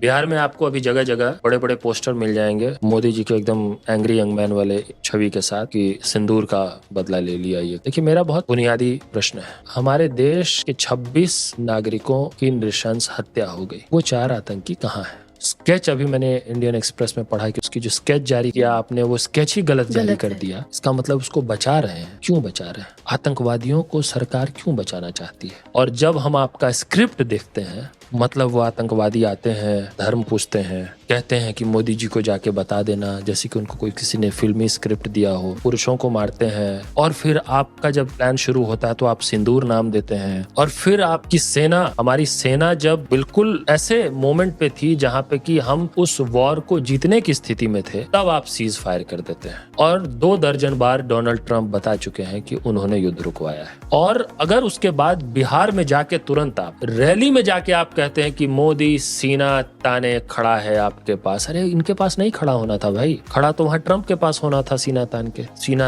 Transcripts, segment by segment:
बिहार में आपको अभी जगह जगह बड़े बड़े पोस्टर मिल जाएंगे मोदी जी के एकदम एंग्री यंग मैन वाले छवि के साथ कि सिंदूर का बदला ले लिया। ये देखिए, मेरा बहुत बुनियादी प्रश्न है। हमारे देश के 26 नागरिकों की नृशंस हत्या हो गई, वो 4 आतंकी कहाँ है? स्केच अभी मैंने इंडियन एक्सप्रेस में पढ़ा कि उसकी जो स्केच जारी किया आपने, वो स्केच ही गलत जारी कर दिया। इसका मतलब उसको बचा रहे हैं। क्यों बचा रहे हैं? आतंकवादियों को सरकार क्यों बचाना चाहती है? और जब हम आपका स्क्रिप्ट देखते हैं, मतलब वो आतंकवादी आते हैं, धर्म पूछते हैं, कहते हैं कि मोदी जी को जाके बता देना, जैसे कि उनको कोई किसी ने फिल्मी स्क्रिप्ट दिया हो, पुरुषों को मारते हैं, और फिर आपका जब प्लान शुरू होता है तो आप सिंदूर नाम देते हैं, और फिर आपकी सेना, हमारी सेना जब बिल्कुल ऐसे मोमेंट पे थी जहां पे कि हम उस वॉर को जीतने की स्थिति में थे, तब आप सीज फायर कर देते हैं। और 2 दर्जन बार डोनाल्ड ट्रंप बता चुके हैं कि उन्होंने युद्ध रुकवाया है। और अगर उसके बाद बिहार में जाके तुरंत आप रैली में जाके आप कहते हैं कि मोदी सीना ताने खड़ा है आपके पास, अरे इनके पास नहीं खड़ा होना था भाई, खड़ा तो वहां ट्रंप के पास होना था। सीना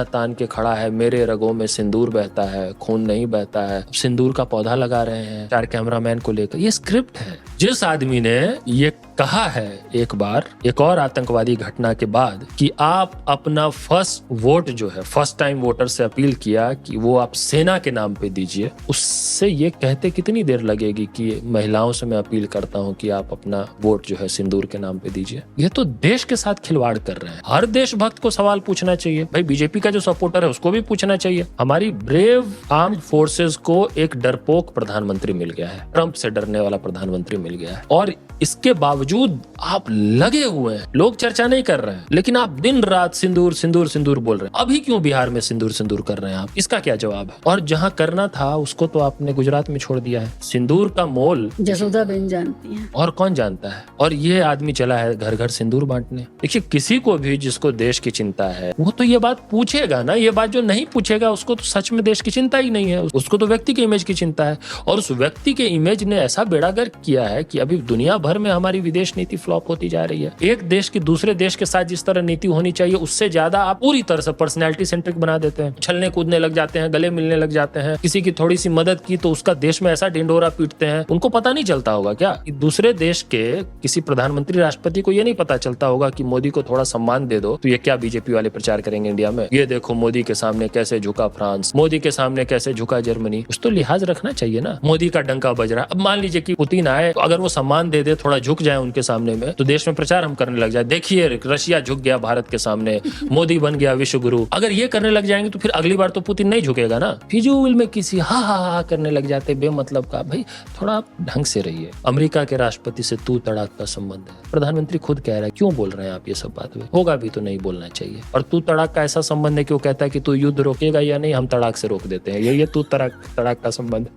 तान के खड़ा है, मेरे रगों में सिंदूर बहता है, खून नहीं बहता है, सिंदूर का पौधा लगा रहे हैं 4 कैमरामैन को लेकर। ये स्क्रिप्ट है। जिस आदमी ने ये कहा है एक बार एक और आतंकवादी घटना के बाद कि आप अपना फर्स्ट वोट जो है, फर्स्ट टाइम वोटर से अपील किया कि वो आप सेना के नाम पे दीजिए, उससे ये कहते कितनी देर लगेगी कि महिलाओं से मैं अपील करता हूं कि आप अपना वोट जो है सिंदूर के नाम पे दीजिए। ये तो देश के साथ खिलवाड़ कर रहे हैं। हर देशभक्त को सवाल पूछना चाहिए भाई। बीजेपी का जो सपोर्टर है उसको भी पूछना चाहिए। हमारी ब्रेव आर्म्ड फोर्सेस को एक डरपोक प्रधानमंत्री मिल गया है, ट्रंप से डरने वाला प्रधानमंत्री मिल गया है, और इसके बावजूद आप लगे हुए हैं। लोग चर्चा नहीं कर रहे हैं, लेकिन आप दिन रात सिंदूर सिंदूर सिंदूर बोल रहे हैं। अभी क्यों बिहार में सिंदूर सिंदूर कर रहे हैं आप? इसका क्या जवाब है? और जहां करना था उसको तो आपने गुजरात में छोड़ दिया है। सिंदूर का मोल जसोदाबेन जानती है, और कौन जानता है? और ये आदमी चला है घर घर सिंदूर बांटने। देखिए, किसी को भी जिसको देश की चिंता है वो तो ये बात पूछेगा ना। ये बात जो नहीं पूछेगा उसको तो सच में देश की चिंता ही नहीं है, उसको तो व्यक्ति के इमेज की चिंता है। और उस व्यक्ति के इमेज ने ऐसा बेड़ागर किया है कि अभी दुनिया भर में हमारी विदेश नीति फ्लॉप होती जा रही है। एक देश की दूसरे देश के साथ जिस तरह नीति होनी चाहिए उससे ज्यादा आप पूरी तरह से पर्सनैलिटी सेंट्रिक बना देते हैं। छलने कूदने लग जाते हैं, गले मिलने लग जाते हैं। किसी की थोड़ी सी मदद की तो उसका देश में ऐसा ढिंढोरा पीटते हैं। उनको पता नहीं चलता होगा क्या कि दूसरे देश के किसी प्रधानमंत्री राष्ट्रपति को ये नहीं पता चलता होगा कि मोदी को थोड़ा सम्मान दे दो तो ये क्या बीजेपी वाले प्रचार करेंगे इंडिया में? ये देखो मोदी के सामने कैसे झुका फ्रांस, मोदी के सामने कैसे झुका जर्मनी। कुछ तो लिहाज रखना चाहिए ना। मोदी का डंका बज रहा है। अब मान लीजिए कि पुतिन आए तो अगर वो सम्मान दे दे, थोड़ा झुक जाए उनके सामने में, तो देश में प्रचार हम करने लग जाए, देखिए रशिया झुक गया भारत के सामने, मोदी बन गया विश्व गुरु। अगर ये करने लग जाएंगे तो फिर अगली बार तो पुतिन नहीं झुकेगा ना। फिजूल में किसी हा हा हा करने लग जाते बेमतलब का। भाई थोड़ा ढंग से रहिए। अमेरिका के राष्ट्रपति से तू तड़ाक का संबंध है। प्रधानमंत्री खुद कह रहा है, क्यों बोल रहे हैं आप ये सब बात? होगा भी तो नहीं बोलना चाहिए। और तू तड़ाक का ऐसा संबंध है कि वो कहता है कि तू युद्ध रोकेगा या नहीं, हम तड़ाक से रोक देते हैं। ये तू तड़ाक का संबंध।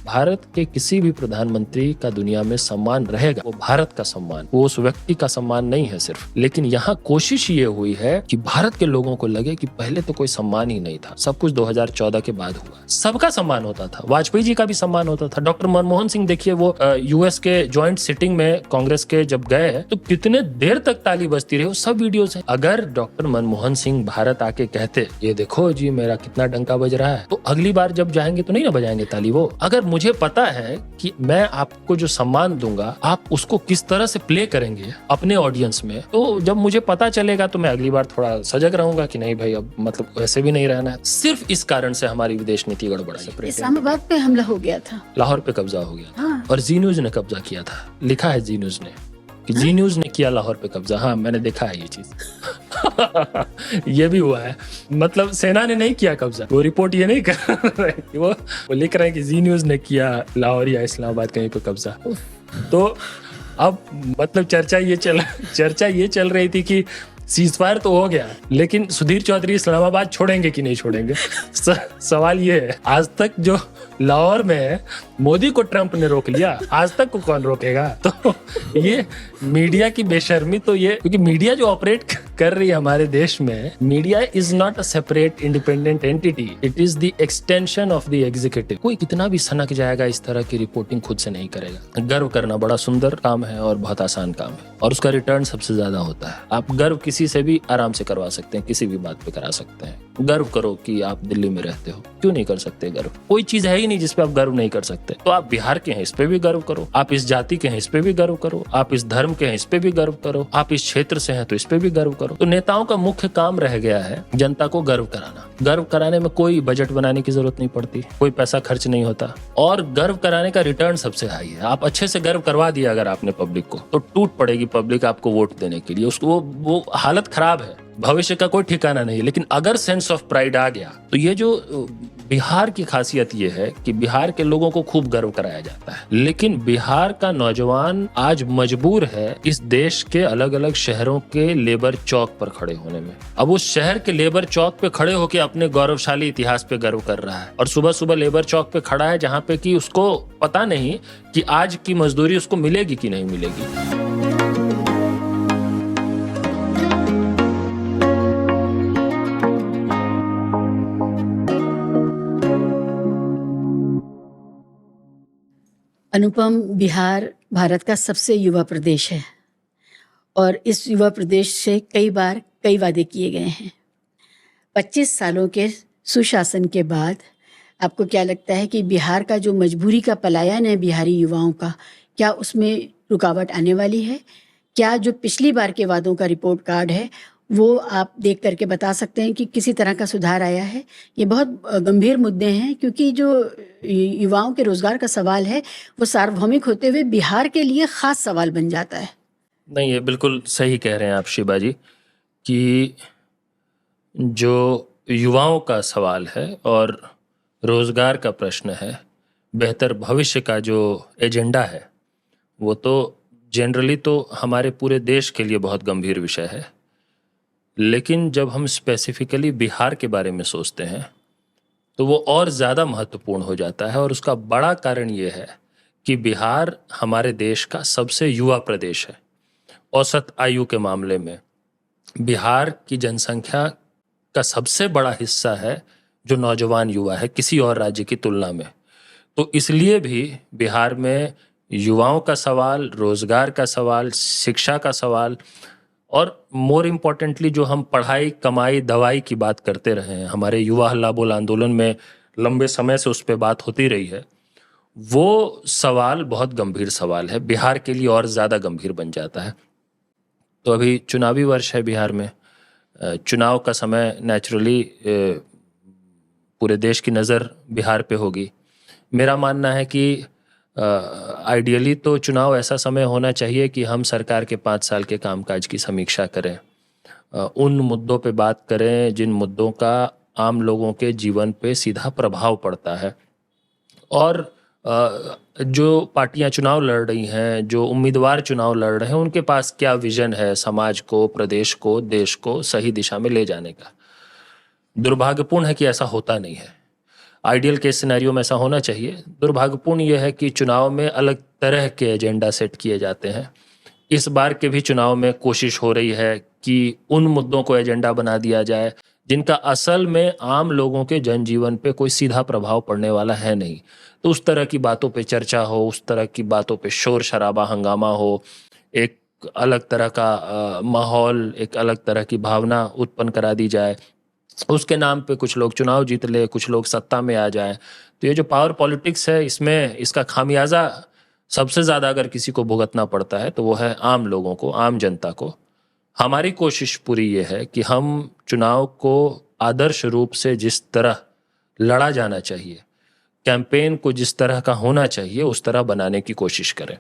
भारत के किसी भी प्रधानमंत्री का दुनिया में सम्मान रहेगा, वो भारत का सम्मान, वो उस व्यक्ति का सम्मान नहीं है सिर्फ। लेकिन यहाँ कोशिश ये हुई है कि भारत के लोगों को लगे कि पहले तो कोई सम्मान ही नहीं था, सब कुछ 2014 के बाद हुआ। सबका सम्मान होता था, वाजपेयी जी का भी सम्मान होता था। डॉक्टर मनमोहन सिंह देखिए, वो यूएस के ज्वाइंट सिटिंग में कांग्रेस के जब गए तो कितने देर तक ताली बजती रही, वो सब वीडियोस है। अगर डॉक्टर मनमोहन सिंह भारत आके कहते ये देखो जी मेरा कितना डंका बज रहा है, तो अगली बार जब जाएंगे तो नहीं ना बजाएंगे ताली वो। अगर मुझे पता है कि मैं आपको जो सम्मान दूंगा आप उसको किस तरह से प्ले करेंगे अपने ऑडियंस में, तो जब मुझे पता चलेगा तो मैं अगली बार थोड़ा सजग रहूंगा कि नहीं भाई अब मतलब वैसे भी नहीं रहना है। सिर्फ इस कारण से हमारी विदेश नीति गड़बड़ाई। इस्लामाबाद पे हमला हो गया था, लाहौर पे कब्जा हो गया। हाँ। और जी न्यूज ने कब्जा किया था। लिखा है जी न्यूज ने कि जी न्यूज ने किया लाहौर पे कब्जा। हाँ, मैंने देखा है ये चीज। ये भी हुआ है। मतलब सेना ने नहीं किया कब्जा, वो रिपोर्ट ये नहीं कर रहे, वो लिख रहे हैं कि जी न्यूज ने किया लाहौर या इस्लामाबाद कहीं पे कब्जा। तो अब मतलब चर्चा ये चल रही थी कि सीजफायर तो हो गया, लेकिन सुधीर चौधरी इस्लामाबाद छोड़ेंगे कि नहीं छोड़ेंगे। सवाल ये है, आज तक जो लाहौर में मोदी को ट्रंप ने रोक लिया, आज तक को कौन रोकेगा? तो ये मीडिया की बेशर्मी, तो ये क्योंकि मीडिया जो ऑपरेट कर रही है हमारे देश में, media is not a separate independent entity, it is the extension of the executive. कोई कितना भी सनक जाएगा इस तरह की रिपोर्टिंग खुद से नहीं करेगा। गर्व करना बड़ा सुंदर काम है और बहुत आसान काम है और उसका रिटर्न सबसे ज्यादा होता है। आप गर्व किसी से भी आराम से करवा सकते हैं, किसी भी बात पे करा सकते हैं। गर्व करो कि आप दिल्ली में रहते हो, क्यों नहीं कर सकते गर्व? कोई चीज है ही नहीं जिसपे आप गर्व नहीं कर सकते। तो आप बिहार के हैं, इस पे भी गर्व करो। आप इस जाति के हैं, इस पे भी गर्व करो। आप इस धर्म के हैं, इस पे भी गर्व करो। आप इस क्षेत्र से हैं तो इस पे भी गर्व करो। तो नेताओं का मुख्य काम रह गया है जनता को गर्व कराना। गर्व कराने में कोई बजट बनाने की जरूरत नहीं पड़ती, कोई पैसा खर्च नहीं होता और गर्व कराने का रिटर्न सबसे हाई है। आप अच्छे से गर्व करवा दिया अगर आपने पब्लिक को, तो टूट पड़ेगी पब्लिक आपको वोट देने के लिए। उसको वो हालत खराब है, भविष्य का कोई ठिकाना नहीं है। लेकिन अगर सेंस ऑफ प्राइड आ गया तो ये जो बिहार की खासियत ये है कि बिहार के लोगों को खूब गर्व कराया जाता है, लेकिन बिहार का नौजवान आज मजबूर है इस देश के अलग अलग शहरों के लेबर चौक पर खड़े होने में। अब उस शहर के लेबर चौक पे खड़े होकर अपने गौरवशाली इतिहास पे गर्व कर रहा है और सुबह सुबह लेबर चौक पे खड़ा है जहाँ पे कि उसको पता नहीं कि आज की मजदूरी उसको मिलेगी कि नहीं मिलेगी। अनुपम, बिहार भारत का सबसे युवा प्रदेश है और इस युवा प्रदेश से कई बार कई वादे किए गए हैं। 25 सालों के सुशासन के बाद आपको क्या लगता है कि बिहार का जो मजबूरी का पलायन है बिहारी युवाओं का, क्या उसमें रुकावट आने वाली है? क्या जो पिछली बार के वादों का रिपोर्ट कार्ड है वो आप देख करके बता सकते हैं कि किसी तरह का सुधार आया है? ये बहुत गंभीर मुद्दे हैं क्योंकि जो युवाओं के रोजगार का सवाल है वो सार्वभौमिक होते हुए बिहार के लिए खास सवाल बन जाता है। नहीं, ये बिल्कुल सही कह रहे हैं आप शिबा जी कि जो युवाओं का सवाल है और रोजगार का प्रश्न है, बेहतर भविष्य का जो एजेंडा है, वो तो जनरली तो हमारे पूरे देश के लिए बहुत गंभीर विषय है। लेकिन जब हम स्पेसिफिकली बिहार के बारे में सोचते हैं तो वो और ज़्यादा महत्वपूर्ण हो जाता है और उसका बड़ा कारण ये है कि बिहार हमारे देश का सबसे युवा प्रदेश है। औसत आयु के मामले में बिहार की जनसंख्या का सबसे बड़ा हिस्सा है जो नौजवान युवा है किसी और राज्य की तुलना में। तो इसलिए भी बिहार में युवाओं का सवाल, रोजगार का सवाल, शिक्षा का सवाल और मोर इम्पोर्टेंटली जो हम पढ़ाई, कमाई, दवाई की बात करते रहे हैं, हमारे युवा हल्ला बोल आंदोलन में लंबे समय से उस पर बात होती रही है, वो सवाल बहुत गंभीर सवाल है, बिहार के लिए और ज़्यादा गंभीर बन जाता है। तो अभी चुनावी वर्ष है बिहार में, चुनाव का समय नेचुरली पूरे देश की नज़र बिहार पे होगी। मेरा मानना है कि आइडियली तो चुनाव ऐसा समय होना चाहिए कि हम सरकार के 5 साल के कामकाज की समीक्षा करें, उन मुद्दों पे बात करें जिन मुद्दों का आम लोगों के जीवन पे सीधा प्रभाव पड़ता है और जो पार्टियां चुनाव लड़ रही हैं, जो उम्मीदवार चुनाव लड़ रहे हैं, उनके पास क्या विजन है समाज को, प्रदेश को, देश को सही दिशा में ले जाने का। दुर्भाग्यपूर्ण है कि ऐसा होता नहीं है। आइडियल केस सिनेरियो में ऐसा होना चाहिए। दुर्भाग्यपूर्ण यह है कि चुनाव में अलग तरह के एजेंडा सेट किए जाते हैं। इस बार के भी चुनाव में कोशिश हो रही है कि उन मुद्दों को एजेंडा बना दिया जाए जिनका असल में आम लोगों के जनजीवन पे कोई सीधा प्रभाव पड़ने वाला है नहीं। तो उस तरह की बातों पे चर्चा हो, उस तरह की बातों पे शोर शराबा हंगामा हो, एक अलग तरह का माहौल, एक अलग तरह की भावना उत्पन्न करा दी जाए, उसके नाम पे कुछ लोग चुनाव जीत ले, कुछ लोग सत्ता में आ जाएं। तो ये जो पावर पॉलिटिक्स है, इसमें इसका खामियाजा सबसे ज़्यादा अगर किसी को भुगतना पड़ता है तो वो है आम लोगों को, आम जनता को। हमारी कोशिश पूरी ये है कि हम चुनाव को आदर्श रूप से जिस तरह लड़ा जाना चाहिए, कैंपेन को जिस तरह का होना चाहिए उस तरह बनाने की कोशिश करें।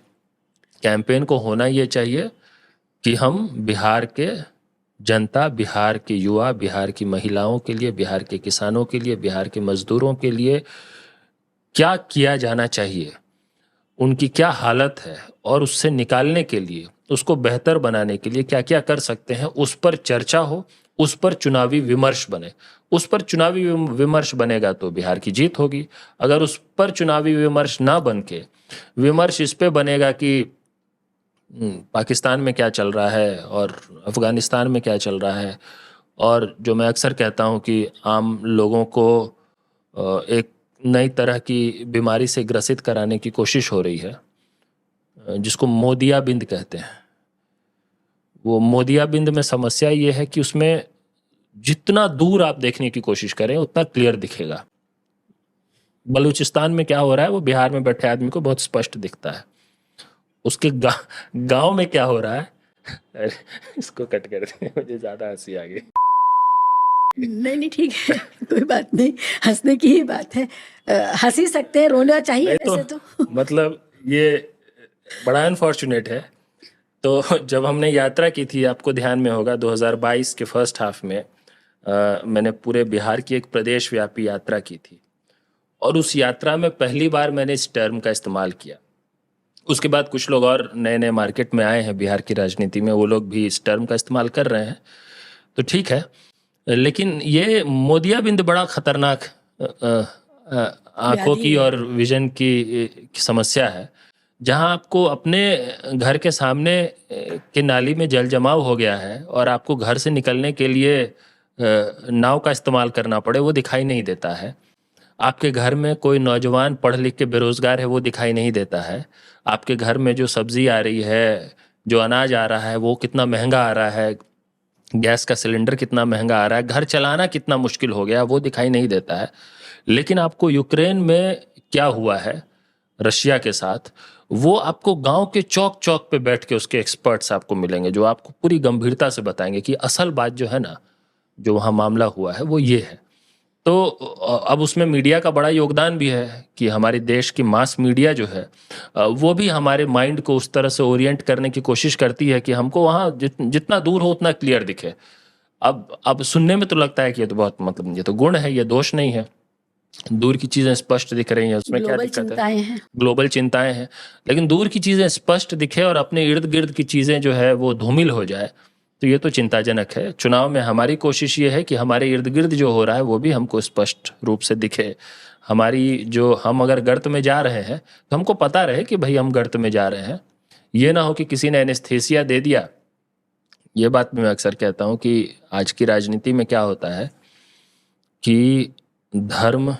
कैंपेन को होना ये चाहिए कि हम बिहार के जनता, बिहार के युवा, बिहार की महिलाओं के लिए, बिहार के किसानों के लिए, बिहार के मजदूरों के लिए क्या किया जाना चाहिए, उनकी क्या हालत है और उससे निकालने के लिए, उसको बेहतर बनाने के लिए क्या क्या कर सकते हैं, उस पर चर्चा हो, उस पर चुनावी विमर्श बने। उस पर चुनावी विमर्श बनेगा तो बिहार की जीत होगी। अगर उस पर चुनावी विमर्श ना बन के विमर्श इस पे बनेगा कि पाकिस्तान में क्या चल रहा है और अफ़गानिस्तान में क्या चल रहा है, और जो मैं अक्सर कहता हूँ कि आम लोगों को एक नई तरह की बीमारी से ग्रसित कराने की कोशिश हो रही है, जिसको मोदियाबिंद कहते हैं। वो मोदियाबिंद में समस्या ये है कि उसमें जितना दूर आप देखने की कोशिश करें उतना क्लियर दिखेगा। बलूचिस्तान में क्या हो रहा है वो बिहार में बैठे आदमी को बहुत स्पष्ट दिखता है। उसके गांव में क्या हो रहा है अरे इसको कट कर दे, मुझे ज्यादा हंसी आ गई। नहीं नहीं ठीक है, कोई बात नहीं, हंसने की ही बात है। हंस ही सकते हैं, रोना चाहिए वैसे तो मतलब ये बड़ा अनफॉर्चुनेट है। तो जब हमने यात्रा की थी, आपको ध्यान में होगा 2022 के फर्स्ट हाफ में मैंने पूरे बिहार की एक प्रदेश व्यापी यात्रा की थी, और उस यात्रा में पहली बार मैंने इस टर्म का इस्तेमाल किया। उसके बाद कुछ लोग और नए नए मार्केट में आए हैं बिहार की राजनीति में, वो लोग भी इस टर्म का इस्तेमाल कर रहे हैं, तो ठीक है। लेकिन ये मोदियाबिंद बड़ा खतरनाक आंखों की और विजन की समस्या है, जहां आपको अपने घर के सामने के नाली में जल जमाव हो गया है और आपको घर से निकलने के लिए नाव का इस्तेमाल करना पड़े, वो दिखाई नहीं देता है। आपके घर में कोई नौजवान पढ़ लिख के बेरोजगार है, वो दिखाई नहीं देता है। आपके घर में जो सब्जी आ रही है, जो अनाज आ रहा है, वो कितना महंगा आ रहा है, गैस का सिलेंडर कितना महंगा आ रहा है, घर चलाना कितना मुश्किल हो गया, वो दिखाई नहीं देता है। लेकिन आपको यूक्रेन में क्या हुआ है रशिया के साथ, वो आपको गांव के चौक चौक पे बैठ के उसके एक्सपर्ट्स आपको मिलेंगे, जो आपको पूरी गंभीरता से बताएंगे कि असल बात जो है ना, जो वहाँ मामला हुआ है वो ये है। तो अब उसमें मीडिया का बड़ा योगदान भी है कि हमारे देश की मास मीडिया जो है वो भी हमारे माइंड को उस तरह से ओरिएंट करने की कोशिश करती है कि हमको वहाँ जितना दूर हो उतना क्लियर दिखे। अब सुनने में तो लगता है कि ये तो बहुत, मतलब ये तो गुण है, ये दोष नहीं है, दूर की चीजें स्पष्ट दिख रही हैं, उसमें क्या दिक्कत है? ग्लोबल चिंताएं हैं। लेकिन दूर की चीजें स्पष्ट दिखे और अपने इर्द गिर्द की चीजें जो है वो धूमिल हो जाए, तो ये तो चिंताजनक है। चुनाव में हमारी कोशिश ये है कि हमारे इर्द गिर्द जो हो रहा है वो भी हमको स्पष्ट रूप से दिखे। हमारी जो, हम अगर गर्त में जा रहे हैं तो हमको पता रहे कि भाई हम गर्त में जा रहे हैं। ये ना हो कि किसी ने एनेस्थेसिया दे दिया। ये बात मैं अक्सर कहता हूँ कि आज की राजनीति में क्या होता है कि धर्म,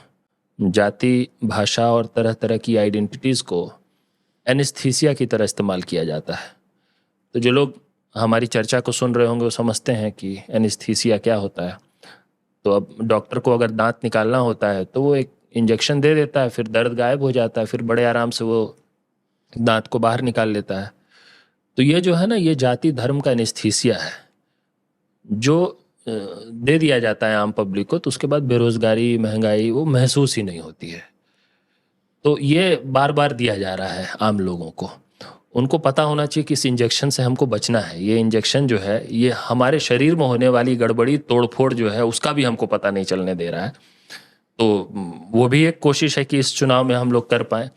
जाति, भाषा और तरह तरह की आइडेंटिटीज़ को एनेस्थीसिया की तरह इस्तेमाल किया जाता है। तो जो लोग हमारी चर्चा को सुन रहे होंगे वो समझते हैं कि एनेस्थीसिया क्या होता है। तो अब डॉक्टर को अगर दांत निकालना होता है तो वो एक इंजेक्शन दे देता है, फिर दर्द गायब हो जाता है, फिर बड़े आराम से वो दांत को बाहर निकाल लेता है। तो ये जो है ना, ये जाति धर्म का एनेस्थीसिया है जो दे दिया जाता है आम पब्लिक को, तो उसके बाद बेरोजगारी, महंगाई वो महसूस ही नहीं होती है। तो ये बार बार दिया जा रहा है आम लोगों को। उनको पता होना चाहिए कि इस इंजेक्शन से हमको बचना है। ये इंजेक्शन जो है ये हमारे शरीर में होने वाली गड़बड़ी, तोड़फोड़ जो है उसका भी हमको पता नहीं चलने दे रहा है। तो वो भी एक कोशिश है कि इस चुनाव में हम लोग कर पाए।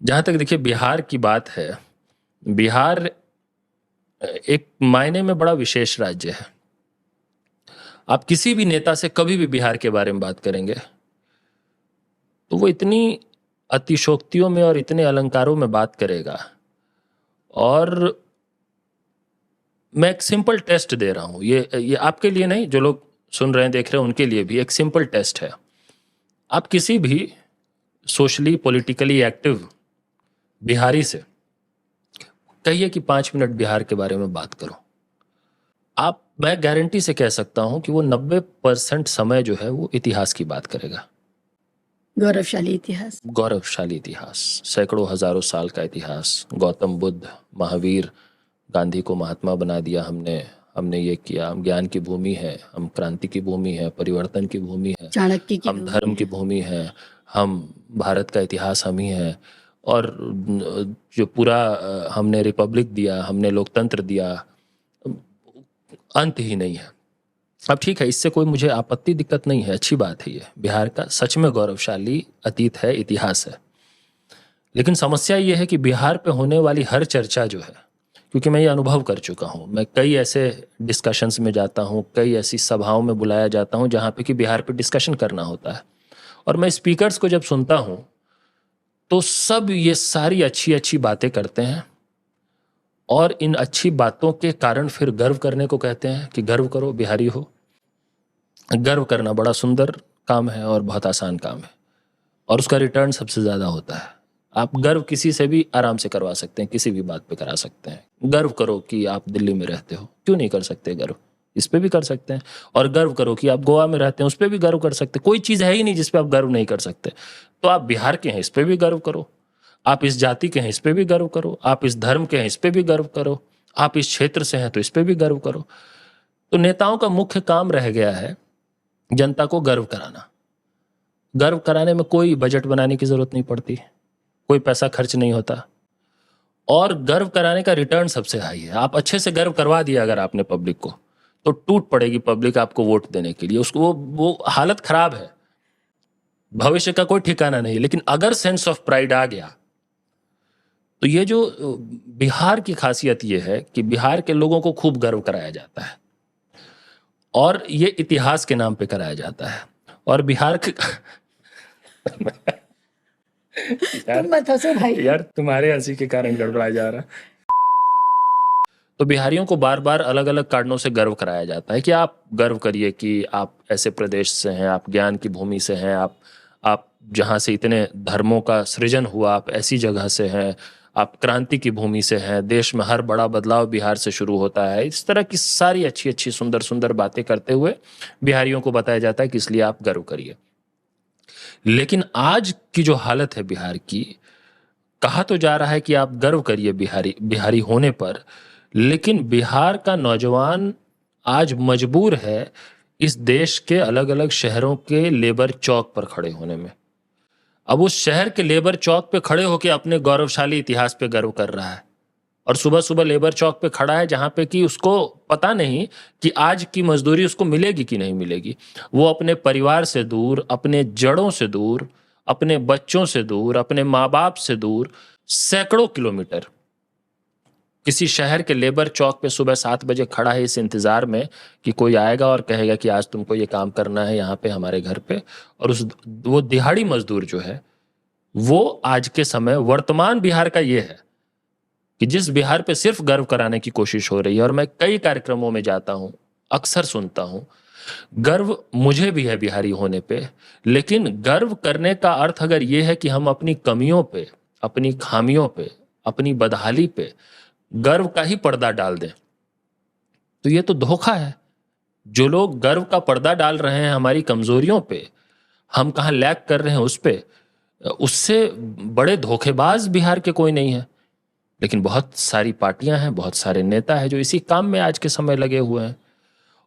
जहाँ तक देखिए बिहार की बात है, बिहार एक मायने में बड़ा विशेष राज्य है। आप किसी भी नेता से कभी भी बिहार के बारे में बात करेंगे तो वो इतनी अतिशोक्तियों में और इतने अलंकारों में बात करेगा। और मैं एक सिंपल टेस्ट दे रहा हूँ, ये आपके लिए नहीं, जो लोग सुन रहे हैं देख रहे हैं उनके लिए भी एक सिंपल टेस्ट है। आप किसी भी सोशली पॉलिटिकली एक्टिव बिहारी से कहिए कि 5 मिनट बिहार के बारे में बात करो, मैं गारंटी से कह सकता हूं कि वो 90% समय जो है वो इतिहास की बात करेगा। गौरवशाली इतिहास, गौरवशाली इतिहास, सैकड़ों हजारों साल का इतिहास। गौतम बुद्ध, महावीर, गांधी को महात्मा बना दिया हमने ये किया। हम ज्ञान की भूमि है, हम क्रांति की भूमि है, परिवर्तन की भूमि है, चाणक्य की हम धर्म की भूमि है, हम भारत का इतिहास हम ही है। और जो पूरा हमने रिपब्लिक दिया, हमने लोकतंत्र दिया, अंत ही नहीं है। अब ठीक है, इससे कोई मुझे आपत्ति दिक्कत नहीं है, अच्छी बात है। ये बिहार का सच में गौरवशाली अतीत है, इतिहास है। लेकिन समस्या ये है कि बिहार पे होने वाली हर चर्चा जो है, क्योंकि मैं ये अनुभव कर चुका हूँ, मैं कई ऐसे डिस्कशंस में जाता हूँ, कई ऐसी सभाओं में बुलाया जाता हूँ जहाँ पे कि बिहार पे डिस्कशन करना होता है, और मैं स्पीकर्स को जब सुनता हूँ तो सब ये सारी अच्छी अच्छी बातें करते हैं, और इन अच्छी बातों के कारण फिर गर्व करने को कहते हैं कि गर्व करो बिहारी हो। गर्व करना बड़ा सुंदर काम है और बहुत आसान काम है, और उसका रिटर्न सबसे ज़्यादा होता है। आप गर्व किसी से भी आराम से करवा सकते हैं, किसी भी बात पे करा सकते हैं। गर्व करो कि आप दिल्ली में रहते हो, क्यों नहीं कर सकते गर्व? इस पे भी कर सकते हैं। और गर्व करो कि आप गोवा में रहते हैं, उस पर भी गर्व कर सकते हैं। कोई चीज़ है ही नहीं जिस पे आप गर्व नहीं कर सकते। तो आप बिहार के हैं, इस पे भी गर्व करो। आप इस जाति के हैं, इस पे भी गर्व करो। आप इस धर्म के हैं, इस पे भी गर्व करो। आप इस क्षेत्र से हैं तो इस पे भी गर्व करो। तो नेताओं का मुख्य काम रह गया है जनता को गर्व कराना। गर्व कराने में कोई बजट बनाने की जरूरत नहीं पड़ती, कोई पैसा खर्च नहीं होता, और गर्व कराने का रिटर्न सबसे हाई है। आप अच्छे से गर्व करवा दिया अगर आपने पब्लिक को, तो टूट पड़ेगी पब्लिक आपको वोट देने के लिए। उसको वो हालत खराब है, भविष्य का कोई ठिकाना नहीं। लेकिन अगर सेंस ऑफ प्राइड आ गया, तो ये जो बिहार की खासियत ये है कि बिहार के लोगों को खूब गर्व कराया जाता है, और ये इतिहास के नाम पे कराया जाता है। और बिहार के तुम मत हंसो भाई। यार तुम्हारे हंसी के कारण गड़बड़ा जा रहा है। तो बिहारियों को बार बार अलग अलग कारणों से गर्व कराया जाता है कि आप गर्व करिए कि आप ऐसे प्रदेश से हैं, आप ज्ञान की भूमि से हैं, आप जहाँ से इतने धर्मों का सृजन हुआ, आप ऐसी जगह से हैं, आप क्रांति की भूमि से हैं, देश में हर बड़ा बदलाव बिहार से शुरू होता है। इस तरह की सारी अच्छी अच्छी सुंदर सुंदर बातें करते हुए बिहारियों को बताया जाता है कि इसलिए आप गर्व करिए। लेकिन आज की जो हालत है बिहार की, कहा तो जा रहा है कि आप गर्व करिए बिहारी होने पर, लेकिन बिहार का नौजवान आज मजबूर है इस देश के अलग अलग शहरों के लेबर चौक पर खड़े होने में। अब उस शहर के लेबर चौक पे खड़े होकर अपने गौरवशाली इतिहास पे गर्व कर रहा है, और सुबह सुबह लेबर चौक पे खड़ा है जहां पे कि उसको पता नहीं कि आज की मजदूरी उसको मिलेगी कि नहीं मिलेगी। वो अपने परिवार से दूर, अपने जड़ों से दूर, अपने बच्चों से दूर, अपने माँ बाप से दूर सैकड़ों किलोमीटर किसी शहर के लेबर चौक पे सुबह 7 बजे खड़ा है इस इंतजार में कि कोई आएगा और कहेगा कि आज तुमको ये काम करना है यहाँ पे हमारे घर पे। और वो दिहाड़ी मजदूर जो है, वो आज के समय वर्तमान बिहार का ये है कि जिस बिहार पे सिर्फ गर्व कराने की कोशिश हो रही है। और मैं कई कार्यक्रमों में जाता हूं, अक्सर सुनता हूं, गर्व मुझे भी है बिहारी होने पे, लेकिन गर्व करने का अर्थ अगर ये है कि हम अपनी कमियों पे, अपनी खामियों पे, अपनी बदहाली पे गर्व का ही पर्दा डाल दें, तो ये तो धोखा है। जो लोग गर्व का पर्दा डाल रहे हैं हमारी कमजोरियों पे, हम कहाँ लैग कर रहे हैं उस पे, उससे बड़े धोखेबाज बिहार के कोई नहीं है। लेकिन बहुत सारी पार्टियां हैं, बहुत सारे नेता हैं जो इसी काम में आज के समय लगे हुए हैं।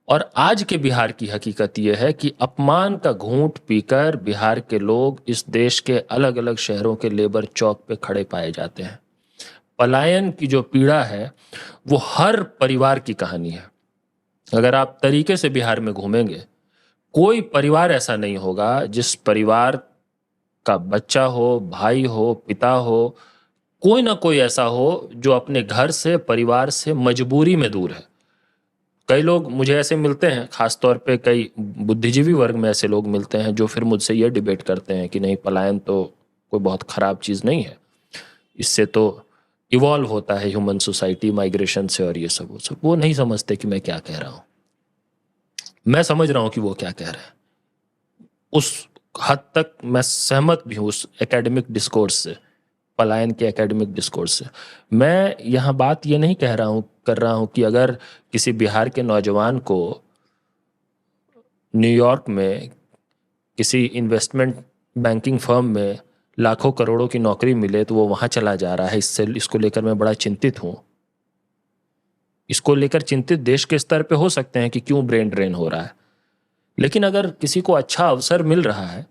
और आज के बिहार की हकीकत यह है कि अपमान का घूंट पीकर बिहार के लोग इस देश के अलग अलग शहरों के लेबर चौक पे खड़े पाए जाते हैं। पलायन की जो पीड़ा है वो हर परिवार की कहानी है। अगर आप तरीके से बिहार में घूमेंगे, कोई परिवार ऐसा नहीं होगा जिस परिवार का बच्चा हो, भाई हो, पिता हो, कोई ना कोई ऐसा हो जो अपने घर से, परिवार से मजबूरी में दूर है। कई लोग मुझे ऐसे मिलते हैं, खासतौर पे कई बुद्धिजीवी वर्ग में ऐसे लोग मिलते हैं जो फिर मुझसे ये डिबेट करते हैं कि नहीं, पलायन तो कोई बहुत खराब चीज़ नहीं है, इससे तो इवॉल्व होता है ह्यूमन सोसाइटी माइग्रेशन से, और ये सब वो नहीं समझते कि मैं क्या कह रहा हूँ। मैं समझ रहा हूँ कि वो क्या कह रहे हैं, उस हद तक मैं सहमत भी हूँ उस एकेडमिक डिस्कोर्स से, पलायन के एकेडमिक डिस्कोर्स से। मैं यहाँ बात ये नहीं कर रहा हूँ कि अगर किसी बिहार के नौजवान को न्यूयॉर्क में किसी इन्वेस्टमेंट बैंकिंग फर्म में लाखों करोड़ों की नौकरी मिले तो वो वहाँ चला जा रहा है, इसको लेकर मैं बड़ा चिंतित हूँ। इसको लेकर चिंतित देश के स्तर पे हो सकते हैं कि क्यों ब्रेन ड्रेन हो रहा है, लेकिन अगर किसी को अच्छा अवसर मिल रहा है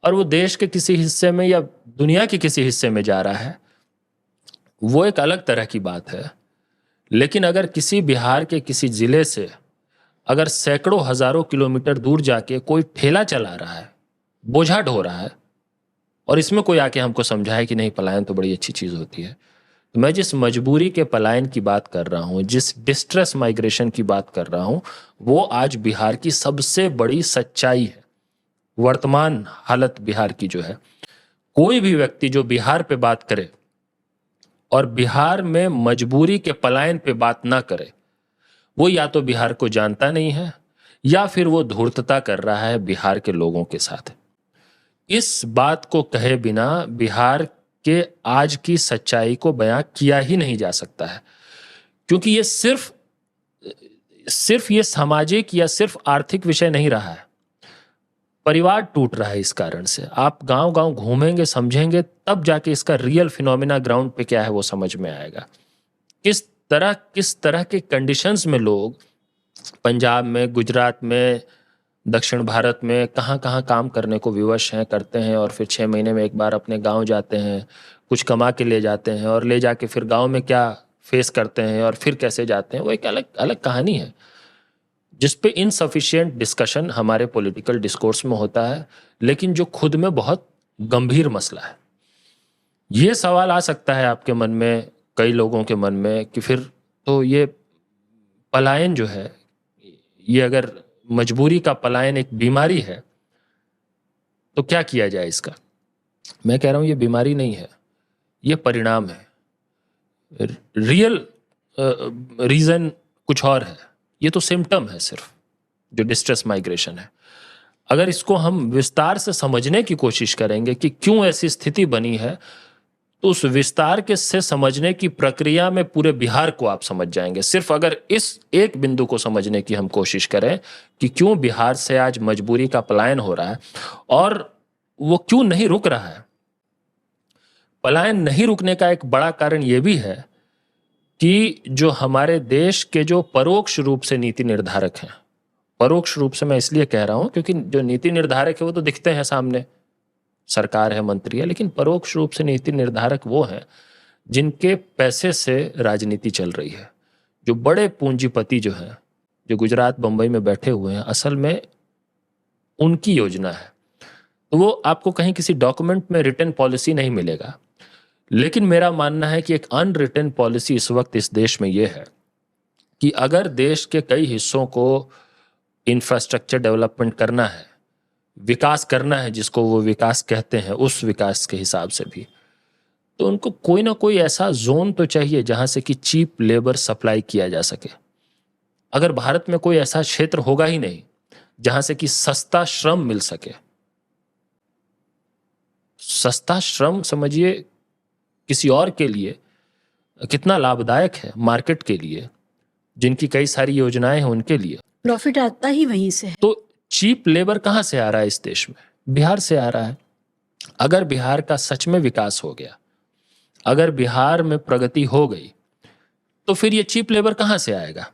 और वो देश के किसी हिस्से में या दुनिया के किसी हिस्से में जा रहा है, वो एक अलग तरह की बात है। लेकिन अगर किसी बिहार के किसी जिले से अगर सैकड़ों हजारों किलोमीटर दूर जाके कोई ठेला चला रहा है, बोझा ढो रहा है, और इसमें कोई आके हमको समझाए कि नहीं पलायन तो बड़ी अच्छी चीज़ होती है, तो मैं जिस मजबूरी के पलायन की बात कर रहा हूँ, जिस डिस्ट्रेस माइग्रेशन की बात कर रहा हूँ, वो आज बिहार की सबसे बड़ी सच्चाई है। वर्तमान हालत बिहार की जो है, कोई भी व्यक्ति जो बिहार पे बात करे और बिहार में मजबूरी के पलायन पे बात ना करे, वो या तो बिहार को जानता नहीं है या फिर वो धूर्तता कर रहा है बिहार के लोगों के साथ। इस बात को कहे बिना बिहार के आज की सच्चाई को बयां किया ही नहीं जा सकता है, क्योंकि ये सिर्फ ये सामाजिक या सिर्फ आर्थिक विषय नहीं रहा है। परिवार टूट रहा है इस कारण से। आप गांव गांव घूमेंगे, समझेंगे, तब जाके इसका रियल फिनोमिना ग्राउंड पे क्या है वो समझ में आएगा। किस तरह के कंडीशंस में लोग पंजाब में, गुजरात में, दक्षिण भारत में कहाँ कहाँ काम करने को विवश हैं, करते हैं, और फिर 6 महीने में एक बार अपने गांव जाते हैं, कुछ कमा के ले जाते हैं, और ले जाके फिर गांव में क्या फेस करते हैं और फिर कैसे जाते हैं, वो एक अलग अलग कहानी है, जिस पे इनसफिशिएंट डिस्कशन हमारे पॉलिटिकल डिस्कोर्स में होता है, लेकिन जो खुद में बहुत गंभीर मसला है। ये सवाल आ सकता है आपके मन में, कई लोगों के मन में, कि फिर तो ये पलायन जो है, ये अगर मजबूरी का पलायन एक बीमारी है तो क्या किया जाए इसका। मैं कह रहा हूं ये बीमारी नहीं है, ये परिणाम है। रियल रीजन कुछ और है, ये तो सिम्टम है सिर्फ, जो डिस्ट्रेस माइग्रेशन है। अगर इसको हम विस्तार से समझने की कोशिश करेंगे कि क्यों ऐसी स्थिति बनी है, तो उस विस्तार के से समझने की प्रक्रिया में पूरे बिहार को आप समझ जाएंगे। सिर्फ अगर इस एक बिंदु को समझने की हम कोशिश करें कि क्यों बिहार से आज मजबूरी का पलायन हो रहा है और वो क्यों नहीं रुक रहा है। पलायन नहीं रुकने का एक बड़ा कारण ये भी है कि जो हमारे देश के जो परोक्ष रूप से नीति निर्धारक हैं, परोक्ष रूप से मैं इसलिए कह रहा हूं क्योंकि जो नीति निर्धारक है वो तो दिखते हैं सामने, सरकार है, मंत्री है, लेकिन परोक्ष रूप से नीति निर्धारक वो हैं जिनके पैसे से राजनीति चल रही है। जो बड़े पूंजीपति जो हैं, जो गुजरात बंबई में बैठे हुए हैं, असल में उनकी योजना है। तो वो आपको कहीं किसी डॉक्यूमेंट में रिटन पॉलिसी नहीं मिलेगा, लेकिन मेरा मानना है कि एक अनरिटन पॉलिसी इस वक्त इस देश में ये है कि अगर देश के कई हिस्सों को इंफ्रास्ट्रक्चर डेवलपमेंट करना है, विकास करना है, जिसको वो विकास कहते हैं, उस विकास के हिसाब से भी, तो उनको कोई ना कोई ऐसा जोन तो चाहिए जहां से कि चीप लेबर सप्लाई किया जा सके। अगर भारत में कोई ऐसा क्षेत्र होगा ही नहीं जहां से कि सस्ता श्रम मिल सके। सस्ता श्रम समझिए किसी और के लिए कितना लाभदायक है, मार्केट के लिए, जिनकी कई सारी योजनाएं हैं उनके लिए। प्रॉफिट आता ही वहीं से है। तो चीप लेबर कहां से आ रहा है इस देश में? बिहार से आ रहा है। अगर बिहार का सच में विकास हो गया, अगर बिहार में प्रगति हो गई, तो फिर ये चीप लेबर कहां से आएगा?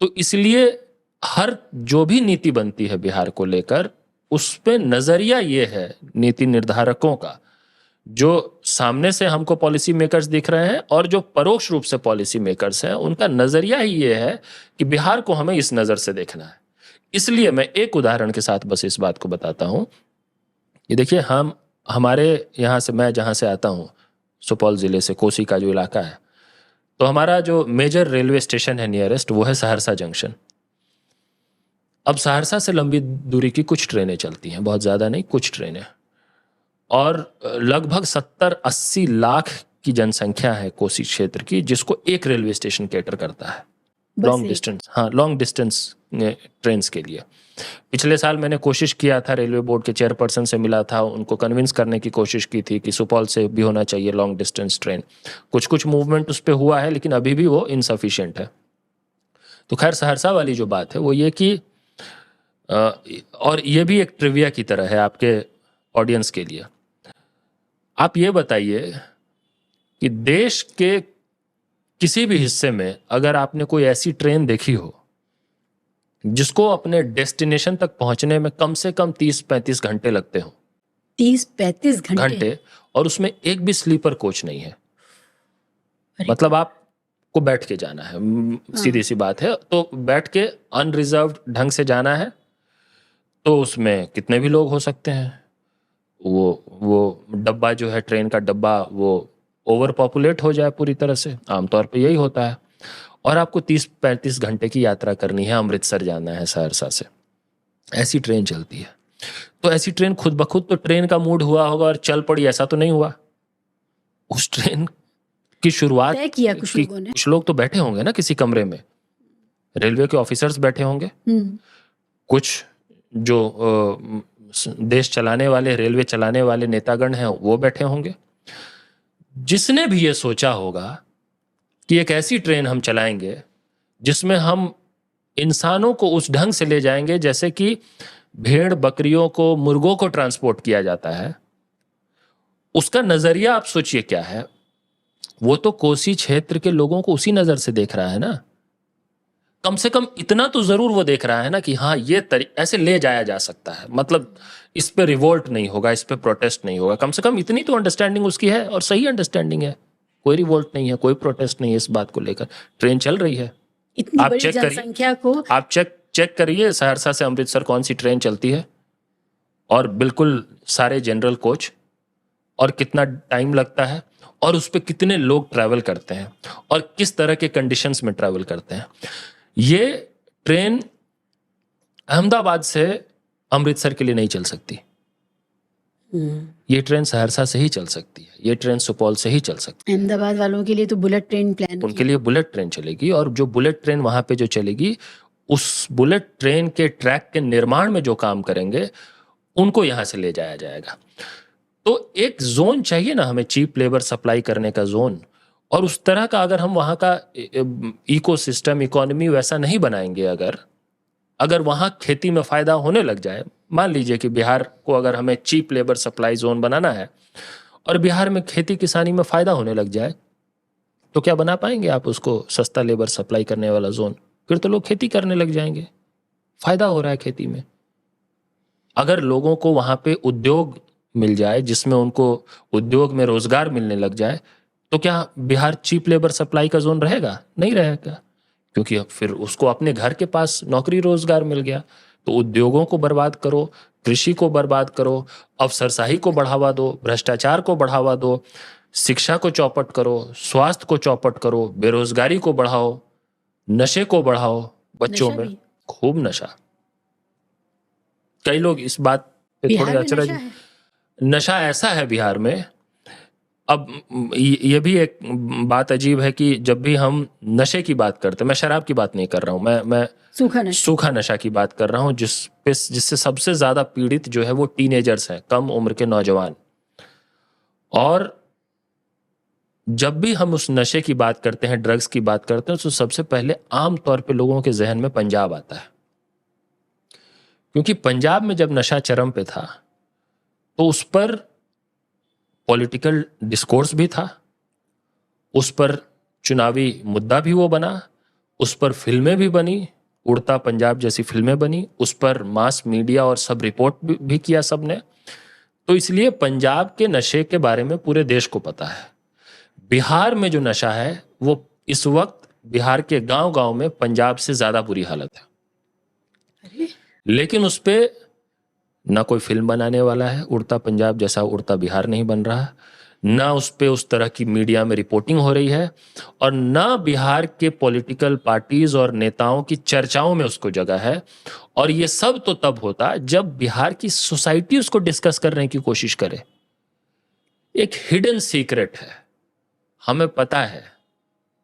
तो इसलिए हर जो भी नीति बनती है बिहार को लेकर, उस पे नजरिया ये है नीति निर्धारकों का, जो सामने से हमको पॉलिसी मेकर्स दिख रहे हैं और जो परोक्ष रूप से पॉलिसी मेकर्स हैं, उनका नजरिया ही ये है कि बिहार को हमें इस नजर से देखना है। इसलिए मैं एक उदाहरण के साथ बस इस बात को बताता हूं। ये देखिए, हमारे यहाँ से, मैं जहाँ से आता हूँ, सुपौल जिले से, कोसी का जो इलाका है, तो हमारा जो मेजर रेलवे स्टेशन है नियरेस्ट, वो है सहरसा जंक्शन। अब सहरसा से लंबी दूरी की कुछ ट्रेनें चलती हैं, बहुत ज़्यादा नहीं, कुछ ट्रेनें, और लगभग 70-80 लाख की जनसंख्या है कोसी क्षेत्र की, जिसको एक रेलवे स्टेशन कैटर करता है लॉन्ग डिस्टेंस, हाँ, लॉन्ग डिस्टेंस ट्रेन के लिए। पिछले साल मैंने कोशिश किया था, रेलवे बोर्ड के चेयरपर्सन से मिला था, उनको कन्विंस करने की कोशिश की थी कि सुपौल से भी होना चाहिए लॉन्ग डिस्टेंस ट्रेन। कुछ मूवमेंट उस पर हुआ है, लेकिन अभी भी वो इनसफिशिएंट है। तो खैर, सहरसा वाली जो बात है वो ये कि और ये भी एक ट्रिविया की तरह है आपके ऑडियंस के लिए। आप ये बताइए कि देश के किसी भी हिस्से में अगर आपने कोई ऐसी ट्रेन देखी हो जिसको अपने डेस्टिनेशन तक पहुंचने में कम से कम 30-35 घंटे लगते हो, 30-35 घंटे, और उसमें एक भी स्लीपर कोच नहीं है। मतलब आपको बैठ के जाना है, सीधी सी बात है। तो बैठ के अनरिजर्व्ड ढंग से जाना है, तो उसमें कितने भी लोग हो सकते हैं। वो डब्बा जो है, ट्रेन का डब्बा, वो ओवर पॉपुलेट हो जाए पूरी तरह से, आमतौर पे यही होता है। और आपको 30-35 घंटे की यात्रा करनी है, अमृतसर जाना है सहरसा से, ऐसी ट्रेन चलती है। तो ऐसी ट्रेन खुद ब खुद तो ट्रेन का मूड हुआ होगा और चल पड़ी, ऐसा तो नहीं हुआ। उस ट्रेन की शुरुआत तय किया कुछ लोगों ने। कुछ लोग तो बैठे होंगे ना किसी कमरे में, रेलवे के ऑफिसर्स बैठे होंगे, कुछ जो देश चलाने वाले, रेलवे चलाने वाले नेतागण हैं वो बैठे होंगे। जिसने भी ये सोचा होगा कि एक ऐसी ट्रेन हम चलाएंगे जिसमें हम इंसानों को उस ढंग से ले जाएंगे जैसे कि भेड़ बकरियों को, मुर्गों को ट्रांसपोर्ट किया जाता है, उसका नजरिया आप सोचिए क्या है। वो तो कोसी क्षेत्र के लोगों को उसी नजर से देख रहा है ना। कम से कम इतना तो जरूर वो देख रहा है ना कि हाँ ये ऐसे ले जाया जा सकता है, मतलब इस पे रिवोल्ट नहीं होगा, इस पे प्रोटेस्ट नहीं होगा। कम से कम इतनी तो अंडरस्टैंडिंग उसकी है, और सही अंडरस्टैंडिंग है। कोई रिवोल्ट नहीं है, कोई प्रोटेस्ट नहीं है इस बात को लेकर। ट्रेन चल रही है, इतनी आप बड़ी चेक करिए, जनसंख्या को आप चेक करिए सहरसा से अमृतसर कौन सी ट्रेन चलती है, और बिल्कुल सारे जनरल कोच, और कितना टाइम लगता है, और उस पर कितने लोग ट्रैवल करते हैं, और किस तरह के कंडीशंस में ट्रैवल करते हैं। ये ट्रेन अहमदाबाद से अमृतसर के लिए नहीं चल सकती, ये ट्रेन सहरसा से ही चल सकती है, ये ट्रेन सुपौल से ही चल सकती है। अहमदाबाद वालों के लिए तो बुलेट ट्रेन प्लान उनके लिए बुलेट ट्रेन चलेगी, और जो बुलेट ट्रेन वहां पे जो चलेगी, उस बुलेट ट्रेन के ट्रैक के निर्माण में जो काम करेंगे उनको यहां से ले जाया जाएगा। तो एक जोन चाहिए ना हमें, चीप लेबर सप्लाई करने का जोन, और उस तरह का अगर हम वहां का इकोसिस्टम, इकोनॉमी वैसा नहीं बनाएंगे, अगर वहां खेती में फायदा होने लग जाए, मान लीजिए कि बिहार को अगर हमें चीप लेबर सप्लाई जोन बनाना है और बिहार में खेती किसानी में फायदा होने लग जाए, तो क्या बना पाएंगे आप उसको सस्ता लेबर सप्लाई करने वाला जोन? फिर तो लोग खेती करने लग जाएंगे, फायदा हो रहा है खेती में। अगर लोगों को वहां पे उद्योग मिल जाए, जिसमें उनको उद्योग में रोजगार मिलने लग जाए, तो क्या बिहार चीप लेबर सप्लाई का जोन रहेगा? नहीं रहेगा, क्योंकि फिर उसको अपने घर के पास नौकरी रोजगार मिल गया। तो उद्योगों को बर्बाद करो, कृषि को बर्बाद करो, अफसरशाही को बढ़ावा दो, भ्रष्टाचार को बढ़ावा दो, शिक्षा को चौपट करो, स्वास्थ्य को चौपट करो, बेरोजगारी को बढ़ाओ, नशे को बढ़ाओ, बच्चों नशा में भी। खूब नशा। कई लोग इस बात पे थोड़े बिहार में अचरज, नशा है। नशा ऐसा है बिहार में। अब ये भी एक बात अजीब है कि जब भी हम नशे की बात करते हैं, मैं शराब की बात नहीं कर रहा हूँ, मैं सूखा नशा की बात कर रहा हूँ, जिससे सबसे ज्यादा पीड़ित जो है वो टीनेजर्स हैं, कम उम्र के नौजवान। और जब भी हम उस नशे की बात करते हैं, ड्रग्स की बात करते हैं, तो सबसे पहले आम तौर पे लोगों के जहन में पंजाब आता है, क्योंकि पंजाब में जब नशा चरम पे था तो उस पर पॉलिटिकल डिस्कोर्स भी था, उस पर चुनावी मुद्दा भी वो बना, उस पर फिल्में भी बनी, उड़ता पंजाब जैसी फिल्में बनी, उस पर मास मीडिया और सब रिपोर्ट भी किया सबने। तो इसलिए पंजाब के नशे के बारे में पूरे देश को पता है। बिहार में जो नशा है वो इस वक्त बिहार के गांव गांव में पंजाब से ज्यादा बुरी हालत है, लेकिन उस पे ना कोई फिल्म बनाने वाला है, उड़ता पंजाब जैसा उड़ता बिहार नहीं बन रहा, ना उस पे उस तरह की मीडिया में रिपोर्टिंग हो रही है, और ना बिहार के पॉलिटिकल पार्टीज और नेताओं की चर्चाओं में उसको जगह है। और ये सब तो तब होता जब बिहार की सोसाइटी उसको डिस्कस करने की कोशिश करे। एक हिडन सीक्रेट है, हमें पता है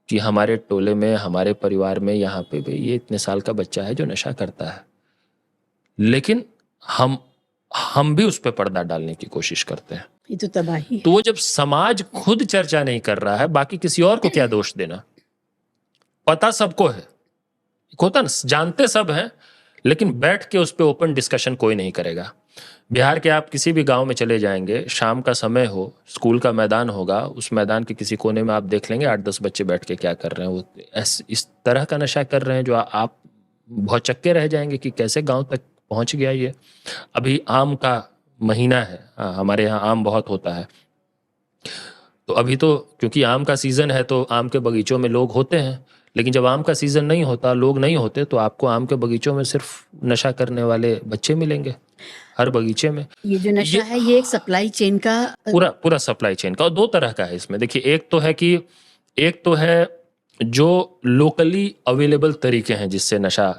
कि हमारे टोले में, हमारे परिवार में, यहाँ पे भी ये इतने साल का बच्चा है जो नशा करता है, लेकिन हम भी उस पर पर्दा डालने की कोशिश करते हैं। ये तो तबाही है। तो वो जब समाज खुद चर्चा नहीं कर रहा है, बाकी किसी और को क्या दोष देना? पता सबको है, होता ना, जानते सब हैं, लेकिन बैठ के उस पर ओपन डिस्कशन कोई नहीं करेगा। बिहार के आप किसी भी गांव में चले जाएंगे, शाम का समय हो, स्कूल का मैदान होगा, उस मैदान के किसी कोने में आप देख लेंगे 8-10 बच्चे बैठ के क्या कर रहे हैं, वो इस तरह का नशा कर रहे हैं जो आप भौचक्के रह जाएंगे कि कैसे गांव तक पहुंच गया ये। अभी आम का महीना है, हमारे यहाँ आम बहुत होता है, तो अभी तो क्योंकि आम का सीजन है तो आम के बगीचों में लोग होते हैं, लेकिन जब आम का सीजन नहीं होता, लोग नहीं होते, तो आपको आम के बगीचों में सिर्फ नशा करने वाले बच्चे मिलेंगे हर बगीचे में। ये जो नशा है ये एक सप्लाई चेन का पूरा सप्लाई चेन का, और दो तरह का है इसमें। देखिए, एक तो है जो लोकली अवेलेबल तरीके हैं जिससे नशा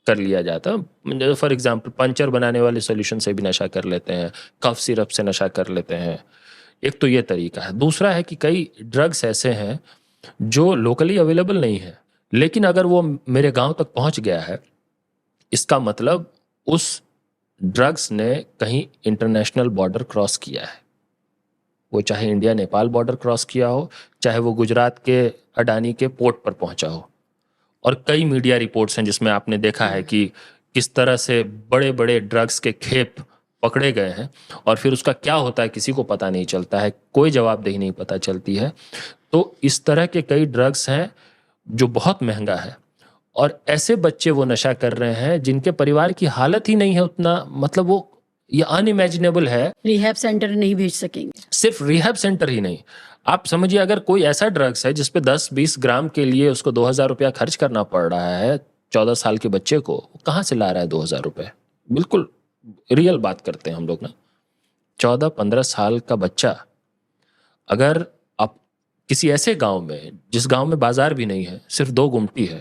कर लिया जाता है। फॉर एग्जाम्पल, पंचर बनाने वाले सोल्यूशन से भी नशा कर लेते हैं, कफ सिरप से नशा कर लेते हैं, एक तो ये तरीका है। दूसरा है कि कई ड्रग्स ऐसे हैं जो लोकली अवेलेबल नहीं है, लेकिन अगर वो मेरे गांव तक पहुंच गया है, इसका मतलब उस ड्रग्स ने कहीं इंटरनेशनल बॉर्डर क्रॉस किया है। वो चाहे इंडिया नेपाल बॉर्डर क्रॉस किया हो, चाहे वो गुजरात के अडानी के पोर्ट पर पहुंचा हो। और कई मीडिया रिपोर्ट्स हैं जिसमें आपने देखा है कि किस तरह से बड़े बड़े ड्रग्स के खेप पकड़े गए हैं और फिर उसका क्या होता है किसी को पता नहीं चलता है, कोई जवाबदेही नहीं पता चलती है। तो इस तरह के कई ड्रग्स हैं जो बहुत महंगा है, और ऐसे बच्चे वो नशा कर रहे हैं जिनके परिवार की हालत ही नहीं है उतना, मतलब वो ये अनइमेजिनेबल है। रिहैब सेंटर नहीं भेज सकेंगे। सिर्फ रिहैब सेंटर ही नहीं, आप समझिए अगर कोई ऐसा ड्रग्स है जिसपे 10-20 ग्राम के लिए उसको 2000 रुपया खर्च करना पड़ रहा है 14 साल के बच्चे को, कहाँ से ला रहा है 2000 रुपये? बिल्कुल रियल बात करते हैं हम लोग ना। 14-15 साल का बच्चा अगर आप किसी ऐसे गांव में, जिस गांव में बाजार भी नहीं है, सिर्फ 2 गुमटी है,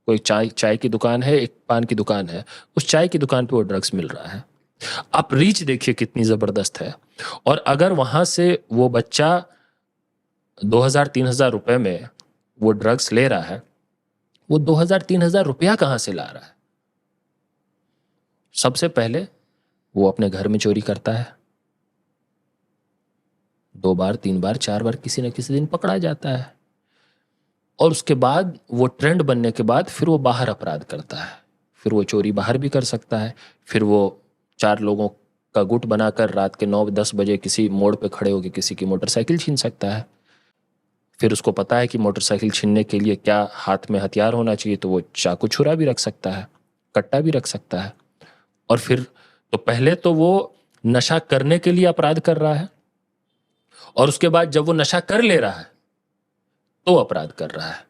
कोई चाय की दुकान है, एक पान की दुकान है, उस चाय की दुकान पे वो ड्रग्स मिल रहा है। आप रीच देखिए कितनी जबरदस्त है। और अगर वहां से वो बच्चा 2000-3000 रुपए में वो ड्रग्स ले रहा है, वो 2000-3000 रुपया कहाँ से ला रहा है? सबसे पहले वो अपने घर में चोरी करता है, 2 बार 3 बार 4 बार किसी न किसी दिन पकड़ा जाता है, और उसके बाद वो ट्रेंड बनने के बाद फिर वो बाहर अपराध करता है। फिर वो चोरी बाहर भी कर सकता है, फिर वो 4 लोगों का गुट बनाकर रात के 9-10 बजे किसी मोड़ पे खड़े होकर किसी की मोटरसाइकिल छीन सकता है। फिर उसको पता है कि मोटरसाइकिल छीनने के लिए क्या हाथ में हथियार होना चाहिए, तो वो चाकू छुरा भी रख सकता है, कट्टा भी रख सकता है। और फिर तो पहले तो वो नशा करने के लिए अपराध कर रहा है, और उसके बाद जब वो नशा कर ले रहा है तो अपराध कर रहा है।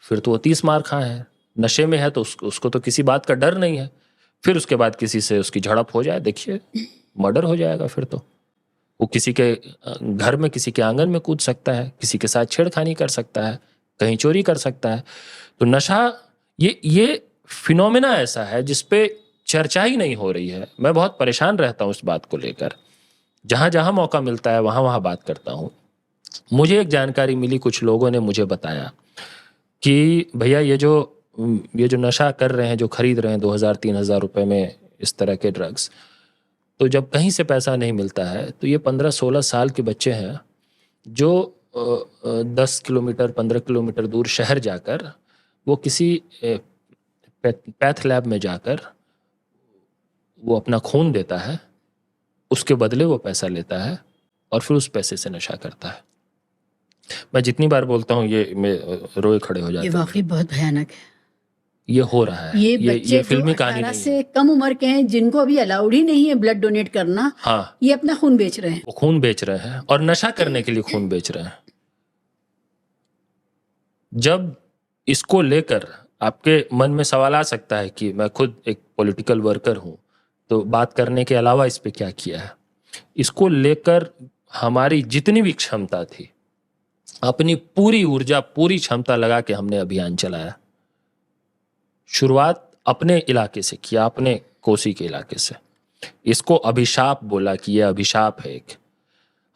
फिर तो वो 30 मार खाए है, नशे में है तो उसको तो किसी बात का डर नहीं है। फिर उसके बाद किसी से उसकी झड़प हो जाए, देखिए मर्डर हो जाएगा। फिर तो वो किसी के घर में, किसी के आंगन में कूद सकता है, किसी के साथ छेड़खानी कर सकता है, कहीं चोरी कर सकता है। तो नशा ये फिनोमेना ऐसा है जिसपे चर्चा ही नहीं हो रही है। मैं बहुत परेशान रहता हूँ इस बात को लेकर, जहां जहां मौका मिलता है वहां वहां बात करता हूँ। मुझे एक जानकारी मिली, कुछ लोगों ने मुझे बताया कि भैया ये जो नशा कर रहे हैं, जो खरीद रहे हैं 2000-3000 रुपए में इस तरह के ड्रग्स, तो जब कहीं से पैसा नहीं मिलता है तो ये 15-16 साल के बच्चे हैं जो 10 किलोमीटर 15 किलोमीटर दूर शहर जाकर वो किसी पैथ लैब में जाकर वो अपना खून देता है, उसके बदले वो पैसा लेता है और फिर उस पैसे से नशा करता है। मैं जितनी बार बोलता हूँ ये रोए खड़े हो जाते हैं। ये वाकई बहुत भयानक है। ये हो रहा है, ये बच्चे फिल्मी जो कहानी 18 नहीं से कम उम्र के हैं, जिनको अभी अलाउड ही नहीं है ब्लड डोनेट करना, हाँ, ये अपना खून बेच रहे हैं। वो खून बेच रहे हैं और नशा करने के लिए खून बेच रहे हैं। जब इसको लेकर आपके मन में सवाल आ सकता है कि मैं खुद एक पॉलिटिकल वर्कर हूं, तो बात करने के अलावा इस पे क्या किया है। इसको लेकर हमारी जितनी भी क्षमता थी, अपनी पूरी ऊर्जा, पूरी क्षमता लगा के हमने अभियान चलाया। शुरुआत अपने इलाके से किया, अपने कोसी के इलाके से। इसको अभिशाप बोला कि यह अभिशाप है एक।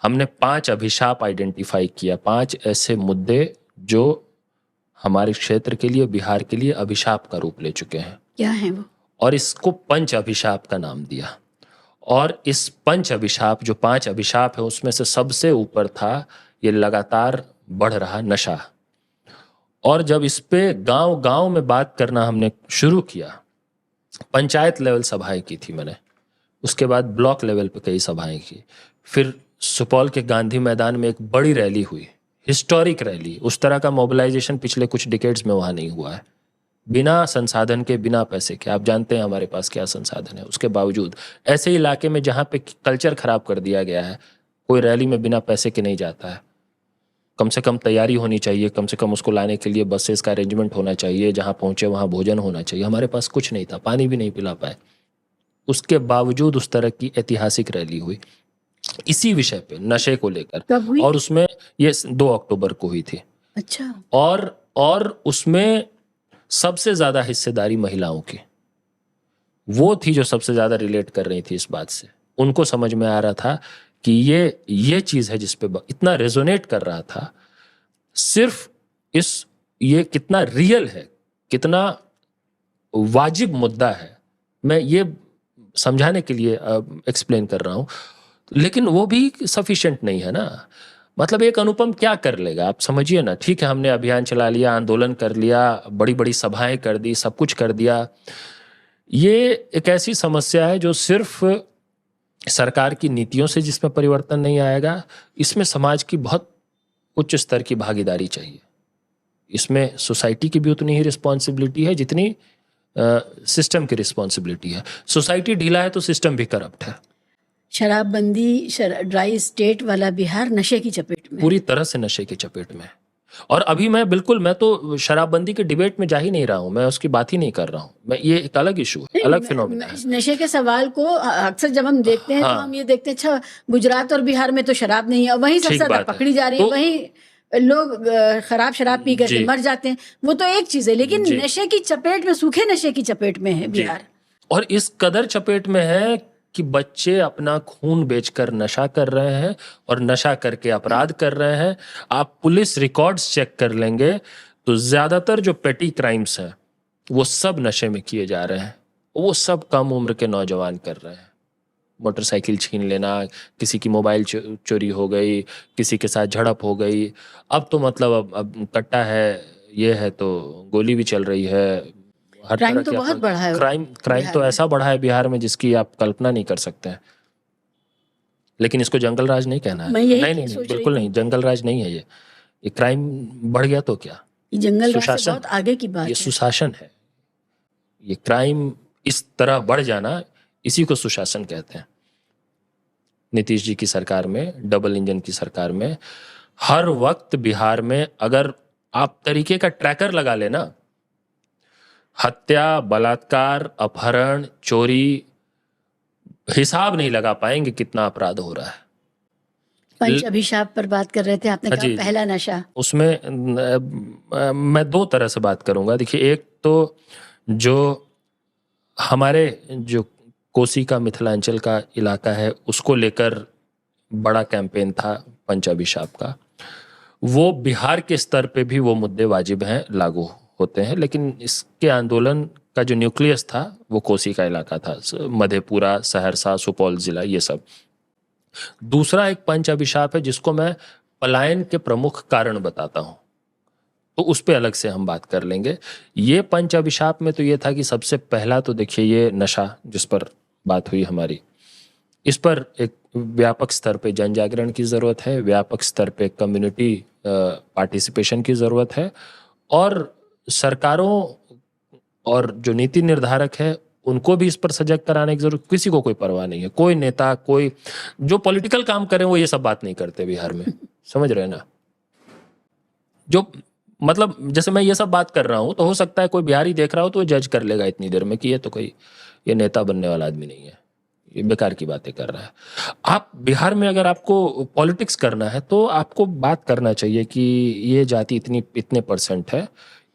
हमने 5 अभिशाप आइडेंटिफाई किया, 5 ऐसे मुद्दे जो हमारे क्षेत्र के लिए, बिहार के लिए अभिशाप का रूप ले चुके हैं। क्या है वो? और इसको पंच अभिशाप का नाम दिया। और इस पंच अभिशाप, जो 5 अभिशाप है, उसमें से सबसे ऊपर था ये लगातार बढ़ रहा नशा। और जब इस पे गांव गांव में बात करना हमने शुरू किया, पंचायत लेवल सभाएं की थी मैंने, उसके बाद ब्लॉक लेवल पे कई सभाएं की, फिर सुपौल के गांधी मैदान में एक बड़ी रैली हुई, हिस्टोरिक रैली। उस तरह का मोबिलाइजेशन पिछले कुछ डिकेड्स में वहां नहीं हुआ है। बिना संसाधन के, बिना पैसे के, आप जानते हैं हमारे पास क्या संसाधन है, उसके बावजूद ऐसे इलाके में जहाँ पे कल्चर खराब कर दिया गया है, कोई रैली में बिना पैसे के नहीं जाता है। कम से कम तैयारी होनी चाहिए, कम से कम उसको लाने के लिए बसेस का अरेंजमेंट होना चाहिए, जहाँ पहुँचे वहाँ भोजन होना चाहिए। हमारे पास कुछ नहीं था, पानी भी नहीं पिला पाए। उसके बावजूद उस तरह की ऐतिहासिक रैली हुई इसी विषय पे, नशे को लेकर। कब हुई? और उसमें ये 2 अक्टूबर को हुई थी। अच्छा। और उसमें सबसे ज्यादा हिस्सेदारी महिलाओं की, वो थी जो सबसे ज्यादा रिलेट कर रही थी इस बात से। उनको समझ में आ रहा था कि ये चीज़ है जिस पे इतना रेजोनेट कर रहा था, सिर्फ ये कितना रियल है, कितना वाजिब मुद्दा है, मैं ये समझाने के लिए एक्सप्लेन कर रहा हूँ। लेकिन वो भी सफिशिएंट नहीं है ना। मतलब एक अनुपम क्या कर लेगा, आप समझिए ना। ठीक है, हमने अभियान चला लिया, आंदोलन कर लिया, बड़ी बड़ी सभाएं कर दी, सब कुछ कर दिया। ये एक ऐसी समस्या है जो सिर्फ सरकार की नीतियों से जिसमें परिवर्तन नहीं आएगा, इसमें समाज की बहुत उच्च स्तर की भागीदारी चाहिए। इसमें सोसाइटी की भी उतनी ही रिस्पॉन्सिबिलिटी है जितनी सिस्टम की रिस्पॉन्सिबिलिटी है। सोसाइटी ढीला है तो सिस्टम भी करप्ट है। शराबबंदी, ड्राई स्टेट वाला बिहार नशे की चपेट में, पूरी तरह से नशे की चपेट में। और अभी मैं तो शराबबंदी के डिबेट में जा ही नहीं रहा हूँ, मैं उसकी बात ही नहीं कर रहा हूँ। मैं ये एक अलग इशू है, अलग फिनोमिना है। नशे के सवाल को अक्सर जब हम देखते हैं तो हम ये देखते हैं, अच्छा गुजरात और बिहार में तो शराब नहीं है, वहीं सबसे ज्यादा पकड़ी जा रही है, वहीं लोग खराब शराब पी करके मर जाते हैं। वो तो एक चीज है, लेकिन नशे की चपेट में, सूखे नशे की चपेट में है बिहार। और इस कदर चपेट में है कि बच्चे अपना खून बेचकर नशा कर रहे हैं और नशा करके अपराध कर रहे हैं। आप पुलिस रिकॉर्ड्स चेक कर लेंगे तो ज्यादातर जो पेटी क्राइम्स हैं वो सब नशे में किए जा रहे हैं। वो सब कम उम्र के नौजवान कर रहे हैं। मोटरसाइकिल छीन लेना, किसी की मोबाइल चोरी हो गई, किसी के साथ झड़प हो गई। अब तो मतलब अब कट्टा है, ये है तो गोली भी चल रही है। हर क्राइम तरह तो की बहुत बढ़ा है, क्राइम तो ऐसा बढ़ा है बिहार में जिसकी आप कल्पना नहीं कर सकते हैं। लेकिन इसको जंगल राज नहीं कहना है। नहीं, बिल्कुल नहीं, जंगल राज नहीं है ये क्राइम बढ़ गया तो क्या, ये जंगल राज से बहुत आगे की बात है। ये सुशासन है। ये क्राइम इस तरह बढ़ जाना, इसी को सुशासन कहते हैं। नीतीश जी की सरकार में, डबल इंजन की सरकार में, हर वक्त बिहार में अगर आप तरीके का ट्रैकर लगा लेना, हत्या, बलात्कार, अपहरण, चोरी, हिसाब नहीं लगा पाएंगे कितना अपराध हो रहा है। पंच अभिशाप पर बात कर रहे थे, आपने कहा पहला नशा। उसमें मैं दो तरह से बात करूंगा। देखिए, एक तो जो हमारे जो कोसी का, मिथिलांचल का इलाका है, उसको लेकर बड़ा कैंपेन था पंच अभिशाप का। वो बिहार के स्तर पे भी वो मुद्दे वाजिब हैं, लागू होते हैं। लेकिन इसके आंदोलन का जो न्यूक्लियस था वो कोसी का इलाका था, मधेपुरा, सहरसा, सुपौल जिला, ये सब। दूसरा एक पंच अभिशाप है जिसको मैं पलायन के प्रमुख कारण बताता हूं, तो उस पे अलग से हम बात कर लेंगे। ये पंच अभिशाप में तो ये था कि सबसे पहला तो देखिए, ये नशा जिस पर बात हुई हमारी, इस पर एक व्यापक स्तर पे जन जागरण की ज़रूरत है, व्यापक स्तर पे कम्युनिटी पार्टिसिपेशन की ज़रूरत है, और सरकारों और जो नीति निर्धारक है उनको भी इस पर सजग कराने की जरूरत। किसी को कोई परवाह नहीं है, कोई नेता, कोई जो पॉलिटिकल काम करें वो ये सब बात नहीं करते बिहार में। समझ रहे हैं ना? जो मतलब जैसे मैं ये सब बात कर रहा हूं तो हो सकता है कोई बिहारी देख रहा हो तो वो जज कर लेगा इतनी देर में कि ये तो कोई, ये नेता बनने वाला आदमी नहीं है, ये बेकार की बातें कर रहा है। आप बिहार में अगर आपको पॉलिटिक्स करना है तो आपको बात करना चाहिए कि ये जाति इतने परसेंट है,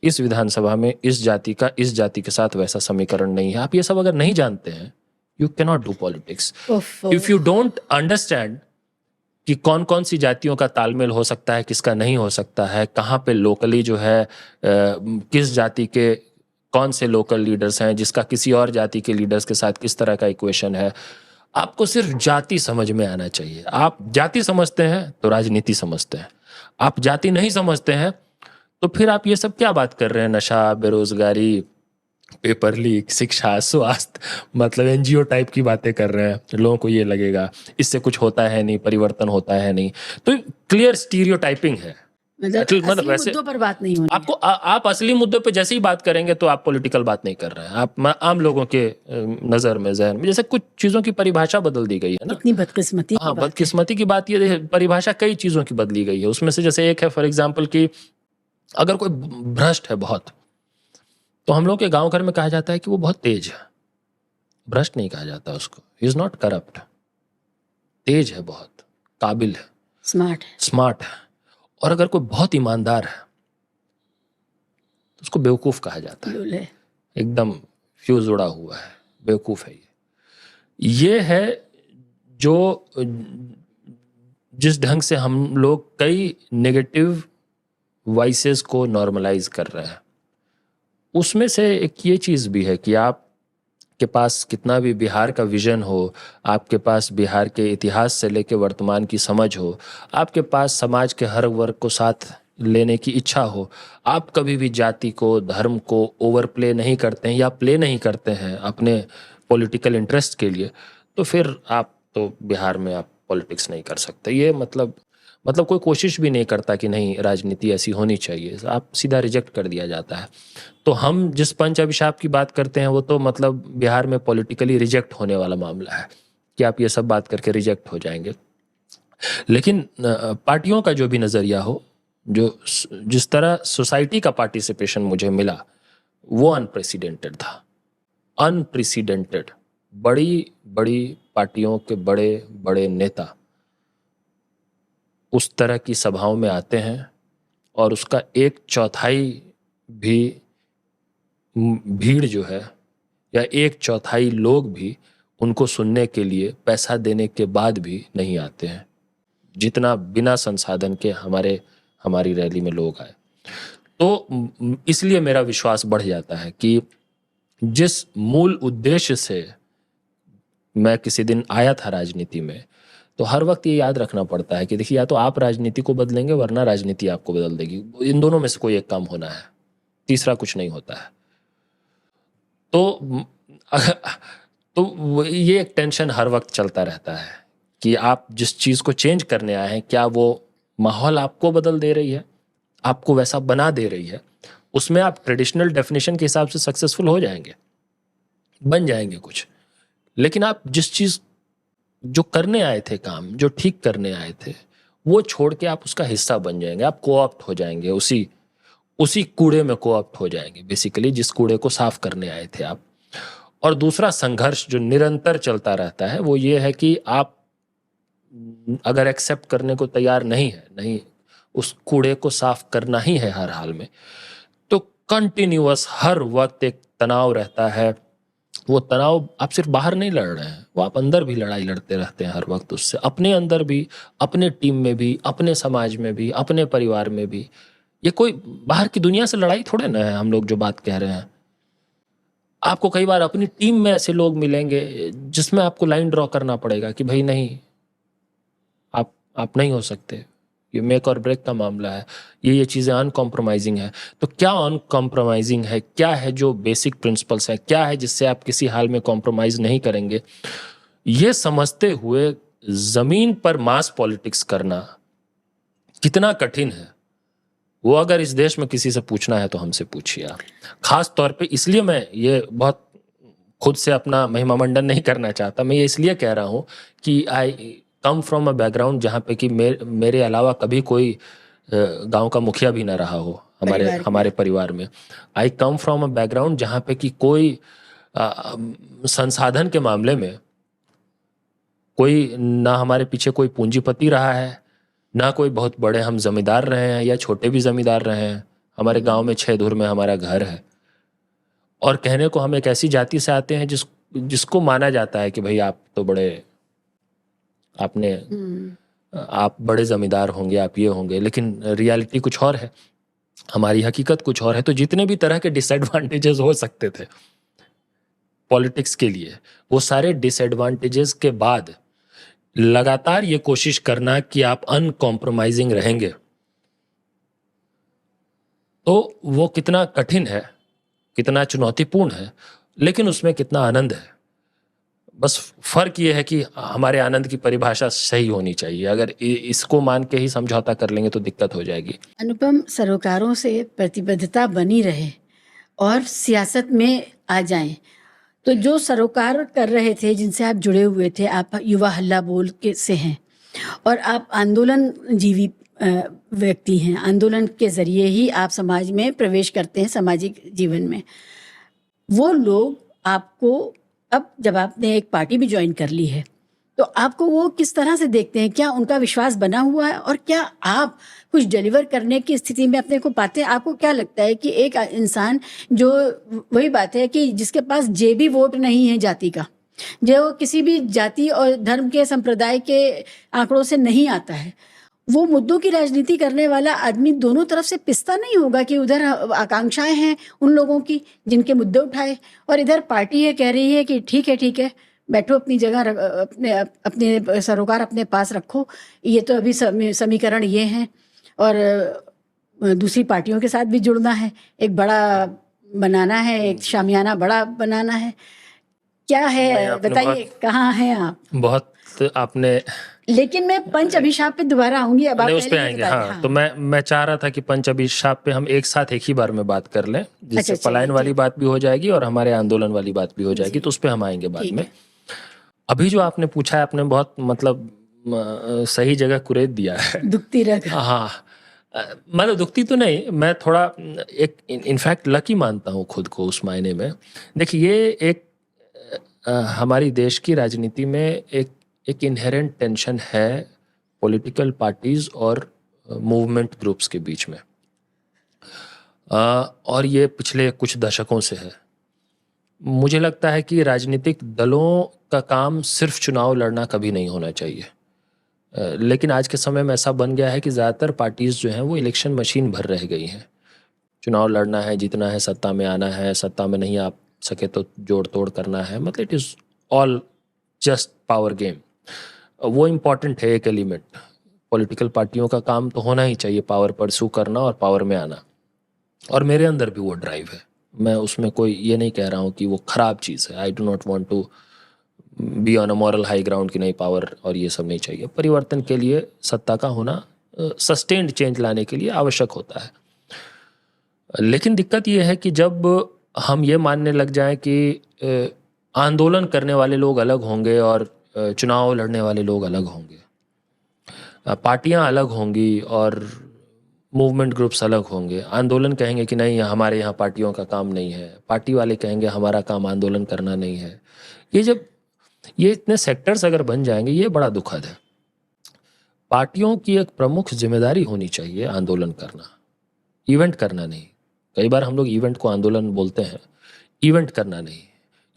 इस विधानसभा में इस जाति का इस जाति के साथ वैसा समीकरण नहीं है। आप ये सब अगर नहीं जानते हैं, you can not do politics. If you don't understand कि कौन कौन सी जातियों का तालमेल हो सकता है, किसका नहीं हो सकता है, कहाँ पे लोकली जो है किस जाति के कौन से लोकल लीडर्स हैं, जिसका किसी और जाति के लीडर्स के साथ किस तरह का इक्वेशन है। आपको सिर्फ जाति समझ में आना चाहिए। आप जाति समझते हैं तो राजनीति समझते हैं, आप जाति नहीं समझते हैं तो फिर आप ये सब क्या बात कर रहे हैं, नशा, बेरोजगारी, पेपर लीक, शिक्षा, स्वास्थ्य, मतलब एनजीओ टाइप की बातें कर रहे हैं। लोगों को ये लगेगा इससे कुछ होता है नहीं, परिवर्तन होता है नहीं। तो क्लियर स्टीरियोटाइपिंग है। मतलब वैसे मुद्दों पर बात नहीं होनी। आपको आप असली मुद्दों पे जैसे ही बात करेंगे तो आप पॉलिटिकल बात नहीं कर रहे हैं। आप आम लोगों के नजर में, जहन में, जैसे कुछ चीजों की परिभाषा बदल दी गई है ना। इतनी बदकिस्मती। हाँ, बदकिस्मती की बात ये, परिभाषा कई चीजों की बदली गई है। उसमें से जैसे एक है फॉर एग्जाम्पल कि अगर कोई भ्रष्ट है बहुत, तो हम लोग के गांव घर में कहा जाता है कि वो बहुत तेज है। भ्रष्ट नहीं कहा जाता उसको, ही इज नॉट करप्ट। तेज है, बहुत काबिल है, स्मार्ट है। और अगर कोई बहुत ईमानदार है तो उसको बेवकूफ कहा जाता है। एकदम फ्यूज उड़ा हुआ है, बेवकूफ है ये है जिस ढंग से हम लोग कई नेगेटिव वॉइसेस को नॉर्मलाइज कर रहे हैं, उसमें से एक ये चीज़ भी है कि आप के पास कितना भी बिहार का विजन हो, आपके पास बिहार के इतिहास से लेकर वर्तमान की समझ हो, आपके पास समाज के हर वर्ग को साथ लेने की इच्छा हो, आप कभी भी जाति को, धर्म को ओवर प्ले नहीं करते हैं या प्ले नहीं करते हैं अपने पॉलिटिकल इंटरेस्ट के लिए, तो फिर आप तो बिहार में आप पॉलिटिक्स नहीं कर सकते। ये मतलब कोई कोशिश भी नहीं करता कि नहीं राजनीति ऐसी होनी चाहिए, आप सीधा रिजेक्ट कर दिया जाता है। तो हम जिस पंच अभिशाप की बात करते हैं वो तो मतलब बिहार में पॉलिटिकली रिजेक्ट होने वाला मामला है कि आप ये सब बात करके रिजेक्ट हो जाएंगे। लेकिन पार्टियों का जो भी नज़रिया हो, जो जिस तरह सोसाइटी का पार्टिसिपेशन मुझे मिला वो अनप्रेसिडेंटेड था, अनप्रेसिडेंटेड। बड़ी बड़ी पार्टियों के बड़े बड़े नेता उस तरह की सभाओं में आते हैं और उसका 1/4 भी भीड़ जो है या 1/4 लोग भी उनको सुनने के लिए पैसा देने के बाद भी नहीं आते हैं, जितना बिना संसाधन के हमारी रैली में लोग आए। तो इसलिए मेरा विश्वास बढ़ जाता है कि जिस मूल उद्देश्य से मैं किसी दिन आया था राजनीति में, तो हर वक्त ये याद रखना पड़ता है कि देखिए या तो आप राजनीति को बदलेंगे वरना राजनीति आपको बदल देगी। इन दोनों में से कोई एक काम होना है, तीसरा कुछ नहीं होता है। तो ये एक टेंशन हर वक्त चलता रहता है कि आप जिस चीज़ को चेंज करने आए हैं, क्या वो माहौल आपको बदल दे रही है, आपको वैसा बना दे रही है। उसमें आप ट्रेडिशनल डेफिनेशन के हिसाब से सक्सेसफुल हो जाएंगे, बन जाएंगे कुछ, लेकिन आप जिस चीज़ जो करने आए थे, काम जो ठीक करने आए थे, वो छोड़ के आप उसका हिस्सा बन जाएंगे, आप कोऑप्ट हो जाएंगे, उसी कूड़े में कोऑप्ट हो जाएंगे बेसिकली, जिस कूड़े को साफ करने आए थे आप। और दूसरा संघर्ष जो निरंतर चलता रहता है वो ये है कि आप अगर एक्सेप्ट करने को तैयार नहीं उस कूड़े को साफ करना ही है हर हाल में, तो कंटिन्यूअस हर वक्त एक तनाव रहता है। वो तनाव आप सिर्फ बाहर नहीं लड़ रहे हैं, वो आप अंदर भी लड़ाई लड़ते रहते हैं हर वक्त उससे, अपने अंदर भी, अपने टीम में भी, अपने समाज में भी, अपने परिवार में भी। ये कोई बाहर की दुनिया से लड़ाई थोड़े ना है हम लोग जो बात कह रहे हैं। आपको कई बार अपनी टीम में ऐसे लोग मिलेंगे जिसमें आपको लाइन ड्रॉ करना पड़ेगा कि भाई नहीं, आप नहीं हो सकते, ये मेक और ब्रेक का मामला है, ये चीज़ें अनकॉम्प्रोमाइजिंग है। तो क्या अनकॉम्प्रोमाइजिंग है, क्या है जो बेसिक प्रिंसिपल्स है, क्या है जिससे आप किसी हाल में कॉम्प्रोमाइज नहीं करेंगे, ये समझते हुए जमीन पर मास पॉलिटिक्स करना कितना कठिन है, वो अगर इस देश में किसी से पूछना है तो हमसे पूछिए आप। खास तौर पे इसलिए मैं ये बहुत खुद से अपना महिमा मंडन नहीं करना चाहता, मैं ये इसलिए कह रहा हूँ कि आई कम फ्रॉम अ बैकग्राउंड जहाँ पे कि मेरे अलावा कभी कोई गांव का मुखिया भी ना रहा हो हमारे परिवार में। आई कम फ्रॉम अ बैकग्राउंड जहाँ पे कि कोई संसाधन के मामले में कोई ना हमारे पीछे कोई पूंजीपति रहा है, ना कोई बहुत बड़े हम जमींदार रहे हैं या छोटे भी जमींदार रहे हैं। हमारे गांव में 6 धुर में हमारा घर है, और कहने को हम एक ऐसी जाति से आते हैं जिसको माना जाता है कि भाई आप तो आप बड़े जमींदार होंगे, आप ये होंगे, लेकिन रियलिटी कुछ और है, हमारी हकीकत कुछ और है। तो जितने भी तरह के डिसएडवांटेजेस हो सकते थे पॉलिटिक्स के लिए, वो सारे डिसएडवांटेजेस के बाद लगातार ये कोशिश करना कि आप अनकॉम्प्रोमाइजिंग रहेंगे, तो वो कितना कठिन है, कितना चुनौतीपूर्ण है, लेकिन उसमें कितना आनंद है। बस फर्क ये है कि हमारे आनंद की परिभाषा सही होनी चाहिए। अगर इसको मान के ही समझौता कर लेंगे तो दिक्कत हो जाएगी। अनुपम, सरोकारों से प्रतिबद्धता बनी रहे और सियासत में आ जाएं, तो जो सरोकार कर रहे थे, जिनसे आप जुड़े हुए थे, आप युवा हल्ला बोल के से हैं और आप आंदोलन जीवी व्यक्ति हैं, आंदोलन के ज़रिए ही आप समाज में प्रवेश करते हैं, सामाजिक जीवन में। वो लोग आपको, अब जब आपने एक पार्टी भी ज्वाइन कर ली है, तो आपको वो किस तरह से देखते हैं? क्या उनका विश्वास बना हुआ है और क्या आप कुछ डिलीवर करने की स्थिति में अपने को पाते हैं? आपको क्या लगता है कि एक इंसान जो, वही बात है कि जिसके पास जेबी वोट नहीं है जाति का, जो किसी भी जाति और धर्म के संप्रदाय के आंकड़ों से नहीं आता है, वो मुद्दों की राजनीति करने वाला आदमी दोनों तरफ से पिसता नहीं होगा कि उधर आकांक्षाएं हैं उन लोगों की जिनके मुद्दे उठाए, और इधर पार्टी है कह रही है कि ठीक है बैठो अपनी जगह अपने अपने सरोकार अपने पास रखो, ये तो अभी समीकरण ये हैं, और दूसरी पार्टियों के साथ भी जुड़ना है, एक बड़ा बनाना है, एक शामियाना बड़ा बनाना है। क्या है बताइए, कहाँ हैं आप? बहुत आपने, लेकिन मैं पंच अभिशाप पे दोबारा आऊंगी, अब आप उस पे पहले आएंगे। बताइए। हाँ, तो मैं चाह रहा था कि पंच अभिशाप पे हम एक साथ एक ही बार में बात कर लें, जिससे अच्छा, पलायन वाली बात भी हो जाएगी और हमारे आंदोलन वाली बात भी हो जाएगी, तो उस पे हम आएंगे बाद ठीक में। है। अभी जो आपने पूछा है, आपने बहुत मतलब सही जगह कुरेद दिया है। दुखती रग। हाँ, मतलब दुखती तो नहीं, मैं थोड़ा एक इनफैक्ट लकी मानता हूँ खुद को उस मायने में। देखिए, ये एक हमारी देश की राजनीति में एक इनहेरेंट टेंशन है पॉलिटिकल पार्टीज और मूवमेंट ग्रुप्स के बीच में, और ये पिछले कुछ दशकों से है। मुझे लगता है कि राजनीतिक दलों का काम सिर्फ चुनाव लड़ना कभी नहीं होना चाहिए, लेकिन आज के समय में ऐसा बन गया है कि ज़्यादातर पार्टीज जो हैं वो इलेक्शन मशीन भर रह गई हैं। चुनाव लड़ना है, जीतना है, सत्ता में आना है, सत्ता में नहीं आ सके तो जोड़ तोड़ करना है, मतलब it is all just power game. वो इम्पॉर्टेंट है, एक एलिमेंट। पॉलिटिकल पार्टियों का काम तो होना ही चाहिए पावर परस्यू करना और पावर में आना, और मेरे अंदर भी वो ड्राइव है। मैं उसमें कोई ये नहीं कह रहा हूँ कि वो ख़राब चीज़ है। I do not want to be on a moral high ground कि नहीं पावर और ये सब नहीं चाहिए। परिवर्तन के लिए सत्ता का होना सस्टेन्ड चेंज लाने के लिए आवश्यक होता है। लेकिन दिक्कत ये है कि जब हम ये मानने लग जाएं कि आंदोलन करने वाले लोग अलग होंगे और चुनाव लड़ने वाले लोग अलग होंगे, पार्टियां अलग होंगी और मूवमेंट ग्रुप्स अलग होंगे। आंदोलन कहेंगे कि नहीं, हमारे यहाँ पार्टियों का काम नहीं है, पार्टी वाले कहेंगे हमारा काम आंदोलन करना नहीं है। ये इतने सेक्टर्स अगर बन जाएंगे, ये बड़ा दुखद है। पार्टियों की एक प्रमुख जिम्मेदारी होनी चाहिए आंदोलन करना, इवेंट करना नहीं। कई बार हम लोग इवेंट को आंदोलन बोलते हैं, इवेंट करना नहीं।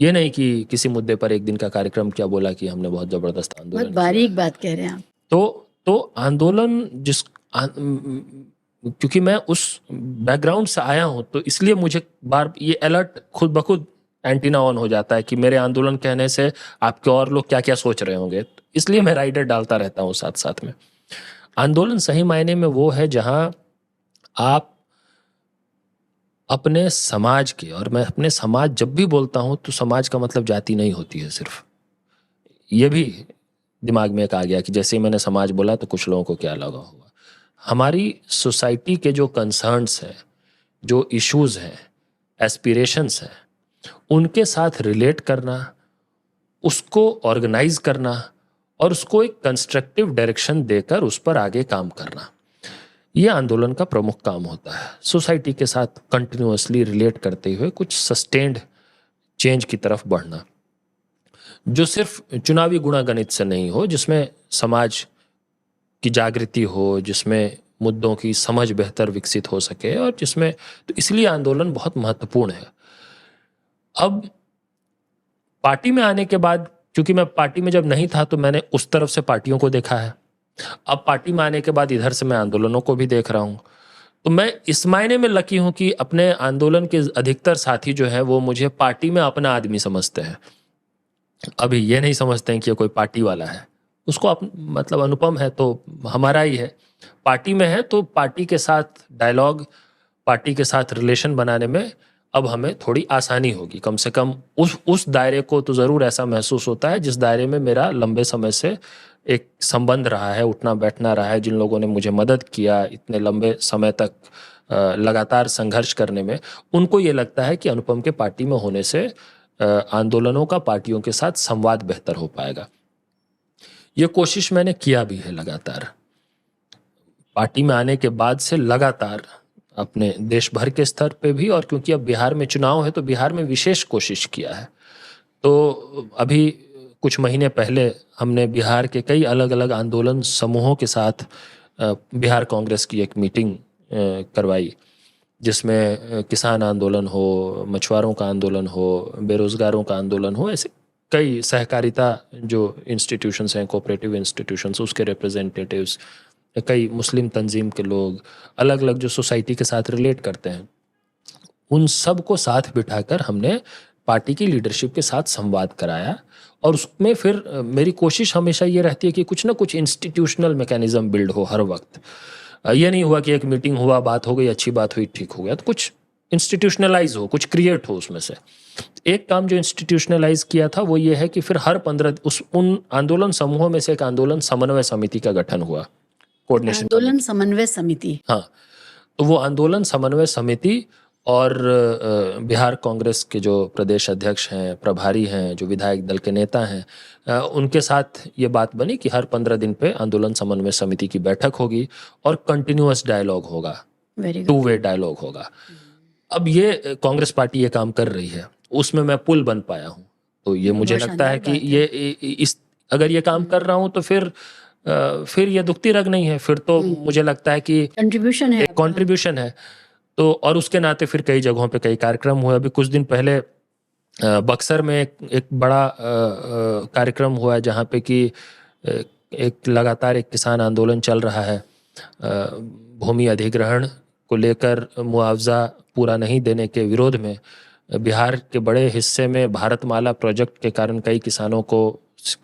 ये नहीं कि किसी मुद्दे पर एक दिन का कार्यक्रम क्या बोला कि हमने बहुत जबरदस्त आंदोलन बहुत बारीक बात कह रहे हैं आप। तो आंदोलन क्योंकि मैं उस बैकग्राउंड से आया हूं, तो इसलिए मुझे बार ये अलर्ट खुद ब खुद एंटीना ऑन हो जाता है कि मेरे आंदोलन कहने से आपके और लोग क्या क्या सोच रहे होंगे। इसलिए मैं राइडर डालता रहता हूँ साथ साथ में। आंदोलन सही मायने में वो है जहां आप अपने समाज के, और मैं अपने समाज जब भी बोलता हूं तो समाज का मतलब जाति नहीं होती है सिर्फ। ये भी दिमाग में एक आ गया कि जैसे ही मैंने समाज बोला तो कुछ लोगों को क्या लगा होगा। हमारी सोसाइटी के जो कंसर्न्स हैं, जो इश्यूज हैं, एस्पिरेशंस हैं, उनके साथ रिलेट करना, उसको ऑर्गेनाइज करना और उसको एक कंस्ट्रक्टिव डायरेक्शन देकर उस पर आगे काम करना, ये आंदोलन का प्रमुख काम होता है। सोसाइटी के साथ कंटिन्यूअसली रिलेट करते हुए कुछ सस्टेन्ड चेंज की तरफ बढ़ना, जो सिर्फ चुनावी गुणागणित से नहीं हो, जिसमें समाज की जागृति हो, जिसमें मुद्दों की समझ बेहतर विकसित हो सके, और जिसमें, तो इसलिए आंदोलन बहुत महत्वपूर्ण है। अब पार्टी में आने के बाद, क्योंकि मैं पार्टी में जब नहीं था तो मैंने उस तरफ से पार्टियों को देखा है, अब पार्टी में आने के बाद इधर से मैं आंदोलनों को भी देख रहा हूँ, तो मैं इस मायने में लकी हूँ कि अपने आंदोलन के अधिकतर साथी जो हैं वो मुझे पार्टी में अपना आदमी समझते हैं। अभी ये नहीं समझते हैं कि ये कोई पार्टी वाला है, उसको मतलब अनुपम है तो हमारा ही है। पार्टी में है तो पार्टी के साथ डायलॉग, पार्टी के साथ रिलेशन बनाने में अब हमें थोड़ी आसानी होगी। कम से कम उस दायरे को तो ज़रूर ऐसा महसूस होता है जिस दायरे में मेरा लंबे समय से एक संबंध रहा है, उठना बैठना रहा है, जिन लोगों ने मुझे मदद किया इतने लंबे समय तक लगातार संघर्ष करने में, उनको ये लगता है कि अनुपम के पार्टी में होने से आंदोलनों का पार्टियों के साथ संवाद बेहतर हो पाएगा। ये कोशिश मैंने किया भी है लगातार, पार्टी में आने के बाद से लगातार अपने देश भर के स्तर पे भी, और क्योंकि अब बिहार में चुनाव है तो बिहार में विशेष कोशिश किया है। तो अभी कुछ महीने पहले हमने बिहार के कई अलग अलग आंदोलन समूहों के साथ बिहार कांग्रेस की एक मीटिंग करवाई, जिसमें किसान आंदोलन हो, मछुआरों का आंदोलन हो, बेरोजगारों का आंदोलन हो, ऐसे कई सहकारिता जो इंस्टीट्यूशंस हैं, कोऑपरेटिव इंस्टीट्यूशंस, उसके रिप्रेजेंटेटिव्स, कई मुस्लिम तंजीम के लोग, अलग अलग जो सोसाइटी के साथ रिलेट करते हैं, उन सब को साथ बिठाकर हमने पार्टी की लीडरशिप के साथ संवाद कराया। और उसमें फिर मेरी कोशिश हमेशा ये रहती है कि कुछ ना कुछ इंस्टीट्यूशनल मैकेनिज्म बिल्ड हो हर वक्त। ये नहीं हुआ कि एक मीटिंग हुआ, बात हो गई, अच्छी बात हुई, ठीक हो गया, तो कुछ इंस्टीट्यूशनलाइज हो, कुछ क्रिएट हो उसमें से। एक काम जो इंस्टीट्यूशनलाइज किया था वो ये है कि फिर हर 15 उन आंदोलन समूहों में से एक आंदोलन समन्वय समिति का गठन हुआ, कोऑर्डिनेशन आंदोलन समन्वय समिति। हाँ, तो वो आंदोलन समन्वय समिति और बिहार कांग्रेस के जो प्रदेश अध्यक्ष हैं, प्रभारी हैं, जो विधायक दल के नेता हैं, उनके साथ ये बात बनी कि हर 15 दिन पे आंदोलन समन्वय समिति की बैठक होगी और कंटिन्यूअस डायलॉग होगा, टू वे डायलॉग होगा। अब ये कांग्रेस पार्टी ये काम कर रही है, उसमें मैं पुल बन पाया हूँ, तो ये मुझे लगता है कि ये अगर ये काम कर रहा हूँ तो फिर ये दुखती रग नहीं है, फिर तो मुझे लगता है कि कंट्रीब्यूशन है। तो और उसके नाते फिर कई जगहों पे कई कार्यक्रम हुए। अभी कुछ दिन पहले बक्सर में एक बड़ा कार्यक्रम हुआ है जहाँ पे कि एक लगातार एक किसान आंदोलन चल रहा है, भूमि अधिग्रहण को लेकर मुआवजा पूरा नहीं देने के विरोध में। बिहार के बड़े हिस्से में भारतमाला प्रोजेक्ट के कारण कई किसानों को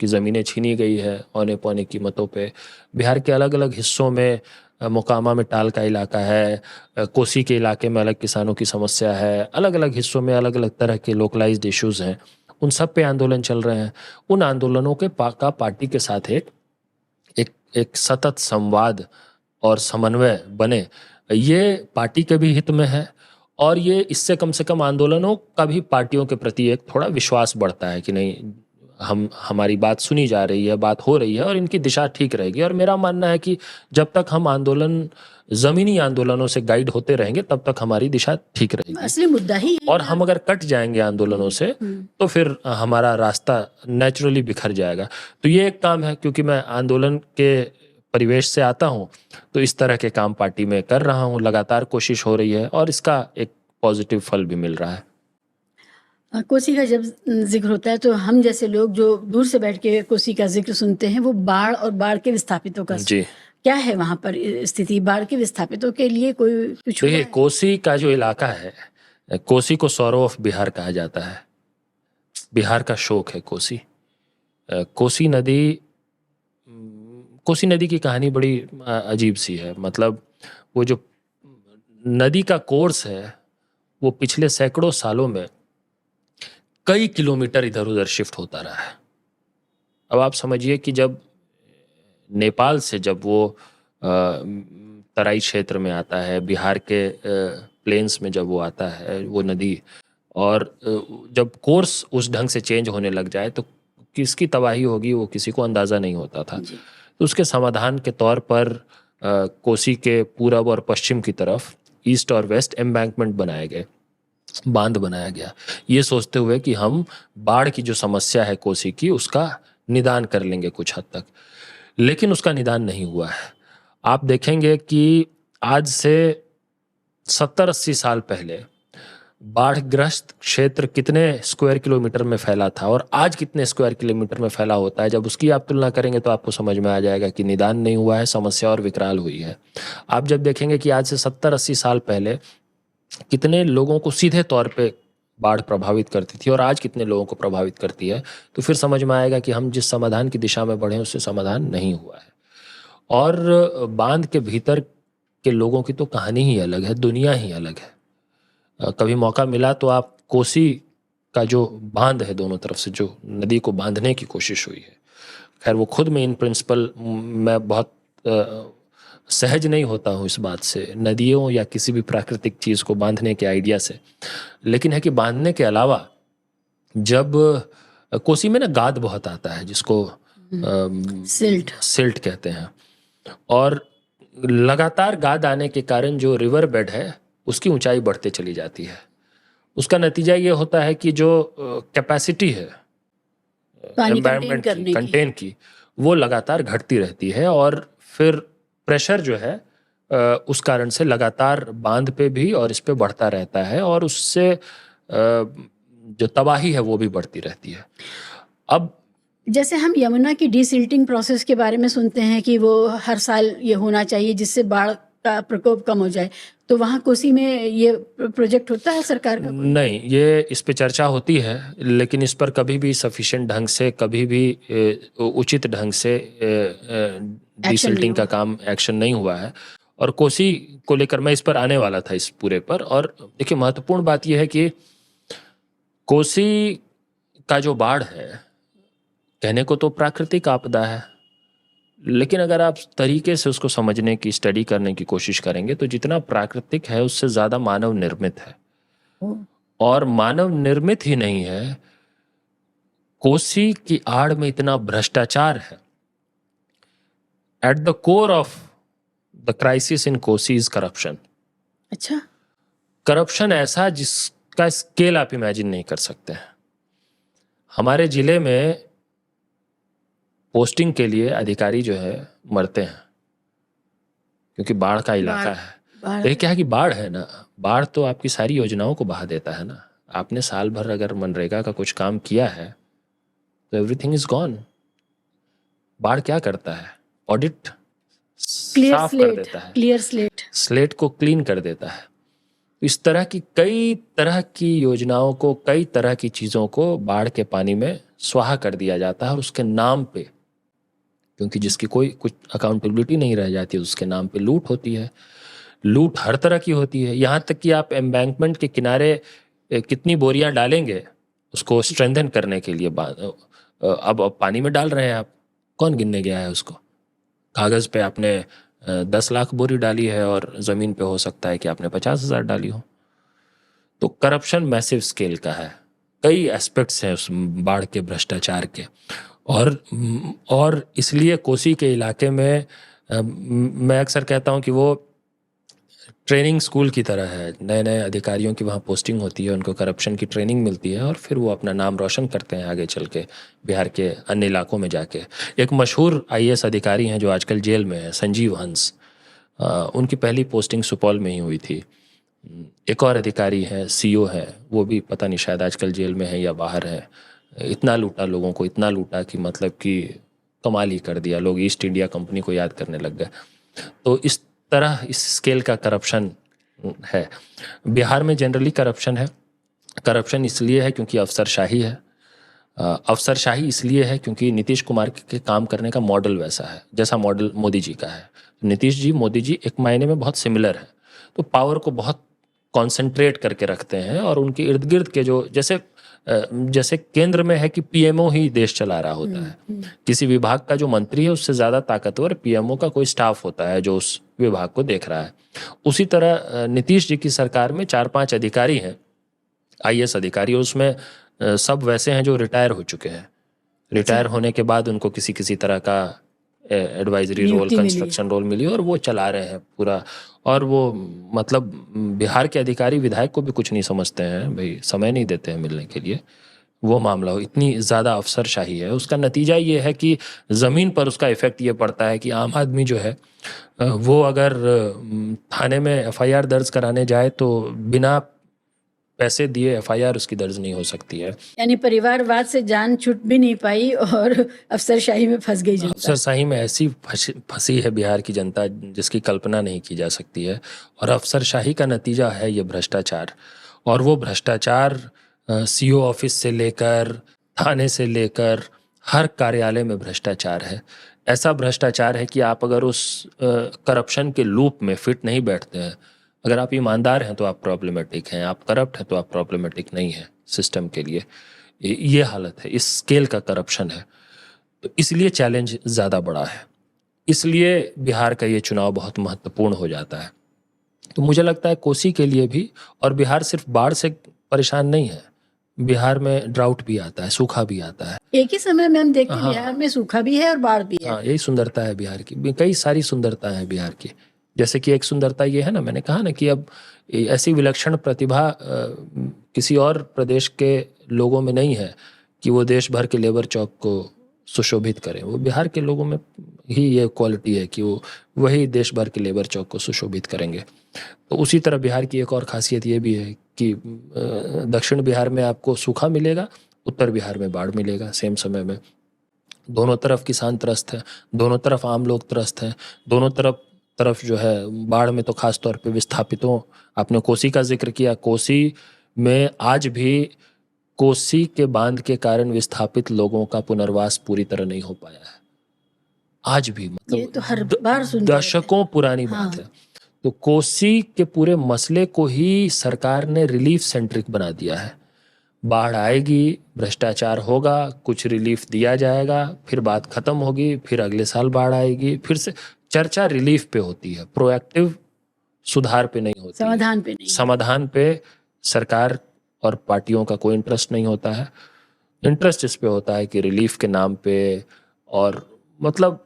की ज़मीनें छीनी गई है औने पौने कीमतों पे। बिहार के अलग अलग हिस्सों में, मोकामा में टाल का इलाका है, कोसी के इलाके में अलग किसानों की समस्या है, अलग अलग हिस्सों में अलग अलग तरह के लोकलाइज्ड इश्यूज़ हैं, उन सब पे आंदोलन चल रहे हैं। उन आंदोलनों के का पार्टी के साथ एक सतत संवाद और समन्वय बने, ये पार्टी के भी हित में है। और ये इससे कम से कम आंदोलनों का भी पार्टियों के प्रति एक थोड़ा विश्वास बढ़ता है कि नहीं, हमारी बात सुनी जा रही है, बात हो रही है और इनकी दिशा ठीक रहेगी। और मेरा मानना है कि जब तक हम ज़मीनी आंदोलनों से गाइड होते रहेंगे तब तक हमारी दिशा ठीक रहेगी। असली मुद्दा ही और हम अगर कट जाएंगे आंदोलनों से तो फिर हमारा रास्ता नेचुरली बिखर जाएगा। तो ये एक काम है, क्योंकि मैं आंदोलन के परिवेश से आता हूँ, तो इस तरह के काम पार्टी में कर रहा हूँ, लगातार कोशिश हो रही है और इसका एक पॉजिटिव फल भी मिल रहा है। कोसी का जब जिक्र होता है तो हम जैसे लोग जो दूर से बैठ के कोसी का जिक्र सुनते हैं, वो बाढ़ और बाढ़ के विस्थापितों का जी, क्या है वहाँ पर स्थिति? बाढ़ के विस्थापितों के लिए कोई कुछ हुआ देखिए, है? कोसी का जो इलाका है, कोसी को सौरो ऑफ बिहार कहा जाता है। बिहार का शोक है कोसी। कोसी नदी की कहानी बड़ी अजीब सी है। मतलब वो जो नदी का कोर्स है वो पिछले सैकड़ों सालों में कई किलोमीटर इधर उधर शिफ्ट होता रहा है। अब आप समझिए कि जब नेपाल से जब वो तराई क्षेत्र में आता है, बिहार के प्लेन्स में जब वो आता है वो नदी, और जब कोर्स उस ढंग से चेंज होने लग जाए तो किसकी तबाही होगी वो किसी को अंदाज़ा नहीं होता था। तो उसके समाधान के तौर पर कोसी के पूरब और पश्चिम की तरफ ईस्ट और वेस्ट एम्बैंकमेंट बनाए गए, बांध बनाया गया, ये सोचते हुए कि हम बाढ़ की जो समस्या है कोसी की उसका निदान कर लेंगे कुछ हद तक। लेकिन उसका निदान नहीं हुआ है। आप देखेंगे कि आज से 70-80 साल पहले बाढ़ग्रस्त क्षेत्र कितने स्क्वायर किलोमीटर में फैला था और आज कितने स्क्वायर किलोमीटर में फैला होता है। जब उसकी आप तुलना करेंगे तो आपको समझ में आ जाएगा कि निदान नहीं हुआ है, समस्या और विकराल हुई है। आप जब देखेंगे कि आज से 70-80 साल पहले कितने लोगों को सीधे तौर पे बाढ़ प्रभावित करती थी और आज कितने लोगों को प्रभावित करती है, तो फिर समझ में आएगा कि हम जिस समाधान की दिशा में बढ़े उससे समाधान नहीं हुआ है। और बांध के भीतर के लोगों की तो कहानी ही अलग है, दुनिया ही अलग है। कभी मौका मिला तो आप कोसी का जो बांध है, दोनों तरफ से जो नदी को बांधने की कोशिश हुई है, खैर वो खुद में इन प्रिंसिपल मैं बहुत सहज नहीं होता हूँ इस बात से, नदियों या किसी भी प्राकृतिक चीज़ को बांधने के आइडिया से। लेकिन है कि बांधने के अलावा जब कोसी में ना गाद बहुत आता है जिसको सिल्ट कहते हैं, और लगातार गाद आने के कारण जो रिवर बेड है उसकी ऊंचाई बढ़ते चली जाती है। उसका नतीजा ये होता है कि जो कैपेसिटी है एनवायरनमेंट की, कंटेन की, वो लगातार घटती रहती है और फिर प्रेशर जो है उस कारण से लगातार बांध पे भी और इस पे बढ़ता रहता है और उससे जो तबाही है वो भी बढ़ती रहती है। अब जैसे हम यमुना की डिसिल्टिंग प्रोसेस के बारे में सुनते हैं कि वो हर साल ये होना चाहिए जिससे बाढ़ का प्रकोप कम हो जाए, तो वहाँ कोसी में ये प्रोजेक्ट होता है सरकार का कोई? नहीं, ये इस पे चर्चा होती है, लेकिन इस पर कभी भी सफिशिएंट ढंग से, कभी भी उचित ढंग से डिसिल्टिंग का हुआ। काम, एक्शन नहीं हुआ है। और कोसी को लेकर मैं इस पर आने वाला था, इस पूरे पर। और देखिए, महत्वपूर्ण बात यह है कि कोसी का जो बाढ़ है, कहने को तो प्राकृतिक आपदा है, लेकिन अगर आप तरीके से उसको समझने की, स्टडी करने की कोशिश करेंगे तो जितना प्राकृतिक है उससे ज़्यादा मानव निर्मित है। और मानव निर्मित ही नहीं है, कोसी की आड़ में इतना भ्रष्टाचार है। At the core of the crisis in Kosi is corruption. अच्छा। करप्शन ऐसा जिसका स्केल आप इमेजिन नहीं कर सकते हैं। हमारे जिले में पोस्टिंग के लिए अधिकारी जो है मरते हैं, क्योंकि बाढ़ का इलाका है। तो ये क्या है कि बाढ़ है ना, बाढ़ तो आपकी सारी योजनाओं को बहा देता है ना। आपने साल भर अगर मनरेगा का कुछ काम किया है तो एवरीथिंग इज गॉन। बाढ़ क्या करता है? ऑडिट साफ कर देता है, क्लियर स्लेट को क्लीन कर देता है। इस तरह की कई तरह की योजनाओं को, कई तरह की चीज़ों को बाढ़ के पानी में स्वाहा कर दिया जाता है, और उसके नाम पे, क्योंकि जिसकी कोई कुछ अकाउंटेबिलिटी नहीं रह जाती, उसके नाम पे लूट होती है। लूट हर तरह की होती है, यहाँ तक कि आप एम्बैंकमेंट के किनारे कितनी बोरियां डालेंगे उसको स्ट्रेंथन करने के लिए, अब पानी में डाल रहे हैं आप, कौन गिनने गया है उसको? कागज़ पे आपने 10 लाख बोरी डाली है और ज़मीन पे हो सकता है कि आपने 50,000 डाली हो। तो करप्शन मैसिव स्केल का है, कई एस्पेक्ट्स हैं उस बाढ़ के, भ्रष्टाचार के। और इसलिए कोसी के इलाके में मैं अक्सर कहता हूं कि वो ट्रेनिंग स्कूल की तरह है। नए नए अधिकारियों की वहाँ पोस्टिंग होती है, उनको करप्शन की ट्रेनिंग मिलती है, और फिर वो अपना नाम रोशन करते हैं आगे चल के बिहार के अन्य इलाकों में जाके। एक मशहूर IAS अधिकारी हैं जो आजकल जेल में है, संजीव हंस। उनकी पहली पोस्टिंग सुपौल में ही हुई थी। एक और अधिकारी हैं, CO है, वो भी पता नहीं शायद आजकल जेल में है या बाहर है। इतना लूटा लोगों को, इतना लूटा कि मतलब कि कमाल ही कर दिया। लोग ईस्ट इंडिया कंपनी को याद करने लग गए। तो इस तरह इस स्केल का करप्शन है। बिहार में जनरली करप्शन है। करप्शन इसलिए है क्योंकि अफसरशाही है। अफसरशाही इसलिए है क्योंकि नीतीश कुमार के काम करने का मॉडल वैसा है जैसा मॉडल मोदी जी का है। नीतीश जी, मोदी जी एक मायने में बहुत सिमिलर है। तो पावर को बहुत कॉन्सेंट्रेट करके रखते हैं, और उनके इर्द गिर्द के जो, जैसे केंद्र में है कि PMO ही देश चला रहा होता है। किसी विभाग का जो मंत्री है उससे ज़्यादा ताकतवर PMO का कोई स्टाफ होता है जो उस विभाग को देख रहा है। उसी तरह नीतीश जी की सरकार में 4-5 अधिकारी हैं, IAS अधिकारी, उसमें सब वैसे हैं जो रिटायर हो चुके हैं। रिटायर होने के बाद उनको किसी किसी तरह का एडवाइजरी रोल, कंस्ट्रक्शन रोल मिली, और वो चला रहे हैं पूरा। और वो मतलब बिहार के अधिकारी विधायक को भी कुछ नहीं समझते हैं, भाई समय नहीं देते हैं मिलने के लिए। वो मामला हो, इतनी ज़्यादा अफसरशाही है। उसका नतीजा ये है कि ज़मीन पर उसका इफ़ेक्ट ये पड़ता है कि आम आदमी जो है वो अगर थाने में FIR दर्ज कराने जाए तो बिना पैसे दिए FIR उसकी दर्ज नहीं हो सकती है। यानी परिवारवाद से जान छूट भी नहीं पाई और अफसरशाही में फंस गई जनता। अफसरशाही में ऐसी फंसी है बिहार की जनता जिसकी कल्पना नहीं की जा सकती है। और अफसरशाही का नतीजा है ये भ्रष्टाचार। और वो भ्रष्टाचार CO ऑफिस से लेकर, थाने से लेकर, हर कार्यालय में भ्रष्टाचार है। ऐसा भ्रष्टाचार है कि आप अगर उस करप्शन के लूप में फिट नहीं बैठते हैं, अगर आप ईमानदार हैं तो आप प्रॉब्लमेटिक हैं, आप करप्ट हैं तो आप प्रॉब्लमेटिक नहीं हैं सिस्टम के लिए। ये हालत है, इस स्केल का करप्शन है। तो इसलिए चैलेंज ज़्यादा बड़ा है, इसलिए बिहार का ये चुनाव बहुत महत्वपूर्ण हो जाता है। तो मुझे लगता है कोसी के लिए भी, और बिहार सिर्फ बाढ़ से परेशान नहीं है, बिहार में ड्राउट भी आता है, सूखा भी आता है। एक ही समय में हम देखते हैं बिहार में सूखा भी है और बाढ़ भी है। हाँ, यही सुंदरता है बिहार की। कई सारी सुंदरता है बिहार की। जैसे कि एक सुंदरता ये है ना, मैंने कहा ना कि अब ऐसी विलक्षण प्रतिभा किसी और प्रदेश के लोगों में नहीं है कि वो देश भर के लेबर चौक को सुशोभित करें। वो बिहार के लोगों में ही ये क्वालिटी है कि वो वही देश भर के लेबर चौक को सुशोभित करेंगे। तो उसी तरह बिहार की एक और खासियत ये भी है कि दक्षिण बिहार में आपको सूखा मिलेगा, उत्तर बिहार में बाढ़ मिलेगा सेम समय में। दोनों तरफ किसान त्रस्त है, दोनों तरफ आम लोग त्रस्त हैं, दोनों तरफ जो है बाढ़ में तो खास तौर पे विस्थापितों, आपने कोसी का जिक्र किया, कोसी में आज भी कोसी के बांध के कारण विस्थापित लोगों का पुनर्वास पूरी तरह नहीं हो पाया है आज भी, ये तो हर मतलब बार सुनते रहते हैं। दशकों पुरानी हाँ। बात है। तो कोसी के पूरे मसले को ही सरकार ने रिलीफ सेंट्रिक बना दिया है। बाढ़ आएगी, भ्रष्टाचार होगा, कुछ रिलीफ दिया जाएगा, फिर बात खत्म होगी, फिर अगले साल बाढ़ आएगी, फिर से चर्चा रिलीफ पे होती है, प्रोएक्टिव सुधार पे नहीं होती है। समाधान पे नहीं। समाधान पे सरकार और पार्टियों का कोई इंटरेस्ट नहीं होता है। इंटरेस्ट इस पे होता है कि रिलीफ के नाम पे, और मतलब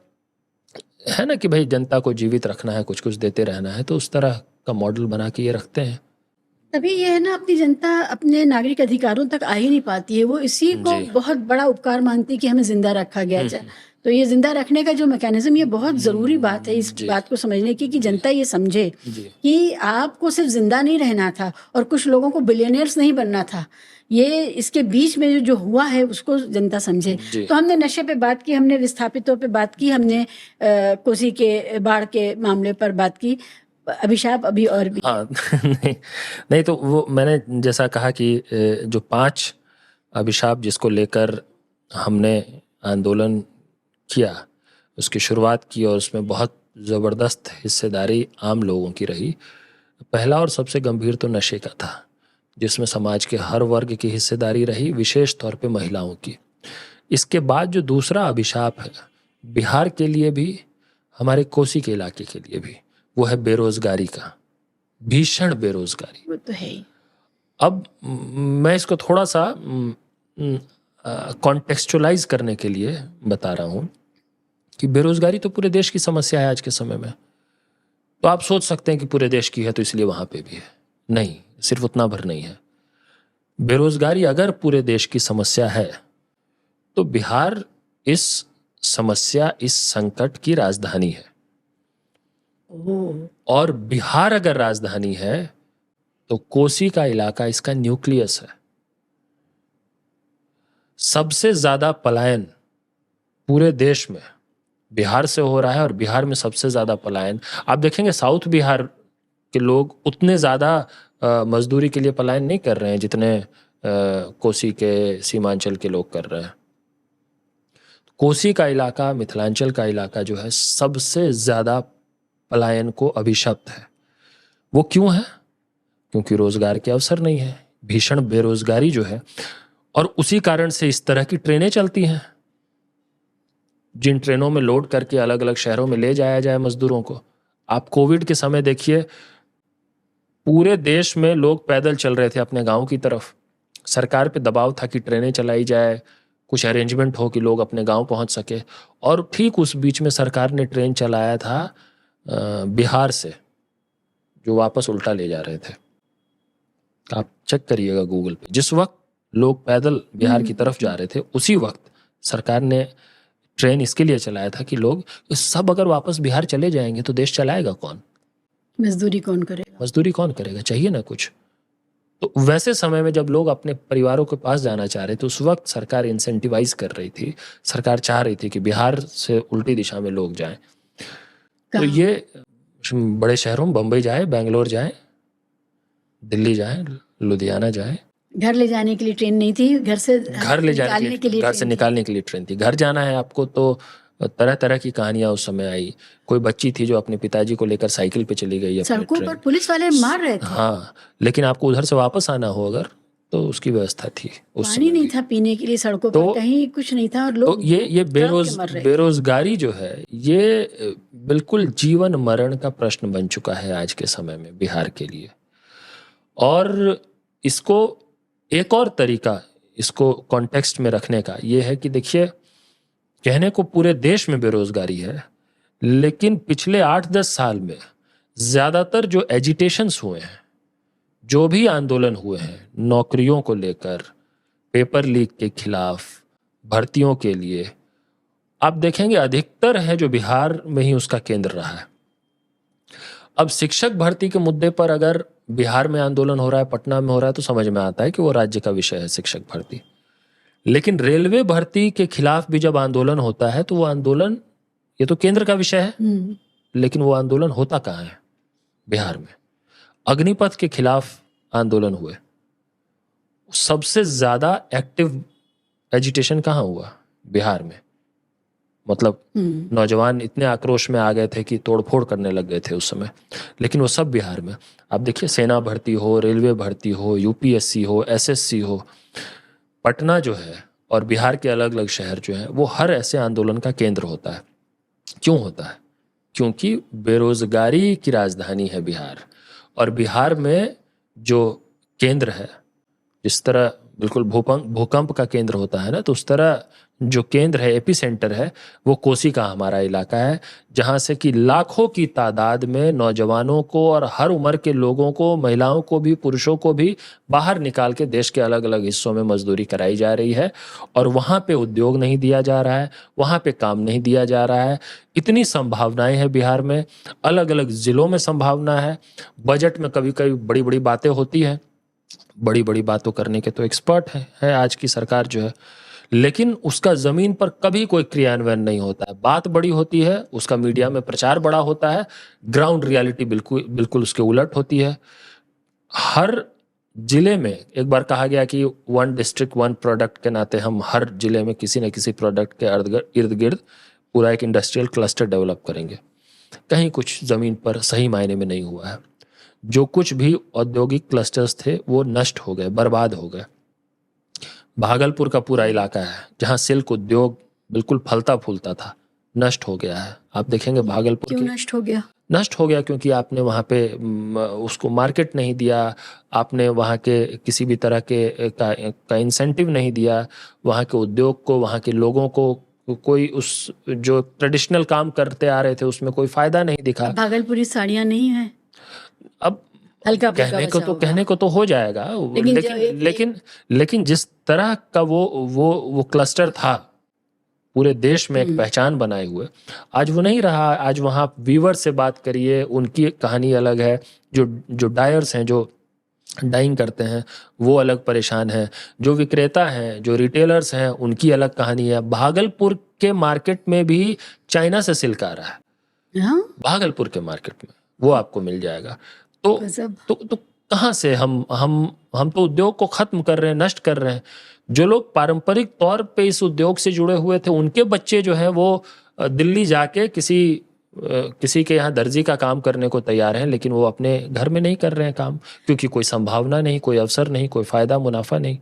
है ना कि भाई जनता को जीवित रखना है, कुछ कुछ देते रहना है, तो उस तरह का मॉडल बना के ये रखते हैं। तभी ये है ना, अपनी जनता अपने नागरिक अधिकारों तक आ ही नहीं पाती है। वो इसी को जी। बहुत बड़ा उपकार मानती है कि हमें जिंदा रखा गया जाए। तो ये जिंदा रखने का जो मैकेनिज्म, ये बहुत ज़रूरी बात है इस जी। बात को समझने की कि जनता ये समझे जी। कि आपको सिर्फ जिंदा नहीं रहना था और कुछ लोगों को बिलियनियर्स नहीं बनना था। ये इसके बीच में जो हुआ है उसको जनता समझे। जी। तो हमने नशे पे बात की, हमने विस्थापितों पे बात की, हमने कोसी के बाढ़ के मामले पर बात की। अभिशाप अभी और भी। हाँ नहीं तो वो मैंने जैसा कहा कि जो 5 अभिशाप जिसको लेकर हमने आंदोलन किया, उसकी शुरुआत की और उसमें बहुत ज़बरदस्त हिस्सेदारी आम लोगों की रही। पहला और सबसे गंभीर तो नशे का था, जिसमें समाज के हर वर्ग की हिस्सेदारी रही, विशेष तौर पे महिलाओं की। इसके बाद जो दूसरा अभिशाप है बिहार के लिए भी, हमारे कोसी के इलाके के लिए भी, वो है बेरोजगारी का, भीषण बेरोजगारी। वो तो है ही। अब मैं इसको थोड़ा सा कॉन्टेक्चुअलाइज करने के लिए बता रहा हूँ कि बेरोजगारी तो पूरे देश की समस्या है आज के समय में। तो आप सोच सकते हैं कि पूरे देश की है तो इसलिए वहां पे भी है, नहीं, सिर्फ उतना भर नहीं है। बेरोजगारी अगर पूरे देश की समस्या है तो बिहार इस समस्या, इस संकट की राजधानी है। और बिहार अगर राजधानी है तो कोसी का इलाका इसका न्यूक्लियस है। सबसे ज्यादा पलायन पूरे देश में बिहार से हो रहा है, और बिहार में सबसे ज्यादा पलायन आप देखेंगे साउथ बिहार के लोग उतने ज्यादा मजदूरी के लिए पलायन नहीं कर रहे हैं जितने कोसी के सीमांचल के लोग कर रहे हैं। कोसी का इलाका, मिथिलांचल का इलाका जो है, सबसे ज्यादा पलायन को अभिशप्त है। वो क्यों है? क्योंकि रोजगार के अवसर नहीं है, भीषण बेरोजगारी जो है, और उसी कारण से इस तरह की ट्रेनें चलती हैं जिन ट्रेनों में लोड करके अलग अलग शहरों में ले जाया जाए मजदूरों को। आप कोविड के समय देखिए, पूरे देश में लोग पैदल चल रहे थे अपने गांव की तरफ। सरकार पे दबाव था कि ट्रेनें चलाई जाए, कुछ अरेंजमेंट हो कि लोग अपने गांव पहुंच सके। और ठीक उस बीच में सरकार ने ट्रेन चलाया था बिहार से, जो वापस उल्टा ले जा रहे थे। आप चेक करिएगा गूगल पे, जिस वक्त लोग पैदल बिहार की तरफ जा रहे थे उसी वक्त सरकार ने ट्रेन इसके लिए चलाया था कि लोग सब अगर वापस बिहार चले जाएंगे तो देश चलाएगा कौन? मजदूरी कौन करेगा? मजदूरी कौन करेगा? चाहिए ना कुछ। तो वैसे समय में जब लोग अपने परिवारों के पास जाना चाह रहे थे, उस वक्त सरकार इंसेंटिवाइज कर रही थी, सरकार चाह रही थी कि बिहार से उल्टी दिशा में लोग जाएं। तो ये बड़े शहरों में बम्बई जाए, बेंगलोर जाए, दिल्ली जाए, लुधियाना जाए। घर ले जाने के लिए ट्रेन नहीं थी, घर से घर ले जाने के लिए, घर से निकालने के लिए ट्रेन थी। घर जाना है आपको तो तरह तरह की कहानियां उस समय आई। कोई बच्ची थी जो अपने पिताजी को लेकर साइकिल पे चली गई, सड़कों पर पुलिस वाले मार रहे थे। हाँ, लेकिन आपको उधर से वापस आना हो अगर, तो उसकी व्यवस्था थी। उस पानी नहीं था पीने के लिए, सड़कों पर कहीं कुछ नहीं था, और लोग तो ये बेरोजगारी जो है, ये बिल्कुल जीवन मरण का प्रश्न बन चुका है आज के समय में बिहार के लिए। और इसको एक और तरीका, इसको कॉन्टेक्स्ट में रखने का ये है कि देखिए, कहने को पूरे देश में बेरोजगारी है, लेकिन पिछले 8-10 साल में ज्यादातर जो एजिटेशंस हुए हैं, जो भी आंदोलन हुए हैं नौकरियों को लेकर, पेपर लीक के खिलाफ, भर्तियों के लिए, आप देखेंगे अधिकतर है जो बिहार में ही उसका केंद्र रहा है। अब शिक्षक भर्ती के मुद्दे पर अगर बिहार में आंदोलन हो रहा है, पटना में हो रहा है, तो समझ में आता है कि वो राज्य का विषय है शिक्षक भर्ती। लेकिन रेलवे भर्ती के खिलाफ भी जब आंदोलन होता है तो वो आंदोलन, ये तो केंद्र का विषय है, लेकिन वो आंदोलन होता कहाँ है? बिहार में। अग्निपथ के खिलाफ आंदोलन हुए, सबसे ज्यादा एक्टिव एजिटेशन कहाँ हुआ? बिहार में। मतलब नौजवान इतने आक्रोश में आ गए थे कि तोड़फोड़ करने लग गए थे उस समय, लेकिन वो सब बिहार में। आप देखिए, सेना भर्ती हो, रेलवे भर्ती हो, यूपीएससी हो, एसएससी हो, पटना जो है और बिहार के अलग अलग शहर जो हैं वो हर ऐसे आंदोलन का केंद्र होता है। क्यों होता है? क्योंकि बेरोजगारी की राजधानी है बिहार, और बिहार में जो केंद्र है, जिस तरह बिल्कुल भूकंप का केंद्र होता है ना, तो उस तरह जो केंद्र है, एपी सेंटर है, वो कोसी का हमारा इलाका है, जहां से कि लाखों की तादाद में नौजवानों को और हर उम्र के लोगों को, महिलाओं को भी, पुरुषों को भी बाहर निकाल के देश के अलग अलग हिस्सों में मजदूरी कराई जा रही है, और वहां पे उद्योग नहीं दिया जा रहा है, वहां पे काम नहीं दिया जा रहा है। इतनी संभावनाएं हैं बिहार में, अलग अलग जिलों में संभावना है। बजट में कभी कभी बड़ी बड़ी बातें होती हैं, बड़ी बड़ी बातों करने के तो एक्सपर्ट है आज की सरकार जो है, लेकिन उसका जमीन पर कभी कोई क्रियान्वयन नहीं होता है। बात बड़ी होती है, उसका मीडिया में प्रचार बड़ा होता है, ग्राउंड रियलिटी बिल्कुल बिल्कुल उसके उलट होती है। हर जिले में, एक बार कहा गया कि 1 डिस्ट्रिक्ट 1 प्रोडक्ट के नाते हम हर जिले में किसी न किसी प्रोडक्ट के इर्द गिर्द पूरा एक इंडस्ट्रियल क्लस्टर डेवलप करेंगे। कहीं कुछ जमीन पर सही मायने में नहीं हुआ है। जो कुछ भी औद्योगिक क्लस्टर्स थे वो नष्ट हो गए, बर्बाद हो गए। भागलपुर का पूरा इलाका है जहां सिल्क उद्योग बिल्कुल फलता फूलता था, नष्ट हो गया है। आप देखेंगे भागलपुर क्यों की नष्ट हो गया? नष्ट हो गया क्योंकि आपने वहाँ पे उसको मार्केट नहीं दिया, आपने वहाँ के किसी भी तरह के का इंसेंटिव नहीं दिया, वहाँ के उद्योग को, वहाँ के लोगों को कोई उस जो ट्रेडिशनल काम करते आ रहे थे उसमें कोई फायदा नहीं दिखा। अब भागलपुरी साड़ियाँ नहीं हैं, अब हल्का कहने को तो हो जाएगा, लेकिन जिस तरह का वो क्लस्टर था, पूरे देश में एक पहचान बनाए हुए, आज वो नहीं रहा। आज वहाँ वीवर से बात करिए, उनकी कहानी अलग है। जो डायर्स हैं, जो डाइंग करते हैं, वो अलग परेशान हैं। जो विक्रेता हैं, जो रिटेलर्स हैं, उनकी अलग कहानी है। भागलपुर के मार्केट में भी चाइना से सिल्क आ रहा है। हाँ? भागलपुर के मार्केट में वो आपको मिल जाएगा। तो कहाँ से हम तो उद्योग को खत्म कर रहे हैं, नष्ट कर रहे हैं। जो लोग पारंपरिक तौर पे इस उद्योग से जुड़े हुए थे, उनके बच्चे जो हैं वो दिल्ली जाके किसी के यहाँ दर्जी का काम करने को तैयार हैं, लेकिन वो अपने घर में नहीं कर रहे हैं काम, क्योंकि कोई संभावना नहीं, कोई अवसर नहीं, कोई फायदा मुनाफा नहीं।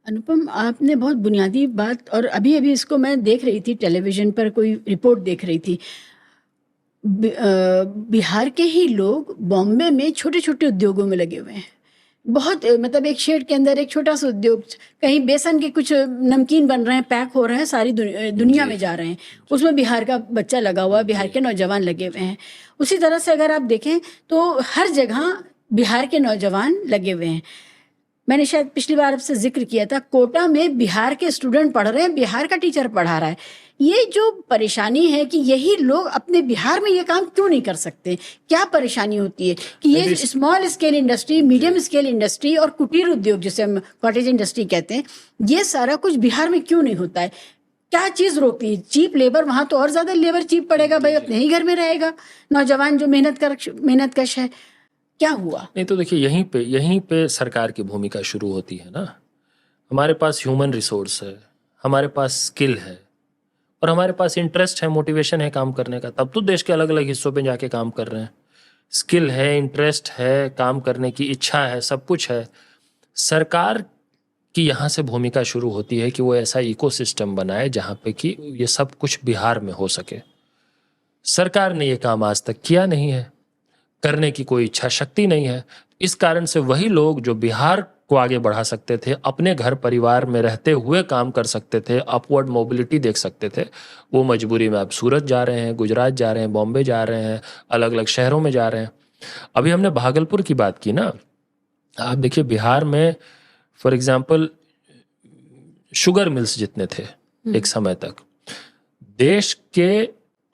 अनुपम, आपने बहुत बुनियादी बात, और अभी अभी इसको मैं देख रही थी, टेलीविजन पर कोई रिपोर्ट देख रही थी। बिहार के ही लोग बॉम्बे में छोटे छोटे उद्योगों में लगे हुए हैं। बहुत, मतलब एक शेड के अंदर एक छोटा सा उद्योग, कहीं बेसन के कुछ नमकीन बन रहे हैं, पैक हो रहे हैं, सारी दुनिया में जा रहे हैं, उसमें बिहार का बच्चा लगा हुआ है, बिहार के नौजवान लगे हुए हैं। उसी तरह से अगर आप देखें तो हर जगह बिहार के नौजवान लगे हुए हैं। मैंने शायद पिछली बार आपसे जिक्र किया था, कोटा में बिहार के स्टूडेंट पढ़ रहे हैं, बिहार का टीचर पढ़ा रहा है। ये जो परेशानी है कि यही लोग अपने बिहार में ये काम क्यों नहीं कर सकते? क्या परेशानी होती है कि ये small scale industry, medium scale industry और कुटीर उद्योग, जिसे हम कॉटेज इंडस्ट्री कहते हैं, ये सारा कुछ बिहार में क्यों नहीं होता है? क्या चीज रोकती है? चीप लेबर, वहां तो और ज्यादा लेबर चीप पड़ेगा भाई, अपने ही घर में रहेगा नौजवान जो मेहनतकश है। क्या हुआ? नहीं तो देखिए, यहीं पे सरकार की भूमिका शुरू होती है ना। हमारे पास ह्यूमन रिसोर्स है, हमारे पास स्किल है, और हमारे पास इंटरेस्ट है, मोटिवेशन है काम करने का, तब तो देश के अलग अलग हिस्सों पे जाके काम कर रहे हैं। स्किल है, इंटरेस्ट है, काम करने की इच्छा है, सब कुछ है। सरकार की यहाँ से भूमिका शुरू होती है कि वो ऐसा इकोसिस्टम बनाए जहाँ पे कि ये सब कुछ बिहार में हो सके। सरकार ने ये काम आज तक किया नहीं है, करने की कोई इच्छा शक्ति नहीं है। इस कारण से वही लोग जो बिहार को आगे बढ़ा सकते थे, अपने घर परिवार में रहते हुए काम कर सकते थे, अपवर्ड मोबिलिटी देख सकते थे, वो मजबूरी में अब सूरत जा रहे हैं, गुजरात जा रहे हैं, बॉम्बे जा रहे हैं, अलग अलग शहरों में जा रहे हैं। अभी हमने भागलपुर की बात की ना, आप देखिए बिहार में फॉर एग्जाम्पल शुगर मिल्स जितने थे एक समय तक, देश के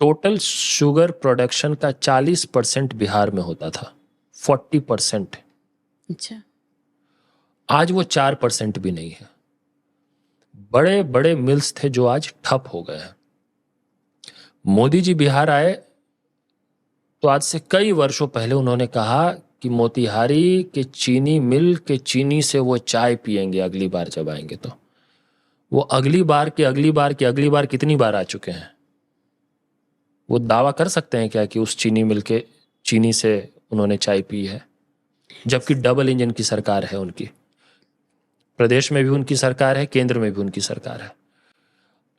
टोटल शुगर प्रोडक्शन का 40% बिहार में होता था, 40%। अच्छा। आज वो 4% भी नहीं है। बड़े बड़े मिल्स थे जो आज ठप हो गए हैं। मोदी जी बिहार आए तो आज से कई वर्षों पहले उन्होंने कहा कि मोतिहारी के चीनी मिल के चीनी से वो चाय पिएंगे अगली बार जब आएंगे। तो वो अगली बार की अगली बार की अगली बार कितनी बार आ चुके हैं? वो दावा कर सकते हैं क्या कि उस चीनी मिल के चीनी से उन्होंने चाय पी है? जबकि डबल इंजन की सरकार है उनकी, प्रदेश में भी उनकी सरकार है, केंद्र में भी उनकी सरकार है।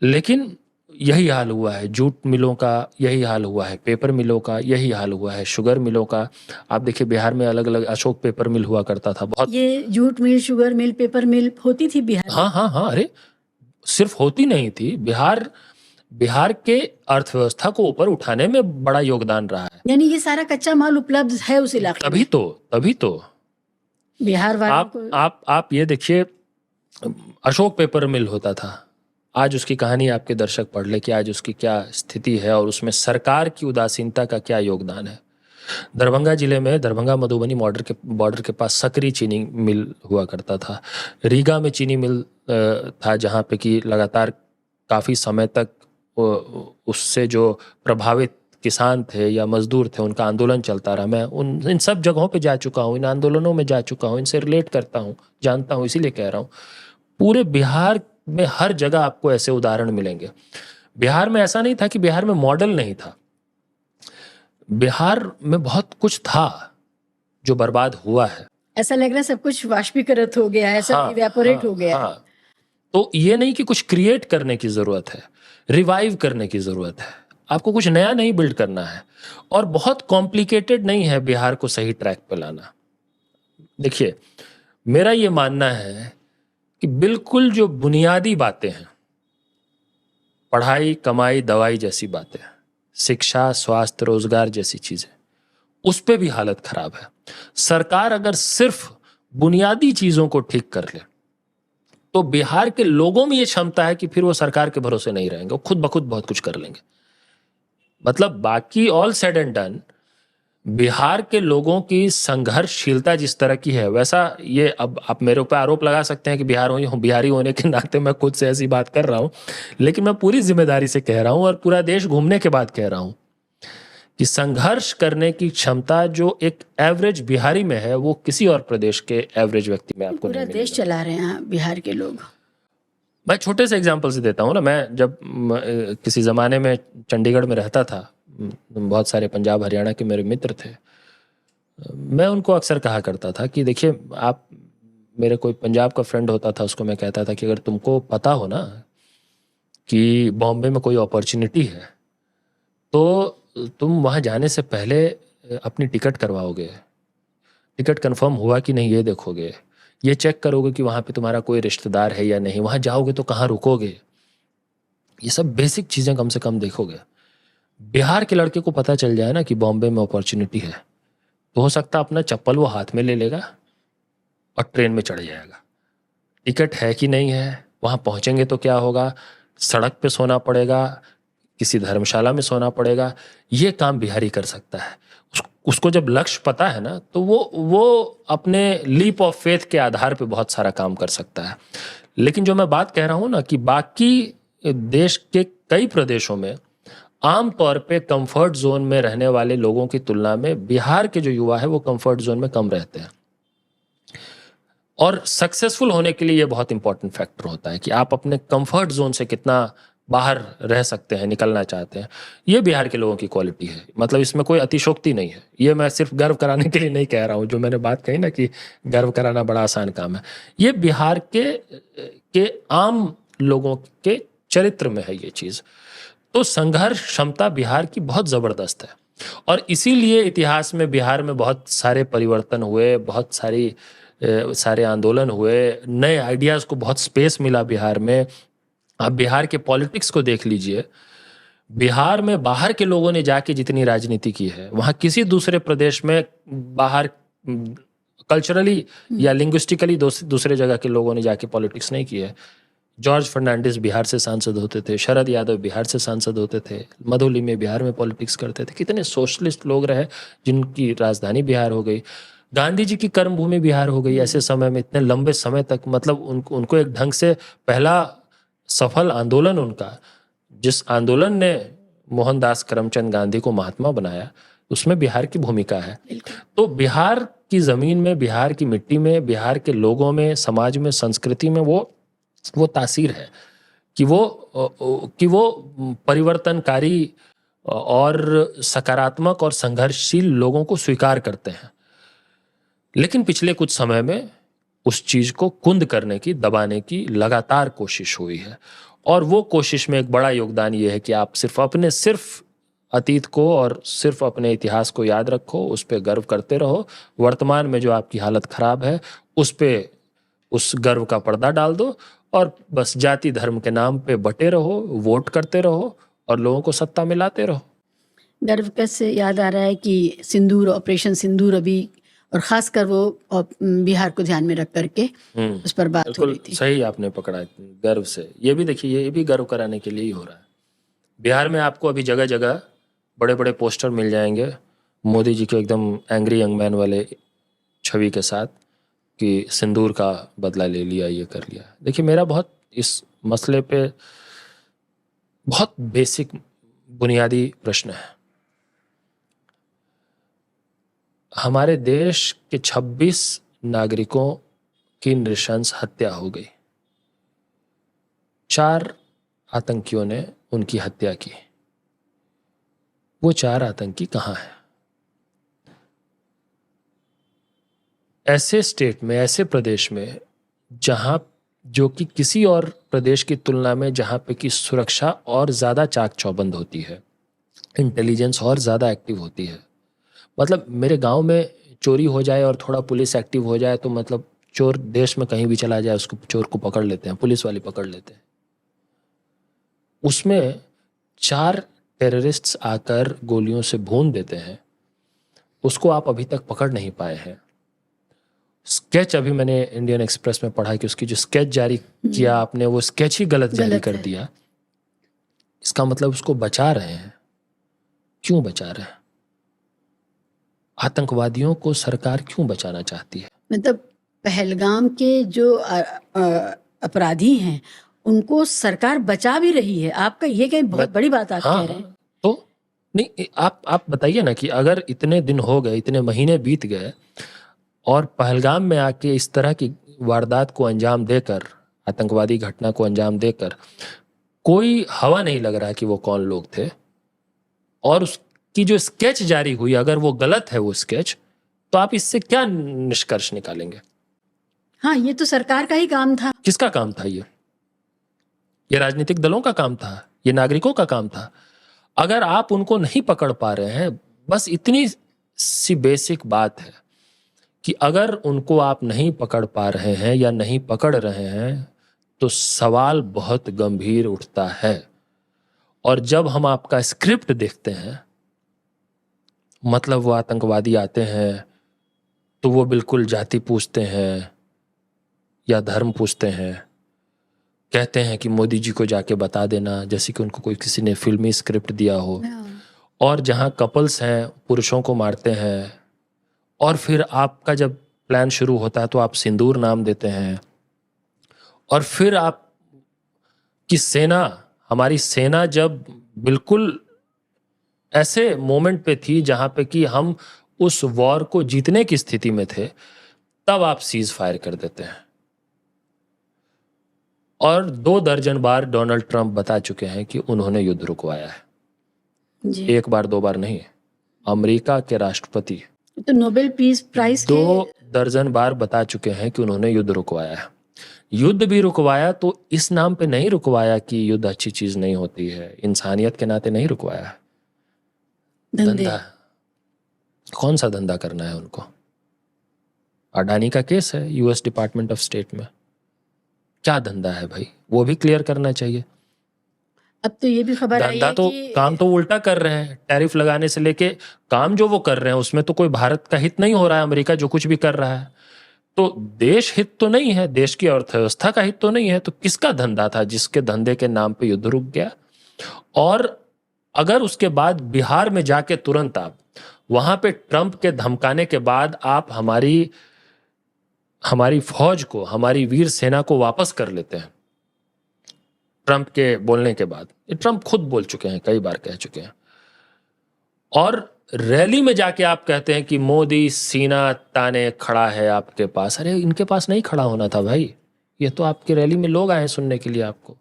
लेकिन यही हाल हुआ है जूट मिलों का, यही हाल हुआ है पेपर मिलों का, यही हाल हुआ है शुगर मिलों का। आप देखिए बिहार में अलग अलग अशोक पेपर मिल हुआ करता था बहुत। ये jute mill, sugar mill, paper mill होती थी बिहार में। हाँ हाँ हाँ, अरे सिर्फ होती नहीं थी, बिहार के अर्थव्यवस्था को ऊपर उठाने में बड़ा योगदान रहा है। यानी ये सारा कच्चा माल उपलब्ध है उस इलाके में। तभी तो बिहार वालों को आप ये देखिए, अशोक पेपर मिल होता था, आज उसकी कहानी आपके दर्शक पढ़ ले कि आज उसकी क्या स्थिति है और उसमें सरकार की उदासीनता का क्या योगदान है। दरभंगा जिले में दरभंगा मधुबनी बॉर्डर के पास सकरी चीनी मिल हुआ करता था। रीगा में चीनी मिल था जहाँ पे कि लगातार काफ़ी समय तक उससे जो प्रभावित किसान थे या मजदूर थे उनका आंदोलन चलता रहा। मैं इन सब जगहों पे जा चुका हूँ, इन आंदोलनों में जा चुका हूँ, इनसे रिलेट करता हूँ, जानता हूँ, इसीलिए कह रहा हूँ। पूरे बिहार में हर जगह आपको ऐसे उदाहरण मिलेंगे। बिहार में ऐसा नहीं था कि बिहार में मॉडल नहीं था, बिहार में बहुत कुछ था जो बर्बाद हुआ है। ऐसा लग रहा है सब कुछ वाष्पीकृत हो गया है, सब इवेपोरेट हो गया है। तो ये नहीं कि कुछ क्रिएट करने की जरूरत है, रिवाइव करने की जरूरत है, आपको कुछ नया नहीं बिल्ड करना है। और बहुत कॉम्प्लिकेटेड नहीं है बिहार को सही ट्रैक पे लाना। देखिए मेरा ये मानना है कि बिल्कुल जो बुनियादी बातें हैं, पढ़ाई, कमाई, दवाई जैसी बातें, शिक्षा, स्वास्थ्य, रोजगार जैसी चीजें, उस पे भी हालत खराब है। सरकार अगर सिर्फ बुनियादी चीजों को ठीक कर ले तो बिहार के लोगों में ये क्षमता है कि फिर वो सरकार के भरोसे नहीं रहेंगे, वो खुद ब खुद बहुत कुछ कर लेंगे। मतलब बाकी all said and done, Bihar के लोगों की संघर्षशीलता जिस तरह की है वैसा ये, अब आप मेरे ऊपर आरोप लगा सकते हैं कि बिहारी होने के नाते मैं खुद से ऐसी बात कर रहा हूं, लेकिन मैं पूरी जिम्मेदारी से कह रहा हूं और पूरा देश घूमने के बाद कह रहा हूं कि संघर्ष करने की क्षमता जो एक एवरेज बिहारी में है वो किसी और प्रदेश के एवरेज व्यक्ति में आपको पूरा नहीं देश चला रहे हैं बिहार के लोग। मैं छोटे से एग्जाम्पल से देता हूँ ना, मैं जब किसी ज़माने में चंडीगढ़ में रहता था, बहुत सारे पंजाब हरियाणा के मेरे मित्र थे, मैं उनको अक्सर कहा करता था कि देखिए आप, मेरे कोई पंजाब का फ्रेंड होता था, उसको मैं कहता था कि अगर तुमको पता हो ना कि बॉम्बे में कोई अपॉर्चुनिटी है तो तुम वहाँ जाने से पहले अपनी टिकट करवाओगे, टिकट कंफर्म हुआ कि नहीं ये देखोगे, ये चेक करोगे कि वहाँ पे तुम्हारा कोई रिश्तेदार है या नहीं, वहाँ जाओगे तो कहाँ रुकोगे, ये सब बेसिक चीज़ें कम से कम देखोगे। बिहार के लड़के को पता चल जाए ना कि बॉम्बे में अपॉर्चुनिटी है तो हो सकता है अपना चप्पल वो हाथ में ले लेगा और ट्रेन में चढ़ जाएगा। टिकट है कि नहीं है, वहाँ पहुँचेंगे तो क्या होगा, सड़क पे सोना पड़ेगा, किसी धर्मशाला में सोना पड़ेगा, ये काम बिहारी कर सकता है। उसको जब लक्ष्य पता है ना तो वो अपने लीप ऑफ फेथ के आधार पे बहुत सारा काम कर सकता है। लेकिन जो मैं बात कह रहा हूँ ना कि बाकी देश के कई प्रदेशों में आम तौर पे कंफर्ट जोन में रहने वाले लोगों की तुलना में बिहार के जो युवा है वो कंफर्ट जोन में कम रहते हैं। और सक्सेसफुल होने के लिए ये बहुत इंपॉर्टेंट फैक्टर होता है कि आप अपने कंफर्ट जोन से कितना बाहर रह सकते हैं, निकलना चाहते हैं। ये बिहार के लोगों की क्वालिटी है, मतलब इसमें कोई अतिशोक्ति नहीं है। ये मैं सिर्फ गर्व कराने के लिए नहीं कह रहा हूँ, जो मैंने बात कही ना कि गर्व कराना बड़ा आसान काम है, ये बिहार के आम लोगों के चरित्र में है ये चीज़। तो संघर्ष क्षमता बिहार की बहुत ज़बरदस्त है और इसीलिए इतिहास में बिहार में बहुत सारे परिवर्तन हुए, बहुत सारे आंदोलन हुए, नए आइडियाज़ को बहुत स्पेस मिला बिहार में। आप बिहार के पॉलिटिक्स को देख लीजिए, बिहार में बाहर के लोगों ने जाके जितनी राजनीति की है वहाँ किसी दूसरे प्रदेश में बाहर कल्चरली या लिंग्विस्टिकली दूसरे जगह के लोगों ने जाके पॉलिटिक्स नहीं की है। जॉर्ज फर्नांडिस बिहार से सांसद होते थे, शरद यादव बिहार से सांसद होते थे, मधुलिमी बिहार में पॉलिटिक्स करते थे, कितने सोशलिस्ट लोग रहे जिनकी राजधानी बिहार हो गई, गांधी जी की कर्मभूमि बिहार हो गई ऐसे समय में, इतने लंबे समय तक। मतलब उनको एक ढंग से पहला सफल आंदोलन उनका, जिस आंदोलन ने मोहनदास करमचंद गांधी को महात्मा बनाया, उसमें बिहार की भूमिका है। बिल्कुल। तो बिहार की जमीन में, बिहार की मिट्टी में, बिहार के लोगों में, समाज में, संस्कृति में वो तासीर है कि वो परिवर्तनकारी और सकारात्मक और संघर्षशील लोगों को स्वीकार करते हैं। लेकिन पिछले कुछ समय में उस चीज को कुंद करने की, दबाने की लगातार कोशिश हुई है। और वो कोशिश में एक बड़ा योगदान ये है कि आप सिर्फ अतीत को और सिर्फ अपने इतिहास को याद रखो, उस पर गर्व करते रहो। वर्तमान में जो आपकी हालत खराब है उस गर्व का पर्दा डाल दो और बस जाति धर्म के नाम पे बटे रहो, वोट करते रहो और लोगों को सत्ता में लाते रहो। गर्व कैसे याद आ रहा है कि सिंदूर, ऑपरेशन सिंदूर अभी, और खासकर वो बिहार को ध्यान में रख करके उस पर बात हो रही थी। सही आपने पकड़ा, गर्व से। ये भी देखिए, ये भी गर्व कराने के लिए ही हो रहा है। बिहार में आपको अभी जगह जगह बड़े बड़े पोस्टर मिल जाएंगे मोदी जी के एकदम एंग्री यंग मैन वाले छवि के साथ कि सिंदूर का बदला ले लिया, ये कर लिया। देखिए, मेरा बहुत इस मसले पे बहुत बेसिक बुनियादी प्रश्न है। हमारे देश के 26 नागरिकों की नृशंस हत्या हो गई। 4 आतंकियों ने उनकी हत्या की। वो 4 आतंकी कहाँ हैं? ऐसे स्टेट में, ऐसे प्रदेश में जहां, जो कि किसी और प्रदेश की तुलना में जहां पे की सुरक्षा और ज्यादा चाक चौबंद होती है, इंटेलिजेंस और ज्यादा एक्टिव होती है। मतलब मेरे गांव में चोरी हो जाए और थोड़ा पुलिस एक्टिव हो जाए तो मतलब चोर देश में कहीं भी चला जाए, उसको, चोर को पकड़ लेते हैं, पुलिस वाले पकड़ लेते हैं। उसमें 4 टेररिस्ट्स आकर गोलियों से भून देते हैं, उसको आप अभी तक पकड़ नहीं पाए हैं। स्केच अभी मैंने इंडियन एक्सप्रेस में पढ़ा कि उसकी जो स्केच जारी किया आपने, वो स्केच ही गलत जारी कर दिया। इसका मतलब उसको बचा रहे हैं। क्यों बचा रहे हैं? आतंकवादियों को सरकार क्यों बचाना चाहती है? मतलब पहलगाम के जो अपराधी हैं उनको सरकार बचा भी रही है। आपका ये कहीं बहुत बड़ी बात आप कह रहे हैं। तो नहीं, आप बताइए ना कि अगर इतने दिन हो गए, इतने महीने बीत गए और पहलगाम में आके इस तरह की वारदात को अंजाम देकर, आतंकवादी घटना को अंजाम देकर कोई हवा नहीं लग रहा कि वो कौन लोग थे, और उसकी जो स्केच जारी हुई अगर वो गलत है वो स्केच, तो आप इससे क्या निष्कर्ष निकालेंगे? हाँ, ये तो सरकार का ही काम था। किसका काम था? ये राजनीतिक दलों का काम था, ये नागरिकों का काम था। अगर आप उनको नहीं पकड़ पा रहे हैं, बस इतनी सी बेसिक बात है कि अगर उनको आप नहीं पकड़ पा रहे हैं या नहीं पकड़ रहे हैं तो सवाल बहुत गंभीर उठता है। और जब हम आपका स्क्रिप्ट देखते हैं, मतलब वो आतंकवादी आते हैं तो वो बिल्कुल जाति पूछते हैं या धर्म पूछते हैं, कहते हैं कि मोदी जी को जाके बता देना, जैसे कि उनको कोई किसी ने फिल्मी स्क्रिप्ट दिया हो। और जहां कपल्स हैं पुरुषों को मारते हैं, और फिर आपका जब प्लान शुरू होता है तो आप सिंदूर नाम देते हैं, और फिर आप की सेना, हमारी सेना जब बिल्कुल ऐसे मोमेंट पे थी जहां पे कि हम उस वॉर को जीतने की स्थिति में थे, तब आप सीज फायर कर देते हैं। और 2 दर्जन बार डोनाल्ड ट्रंप बता चुके हैं कि उन्होंने युद्ध रुकवाया है जी। 1 बार 2 बार नहीं। अमेरिका के राष्ट्रपति तो नोबेल पीस प्राइज 2 दर्जन बार बता चुके हैं कि उन्होंने युद्ध रुकवाया है। युद्ध भी रुकवाया तो इस नाम पे नहीं रुकवाया कि युद्ध अच्छी चीज नहीं होती है, इंसानियत के नाते नहीं रुकवाया है। धंधा, कौन सा धंधा करना है उनको? अडानी का केस है यूएस डिपार्टमेंट ऑफ स्टेट में, क्या धंधा है भाई, वो भी क्लियर करना चाहिए। अब तो ये भी खबर आई है तो कि काम तो उल्टा कर रहे हैं, टैरिफ लगाने से लेके काम जो वो कर रहे हैं उसमें तो कोई भारत का हित नहीं हो रहा है। अमेरिका जो कुछ भी कर रहा है तो देश हित तो नहीं है, देश की अर्थव्यवस्था का हित तो नहीं है। तो किसका धंधा था जिसके धंधे के नाम पे युद्ध रुक गया? और अगर उसके बाद बिहार में जाके तुरंत आप वहां पे ट्रंप के धमकाने के बाद आप हमारी फौज को, हमारी वीर सेना को वापस कर लेते हैं, ट्रंप के बोलने के बाद। ये ट्रंप खुद बोल चुके हैं, कई बार कह चुके हैं। और रैली में जाके आप कहते हैं कि मोदी सीना ताने खड़ा है आपके पास। अरे इनके पास नहीं खड़ा होना था भाई, ये तो आपकी रैली में लोग आए हैं सुनने के लिए आपको।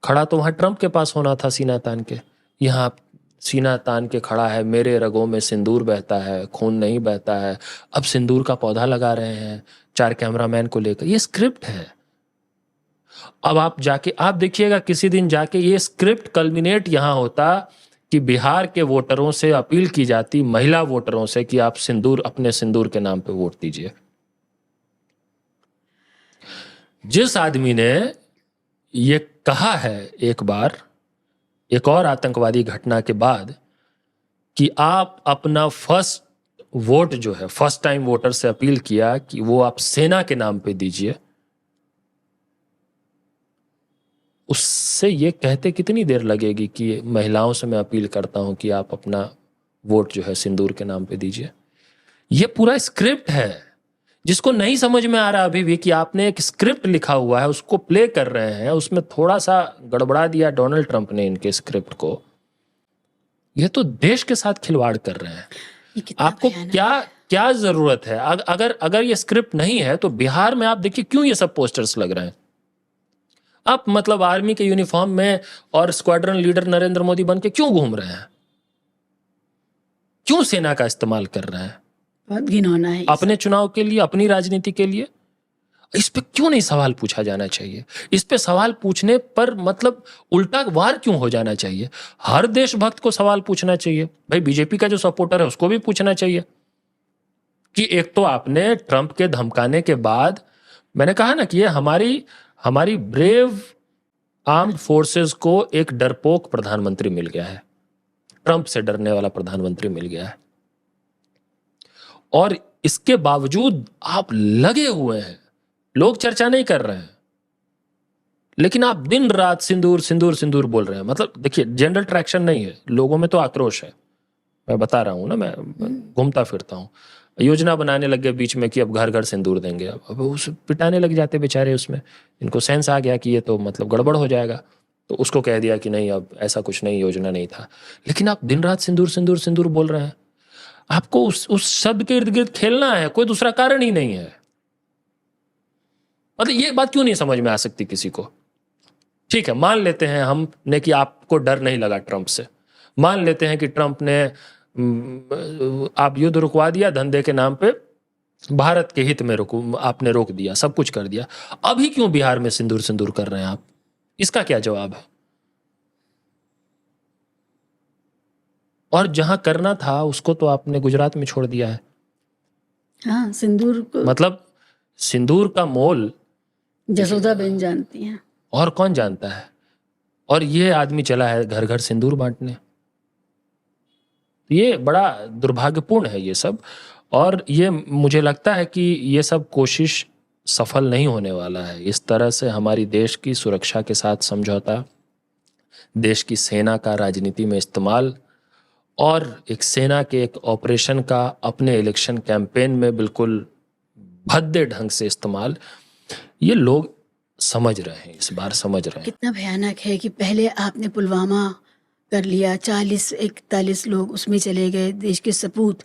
खड़ा तो वहां ट्रंप के पास होना था सीना तान के। यहाँ आप सीना तान के खड़ा है, मेरे रगों में सिंदूर बहता है, खून नहीं बहता है। अब सिंदूर का पौधा लगा रहे हैं 4 कैमरामैन को लेकर। ये स्क्रिप्ट है। अब आप जाके आप देखिएगा, किसी दिन जाके ये स्क्रिप्ट कल्मिनेट यहां होता कि बिहार के वोटरों से अपील की जाती, महिला वोटरों से, कि आप सिंदूर, अपने सिंदूर के नाम पे वोट दीजिए। जिस आदमी ने ये कहा है एक बार, एक और आतंकवादी घटना के बाद, कि आप अपना फर्स्ट वोट जो है, फर्स्ट टाइम वोटर से अपील किया कि वो आप सेना के नाम पे दीजिए, उससे ये कहते कितनी देर लगेगी कि महिलाओं से मैं अपील करता हूं कि आप अपना वोट जो है सिंदूर के नाम पे दीजिए। ये पूरा स्क्रिप्ट है, जिसको नहीं समझ में आ रहा अभी भी कि आपने एक स्क्रिप्ट लिखा हुआ है, उसको प्ले कर रहे हैं, उसमें थोड़ा सा गड़बड़ा दिया डोनाल्ड ट्रंप ने इनके स्क्रिप्ट को। ये तो देश के साथ खिलवाड़ कर रहे हैं। आपको क्या जरूरत है? अगर ये स्क्रिप्ट नहीं है तो बिहार में आप देखिए क्यों ये सब पोस्टर्स लग रहे हैं। आप मतलब आर्मी के यूनिफॉर्म में और स्क्वाड्रन लीडर नरेंद्र मोदी बन के क्यों घूम रहे हैं? क्यों सेना का इस्तेमाल कर रहे हैं? बहुत घिनौना है। अपने चुनाव के लिए, अपनी राजनीति के लिए। इस पे क्यों नहीं सवाल पूछा जाना चाहिए? इस पे सवाल पूछने पर मतलब उल्टा वार क्यों हो जाना चाहिए? हर देशभक्त को सवाल पूछना चाहिए भाई। बीजेपी का जो सपोर्टर है उसको भी पूछना चाहिए कि एक तो आपने ट्रंप के धमकाने के बाद, मैंने कहा ना कि ये हमारी ब्रेव आर्म्ड फोर्सेस को एक डरपोक प्रधानमंत्री मिल गया है, ट्रंप से डरने वाला प्रधानमंत्री मिल गया है। और इसके बावजूद आप लगे हुए हैं, लोग चर्चा नहीं कर रहे हैं, लेकिन आप दिन रात सिंदूर सिंदूर सिंदूर बोल रहे हैं। मतलब देखिए, जनरल ट्रैक्शन नहीं है, लोगों में तो आक्रोश है। मैं बता रहा हूं ना, मैं घूमता फिरता हूं। योजना बनाने लग गए बीच में कि अब घर घर सिंदूर देंगे। अब उस पिटाने लग जाते बेचारे। उसमें इनको सेंस आ गया कि ये तो मतलब गड़बड़ हो जाएगा, तो उसको कह दिया कि नहीं, अब ऐसा कुछ नहीं, योजना नहीं था। लेकिन आप दिन रात सिंदूर सिंदूर सिंदूर बोल रहे हैं। आपको उस शब्द के इर्द गिर्द खेलना है, कोई दूसरा कारण ही नहीं है। मतलब ये बात क्यों नहीं समझ में आ सकती किसी को? ठीक है, मान लेते हैं हमने कि आपको डर नहीं लगा ट्रंप से। मान लेते हैं कि ट्रंप ने आप युद्ध रुकवा दिया, धंधे के नाम पे भारत के हित में आपने रोक दिया, सब कुछ कर दिया। अभी क्यों बिहार में सिंदूर सिंदूर कर रहे हैं आप? इसका क्या जवाब है? और जहां करना था उसको तो आपने गुजरात में छोड़ दिया है। हाँ, सिंदूर को मतलब सिंदूर का मोल जसोदाबेन जानती हैं, और कौन जानता है। और ये आदमी चला है घर घर सिंदूर बांटने। ये बड़ा दुर्भाग्यपूर्ण है ये सब। और ये मुझे लगता है कि ये सब कोशिश सफल नहीं होने वाला है। इस तरह से हमारी देश की सुरक्षा के साथ समझौता, देश की सेना का राजनीति में इस्तेमाल, और एक सेना के एक ऑपरेशन का अपने इलेक्शन कैंपेन में बिल्कुल भद्दे ढंग से इस्तेमाल, ये लोग समझ रहे हैं, इस बार समझ रहे हैं। कितना भयानक है कि पहले आपने पुलवामा कर लिया, 40-41 लोग उसमें चले गए, देश के सपूत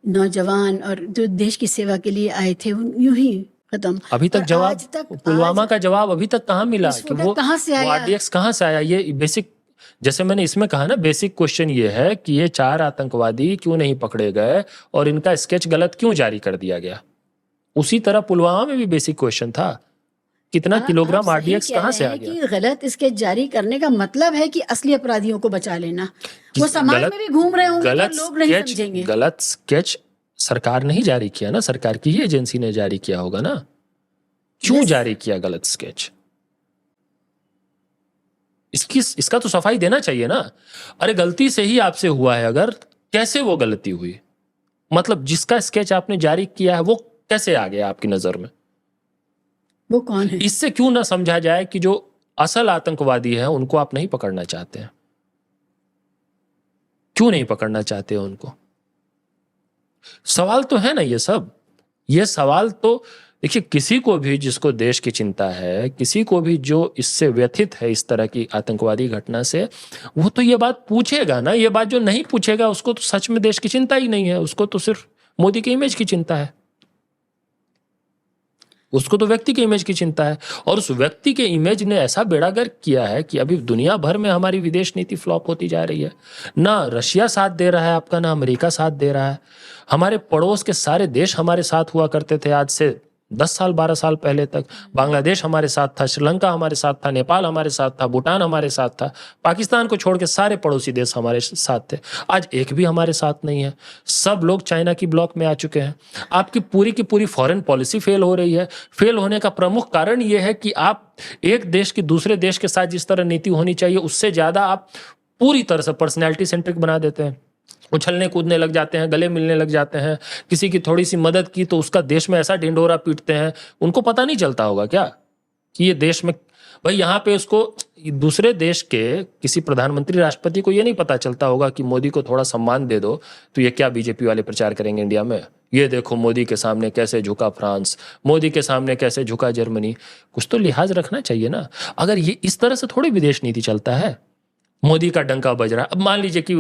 नौजवान और जो देश की सेवा के लिए आए थे यूं ही खत्म। अभी तक जवाब, पुलवामा का जवाब अभी तक कहाँ मिला कि वो कहाँ से आया, आरडीएक्स कहाँ से आया? ये बेसिक, जैसे मैंने इसमें कहा ना, बेसिक क्वेश्चन ये है कि ये 4 आतंकवादी क्यों नहीं पकड़े गए और इनका स्केच गलत क्यों जारी कर दिया गया। उसी तरह पुलवामा में भी बेसिक क्वेश्चन था, कितना किलोग्राम आरडीएक्स कहाँ से आ गया? कि गलत स्केच जारी करने का मतलब है कि असली अपराधियों को बचा लेना। वो समाज में भी घूम रहे होंगे तो लोग नहीं समझेंगे। गलत स्केच सरकार नहीं जारी किया ना, सरकार की ही एजेंसी ने जारी किया होगा ना। क्यों जारी किया गलत स्केच? इसका तो सफाई देना चाहिए ना। अरे गलती से ही आपसे हुआ है अगर, कैसे वो गलती हुई? मतलब जिसका स्केच आपने जारी किया है वो कैसे आ गया आपकी नजर में? वो कौन है? इससे क्यों ना समझा जाए कि जो असल आतंकवादी है उनको आप नहीं पकड़ना चाहते हैं? क्यों नहीं पकड़ना चाहते हो उनको? सवाल तो है ना ये सब। ये सवाल तो देखिए, किसी को भी जिसको देश की चिंता है, किसी को भी जो इससे व्यथित है इस तरह की आतंकवादी घटना से, वो तो ये बात पूछेगा ना। ये बात जो नहीं पूछेगा उसको तो सच में देश की चिंता ही नहीं है, उसको तो सिर्फ मोदी के इमेज की चिंता है, उसको तो व्यक्ति के इमेज की चिंता है। और उस व्यक्ति के इमेज ने ऐसा बेड़ागर्क किया है कि अभी दुनिया भर में हमारी विदेश नीति फ्लॉप होती जा रही है। ना रशिया साथ दे रहा है आपका, ना अमेरिका साथ दे रहा है। हमारे पड़ोस के सारे देश हमारे साथ हुआ करते थे आज से 10 साल 12 साल पहले तक। बांग्लादेश हमारे साथ था, श्रीलंका हमारे साथ था, नेपाल हमारे साथ था, भूटान हमारे साथ था, पाकिस्तान को छोड़ के सारे पड़ोसी देश हमारे साथ थे। आज एक भी हमारे साथ नहीं है। सब लोग चाइना की ब्लॉक में आ चुके हैं। आपकी पूरी फॉरेन पॉलिसी फेल हो रही है। फेल होने का प्रमुख कारण यह है कि आप एक देश की दूसरे देश के साथ जिस तरह नीति होनी चाहिए उससे ज्यादा आप पूरी तरह से पर्सनैलिटी सेंट्रिक बना देते हैं। उछलने कूदने लग जाते हैं, गले मिलने लग जाते हैं। किसी की थोड़ी सी मदद की तो उसका देश में ऐसा ढिंढोरा पीटते हैं। उनको पता नहीं चलता होगा क्या कि ये देश में, भाई यहाँ पे उसको दूसरे देश के किसी प्रधानमंत्री राष्ट्रपति को ये नहीं पता चलता होगा कि मोदी को थोड़ा सम्मान दे दो तो ये क्या बीजेपी वाले प्रचार करेंगे इंडिया में। ये देखो मोदी के सामने कैसे झुका फ्रांस, मोदी के सामने कैसे झुका जर्मनी। कुछ तो लिहाज रखना चाहिए ना। अगर ये इस तरह से थोड़ी विदेश नीति चलता है। मोदी का डंका बज रहा है। अब मान लीजिए कि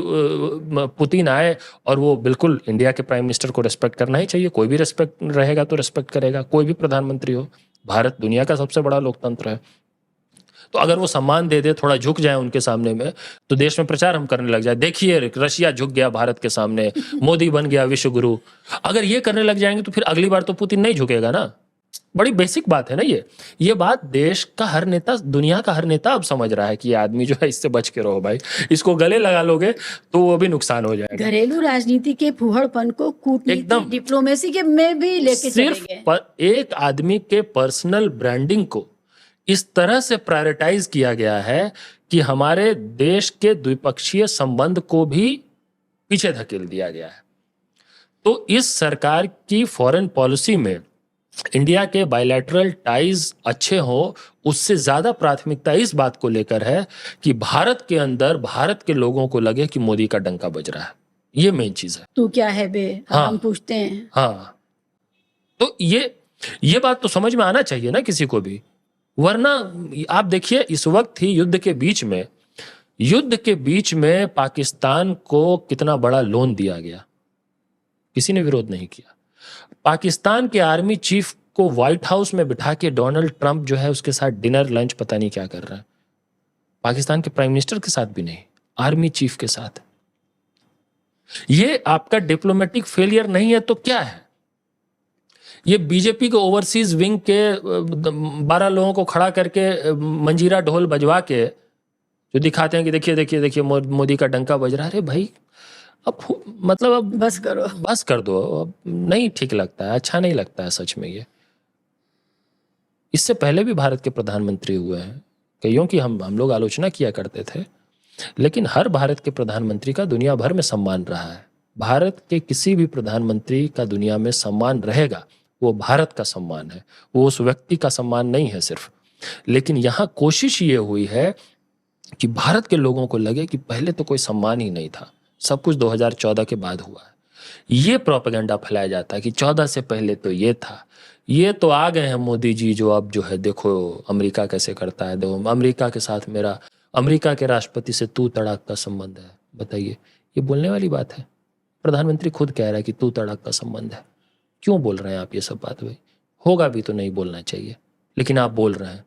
पुतिन आए और वो बिल्कुल इंडिया के प्राइम मिनिस्टर को रिस्पेक्ट करना ही चाहिए। कोई भी रिस्पेक्ट रहेगा तो रिस्पेक्ट करेगा, कोई भी प्रधानमंत्री हो। भारत दुनिया का सबसे बड़ा लोकतंत्र है। तो अगर वो सम्मान दे दे, थोड़ा झुक जाए उनके सामने में, तो देश में प्रचार हम करने लग जाए, देखिए रशिया झुक गया भारत के सामने, मोदी बन गया विश्व गुरु। अगर ये करने लग जाएंगे तो फिर अगली बार तो पुतिन नहीं झुकेगा ना। बड़ी बेसिक बात है ना ये बात देश का हर नेता, दुनिया का हर नेता अब समझ रहा है कि ये आदमी जो है इससे बच के रहो भाई, इसको गले लगा लोगे तो वो भी नुकसान हो जाएगा। घरेलू राजनीति के फूहड़पन को कूटनीति डिप्लोमेसी के में भी लेके चले गए। एक आदमी के पर्सनल ब्रांडिंग को इस तरह से प्रायोरिटाइज किया गया है कि हमारे देश के द्विपक्षीय संबंध को भी पीछे धकेल दिया गया है। तो इस सरकार की फॉरेन पॉलिसी में इंडिया के बायलैटरल टाइज अच्छे हो, उससे ज्यादा प्राथमिकता इस बात को लेकर है कि भारत के अंदर भारत के लोगों को लगे कि मोदी का डंका बज रहा है। ये मेन चीज है। तू क्या है बे, हाँ, हम पूछते हैं। हाँ, तो ये बात तो समझ में आना चाहिए ना किसी को भी। वरना आप देखिए इस वक्त ही युद्ध के बीच में पाकिस्तान को कितना बड़ा लोन दिया गया, किसी ने विरोध नहीं किया। पाकिस्तान के आर्मी चीफ को व्हाइट हाउस में बिठा के डोनाल्ड ट्रंप जो है उसके साथ डिनर लंच पता नहीं क्या कर रहा है। पाकिस्तान के प्राइम मिनिस्टर के साथ भी नहीं, आर्मी चीफ के साथ। ये आपका डिप्लोमेटिक फेलियर नहीं है तो क्या है? ये बीजेपी के ओवरसीज विंग के 12 लोगों को खड़ा करके मंजीरा ढोल बजवा के जो दिखाते हैं कि देखिए देखिए देखिए मोदी का डंका बज रहा है। अरे भाई अब मतलब अब बस कर दो। अब नहीं ठीक लगता है, अच्छा नहीं लगता है सच में। ये इससे पहले भी भारत के प्रधानमंत्री हुए हैं, कईयों की हम लोग आलोचना किया करते थे, लेकिन हर भारत के प्रधानमंत्री का दुनिया भर में सम्मान रहा है। भारत के किसी भी प्रधानमंत्री का दुनिया में सम्मान रहेगा, वो भारत का सम्मान है, वो उस व्यक्ति का सम्मान नहीं है सिर्फ। लेकिन यहाँ कोशिश ये हुई है कि भारत के लोगों को लगे कि पहले तो कोई सम्मान ही नहीं था, सब कुछ 2014 के बाद हुआ है। ये प्रोपेगेंडा फैलाया जाता है कि 14 से पहले तो ये था, ये तो आ गए हैं मोदी जी जो अब जो है देखो अमेरिका कैसे करता है, देखो अमेरिका के साथ मेरा अमेरिका के राष्ट्रपति से तू तड़ाक का संबंध है। बताइए, ये बोलने वाली बात है? प्रधानमंत्री खुद कह रहा है कि तू तड़ाक का संबंध है। क्यों बोल रहे हैं आप ये सब बात? भाई होगा भी तो नहीं बोलना चाहिए, लेकिन आप बोल रहे हैं।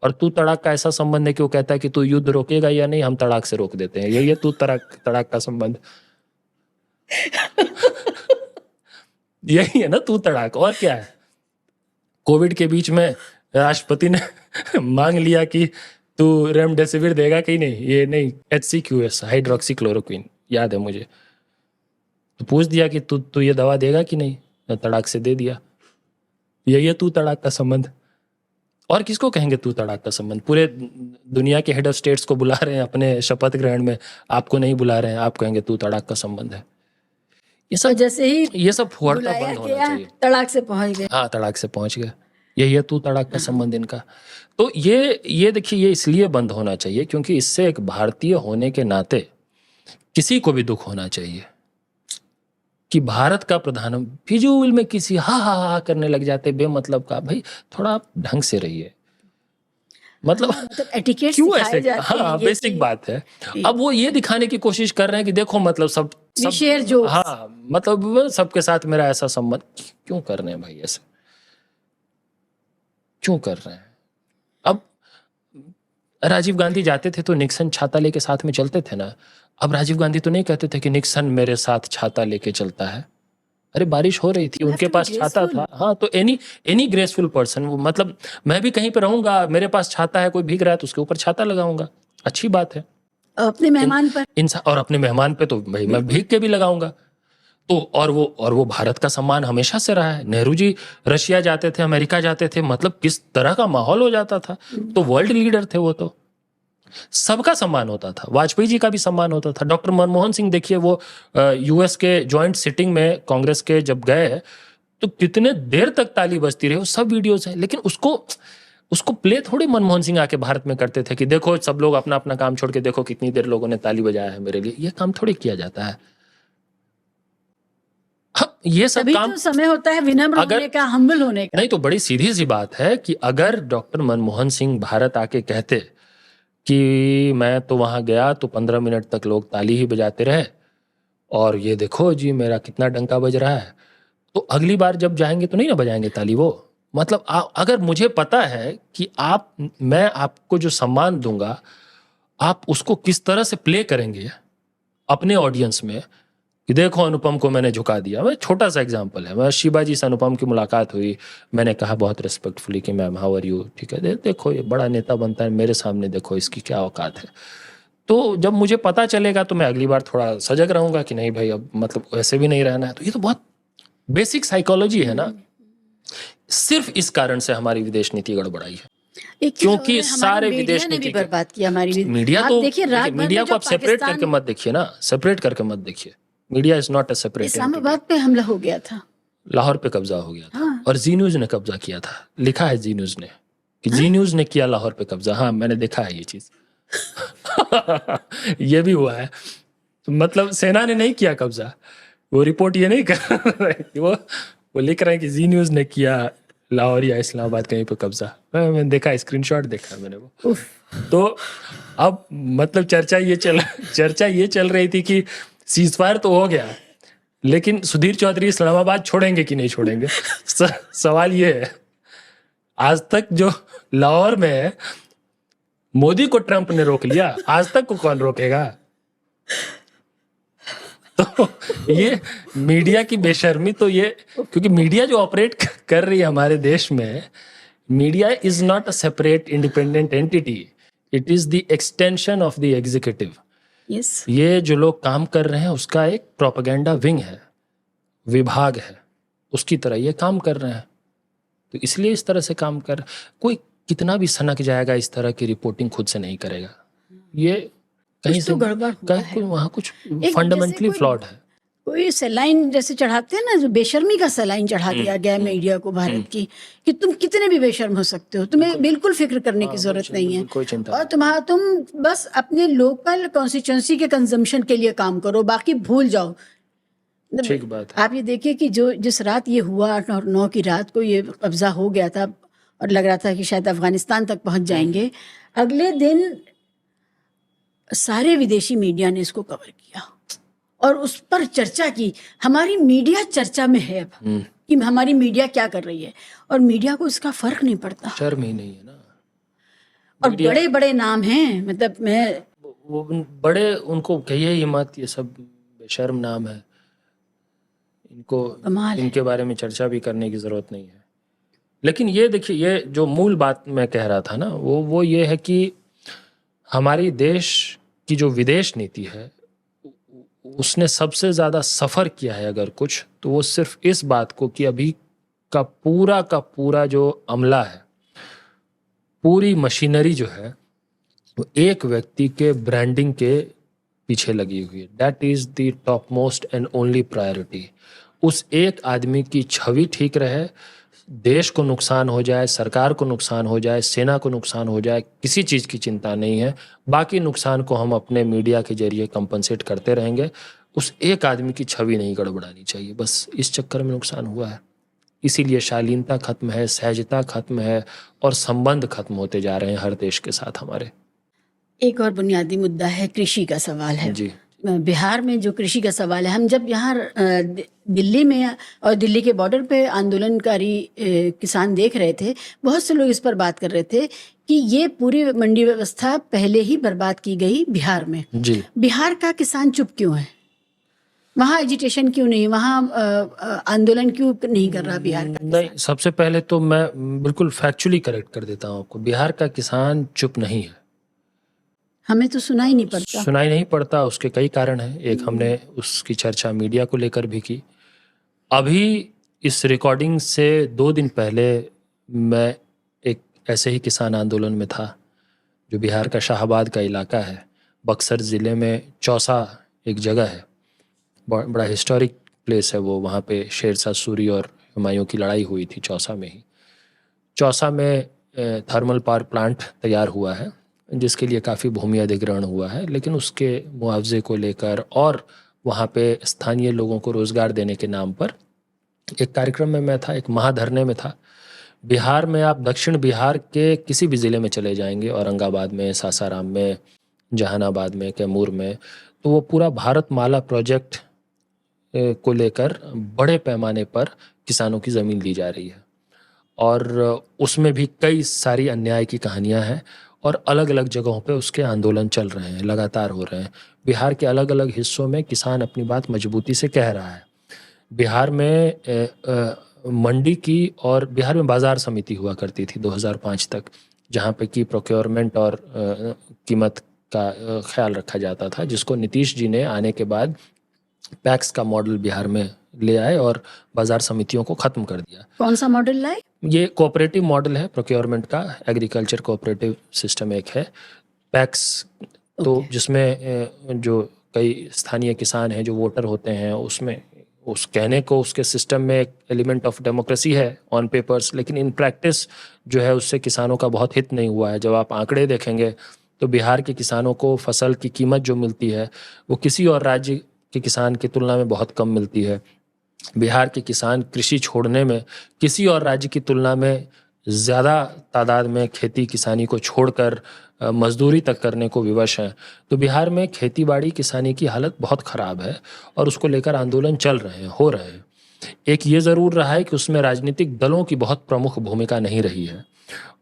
और तू तड़ाक का ऐसा संबंध है कि वो कहता है कि तू युद्ध रोकेगा या नहीं, हम तड़ाक से रोक देते हैं। ये तू तड़ाक का संबंध यही है ना, तू तड़ाक। और क्या है? कोविड के बीच में राष्ट्रपति ने मांग लिया कि तू रेमडेसिविर देगा कि नहीं, ये नहीं HCQS हाइड्रोक्सीक्लोरोक्विन याद है मुझे। तो पूछ दिया कि तू ये दवा देगा कि नहीं, तड़ाक से दे दिया। ये तू तड़ाक का संबंध। और किसको कहेंगे तू तड़ाक का संबंध? पूरे दुनिया के हेड ऑफ स्टेट्स को बुला रहे हैं अपने शपथ ग्रहण में, आपको नहीं बुला रहे हैं, आप कहेंगे तू तड़ाक का संबंध है। ये सब जैसे ही ये सब फुहड़ता बंद होना चाहिए। तड़ाक से पहुंच गए। हाँ, तड़ाक से पहुंच गए। यही है तू तड़ाक का संबंध इनका। तो ये देखिए, ये इसलिए बंद होना चाहिए क्योंकि इससे एक भारतीय होने के नाते किसी को भी दुख होना चाहिए। कि भारत का प्रधान फिजूल में किसी हा करने लग जाते बेमतलब का। भाई थोड़ा आप ढंग से रहिए, मतलब मतलब एटिकेट्स क्यों सिखाए ऐसे? जाते हैं हाँ, ये बेसिक कि बात है। अब वो ये दिखाने की कोशिश कर रहे हैं कि देखो मतलब सब we share jokes. हाँ, मतलब वो सबके साथ मेरा ऐसा संबंध। क्यों कर रहे हैं भाई ऐसे? क्यों कर रहे हैं? अब राजीव गांधी जाते थे तो निक्सन छाता लेके साथ में चलते थे ना। अब राजीव गांधी तो नहीं कहते थे कि निक्सन मेरे साथ छाता लेके चलता है। अरे बारिश हो रही थी, You have उनके to be पास छाता graceful. था। हाँ, तो एनी ग्रेसफुल पर्सन, वो मतलब मैं भी कहीं पे रहूंगा, मेरे पास छाता है, कोई भीग रहा है तो उसके ऊपर छाता लगाऊंगा, अच्छी बात है। अपने मेहमान पर इंसान और अपने मेहमान पे तो भाई मैं भीग के भी लगाऊंगा। तो और वो भारत का सम्मान हमेशा से रहा है। नेहरू जी रशिया जाते थे, अमेरिका जाते थे, मतलब किस तरह का माहौल हो जाता था। तो वर्ल्ड लीडर थे वो, तो सबका सम्मान होता था। वाजपेयी जी का भी सम्मान होता था। डॉक्टर मनमोहन सिंह देखिए, वो यूएस के जॉइंट सिटिंग में कांग्रेस के जब गए तो कितने देर तक ताली बजती रही, वो सब वीडियोस हैं। लेकिन उसको प्ले थोड़ी मनमोहन सिंह आके भारत में करते थे कि देखो सब लोग अपना अपना काम छोड़ के देखो कितनी देर लोगों ने ताली बजाया है मेरे लिए। ये काम थोड़ी किया जाता है। हाँ, ये सब तभी काम तो समय होता है विनम्र अगर होने का, हम्बल होने का। नहीं तो बड़ी सीधी सी बात है कि अगर डॉक्टर मनमोहन सिंह भारत आके कहते कि मैं तो वहां गया तो 15 मिनट तक लोग ताली ही बजाते रहे और ये देखो जी मेरा कितना डंका बज रहा है, तो अगली बार जब जाएंगे तो नहीं ना बजाएंगे ताली वो। मतलब अगर मुझे पता है कि मैं आपको जो सम्मान दूंगा आप उसको किस तरह से प्ले करेंगे अपने ऑडियंस में कि देखो अनुपम को मैंने झुका दिया। मैं छोटा सा एग्जांपल है, मैं शिवाजी से अनुपम की मुलाकात हुई, मैंने कहा बहुत रिस्पेक्टफुली कि मैम हाउ आर यू, ठीक है देखो ये बड़ा नेता बनता है मेरे सामने, देखो इसकी क्या औकात है। तो जब मुझे पता चलेगा तो मैं अगली बार थोड़ा सजग रहूंगा कि नहीं भाई अब मतलब वैसे भी नहीं रहना है। तो ये तो बहुत बेसिक साइकोलॉजी है ना। सिर्फ इस कारण से हमारी विदेश नीति गड़बड़ाई है, एक चीज और क्योंकि है, हमारी सारे मीडिया विदेश ने भी नीति के बर्बाद किया हमारी मीडिया आप तो देखिए रात भर मीडिया में को जो आप सेपरेट करके पाकिस्तान मत देखिए ना, सेपरेट करके मत देखिए। Media is not a separate entity. Islamabad पे हमला हो गया था, लाहौर पे कब्जा हो गया था हाँ। और जी न्यूज ने कब्जा किया था। लिखा है जी न्यूज ने कि जी न्यूज ने किया लाहौर पे कब्जा। हाँ मैंने देखा है ये चीज। ये भी हुआ है। मतलब सेना ने नहीं किया कब्जा, वो रिपोर्ट ये नहीं कर रहे कि वो लिख रहे हैं कि जी न्यूज ने किया लाहौर या इस्लामाबाद कहीं पे कब्जा। मैंने देखा, स्क्रीनशॉट देखा मैंने वो। तो अब मतलब चर्चा ये चल रही थी कि सीज फायर तो हो गया लेकिन सुधीर चौधरी इस्लामाबाद छोड़ेंगे कि नहीं छोड़ेंगे। सवाल ये है, आज तक जो लाहौर में है मोदी को ट्रंप ने रोक लिया, आज तक को कौन रोकेगा? तो ये मीडिया की बेशर्मी, तो ये क्योंकि मीडिया जो ऑपरेट कर रही है हमारे देश में, media is not a separate independent entity, it is the extension of the executive. Yes ये जो लोग काम कर रहे हैं उसका एक प्रोपेगेंडा विंग है, विभाग है, उसकी तरह ये काम कर रहे हैं। तो इसलिए इस तरह से काम कर, कोई कितना भी सनक जाएगा इस तरह की रिपोर्टिंग खुद से नहीं करेगा। ये कहीं कुछ तो से गड़बड़ हुआ है। वहाँ कुछ एक फंडामेंटली जैसे फ्लॉड है। कोई सलाइन जैसे चढ़ाते हैं ना, जो बेशर्मी का सलाइन चढ़ा दिया गया मीडिया को भारत की, कि तुम कितने भी बेशर्म हो सकते हो, तुम्हें बिल्कुल फिक्र करने की जरूरत नहीं है, कोई चिंता और तुम बस अपने लोकल कॉन्स्टिट्यूंसी के कंजम्पशन के लिए काम करो, बाकी भूल जाओ। ठीक बात है। आप ये देखिए कि जिस रात ये हुआ 8 और 9 की रात को ये कब्जा हो गया था और लग रहा था कि शायद अफगानिस्तान तक पहुंच जाएंगे, अगले दिन सारे विदेशी मीडिया ने इसको कवर किया और उस पर चर्चा की। हमारी मीडिया चर्चा में है अब कि हमारी मीडिया क्या कर रही है, और मीडिया को इसका फर्क नहीं पड़ता। शर्म ही नहीं है ना। और बड़े बड़े नाम हैं, मतलब वो बड़े, उनको कहिए ही मत, ये सब बेशर्म नाम है, इनको इनके बारे में चर्चा भी करने की जरूरत नहीं है। लेकिन ये देखिए, ये जो मूल बात मैं कह रहा था ना, वो ये है कि हमारी देश की जो विदेश नीति है उसने सबसे ज्यादा सफर किया है अगर कुछ, तो वो सिर्फ इस बात को कि अभी का पूरा जो अमला है, पूरी मशीनरी जो है वो एक व्यक्ति के ब्रांडिंग के पीछे लगी हुई है। That is the top most and only priority. उस एक आदमी की छवि ठीक रहे, देश को नुकसान हो जाए, सरकार को नुकसान हो जाए, सेना को नुकसान हो जाए, किसी चीज़ की चिंता नहीं है। बाकी नुकसान को हम अपने मीडिया के जरिए कंपनसेट करते रहेंगे उस एक आदमी की छवि नहीं गड़बड़ानी चाहिए, बस इस चक्कर में नुकसान हुआ है। इसीलिए शालीनता खत्म है, सहजता खत्म है और संबंध खत्म होते जा रहे हैं हर देश के साथ हमारे। एक और बुनियादी मुद्दा है, कृषि का सवाल है। जी बिहार में जो कृषि का सवाल है, हम जब यहाँ दिल्ली में और दिल्ली के बॉर्डर पे आंदोलनकारी किसान देख रहे थे, बहुत से लोग इस पर बात कर रहे थे कि ये पूरी मंडी व्यवस्था पहले ही बर्बाद की गई बिहार में। जी बिहार का किसान चुप क्यों है? वहाँ एजिटेशन क्यों नहीं, वहाँ आंदोलन क्यों नहीं कर रहा बिहार का नहीं, किसान? सबसे पहले तो मैं बिल्कुल फैक्चुअली करेक्ट कर देता हूँ आपको, बिहार का किसान चुप नहीं है। हमें तो सुनाई नहीं पड़ता। सुनाई नहीं पड़ता, उसके कई कारण हैं। एक, हमने उसकी चर्चा मीडिया को लेकर भी की। अभी इस रिकॉर्डिंग से 2 दिन पहले मैं एक ऐसे ही किसान आंदोलन में था, जो बिहार का शाहाबाद का इलाका है, बक्सर ज़िले में चौसा एक जगह है, बड़ा हिस्टोरिक प्लेस है वो। वहाँ पे शेरशाह सूरी और हुमायूं की लड़ाई हुई थी चौसा में ही। चौसा में थर्मल पावर प्लांट तैयार हुआ है, जिसके लिए काफ़ी भूमि अधिग्रहण हुआ है, लेकिन उसके मुआवजे को लेकर और वहाँ पे स्थानीय लोगों को रोज़गार देने के नाम पर एक कार्यक्रम में मैं था, एक महाधरने में था। बिहार में आप दक्षिण बिहार के किसी भी ज़िले में चले जाएंगे, औरंगाबाद में, सासाराम में, जहानाबाद में, कैमूर में, तो वो पूरा भारतमाला प्रोजेक्ट को लेकर बड़े पैमाने पर किसानों की ज़मीन ली जा रही है और उसमें भी कई सारी अन्याय की कहानियां हैं और अलग अलग जगहों पे उसके आंदोलन चल रहे हैं, लगातार हो रहे हैं। बिहार के अलग अलग हिस्सों में किसान अपनी बात मजबूती से कह रहा है। बिहार में मंडी की और बिहार में बाजार समिति हुआ करती थी 2005 तक, जहाँ पे की प्रोक्योरमेंट और कीमत का ख्याल रखा जाता था, जिसको नीतीश जी ने आने के बाद पैक्स का मॉडल बिहार में ले आए और बाजार समितियों को ख़त्म कर दिया। कौन सा मॉडल लाए? ये कोऑपरेटिव मॉडल है प्रोक्योरमेंट का, एग्रीकल्चर कोऑपरेटिव सिस्टम एक है, पैक्स। तो जिसमें जो कई स्थानीय किसान हैं, जो वोटर होते हैं, उसमें उस कहने को उसके सिस्टम में एक एलिमेंट ऑफ डेमोक्रेसी है ऑन पेपर्स, लेकिन इन प्रैक्टिस जो है उससे किसानों का बहुत हित नहीं हुआ है। जब आप आंकड़े देखेंगे तो बिहार के किसानों को फसल की कीमत जो मिलती है वो किसी और राज्य के किसान की तुलना में बहुत कम मिलती है। बिहार के किसान कृषि छोड़ने में किसी और राज्य की तुलना में ज़्यादा तादाद में खेती किसानी को छोड़कर मजदूरी तक करने को विवश हैं। तो बिहार में खेती बाड़ी किसानी की हालत बहुत ख़राब है और उसको लेकर आंदोलन चल रहे हैं, हो रहे हैं। एक ये ज़रूर रहा है कि उसमें राजनीतिक दलों की बहुत प्रमुख भूमिका नहीं रही है,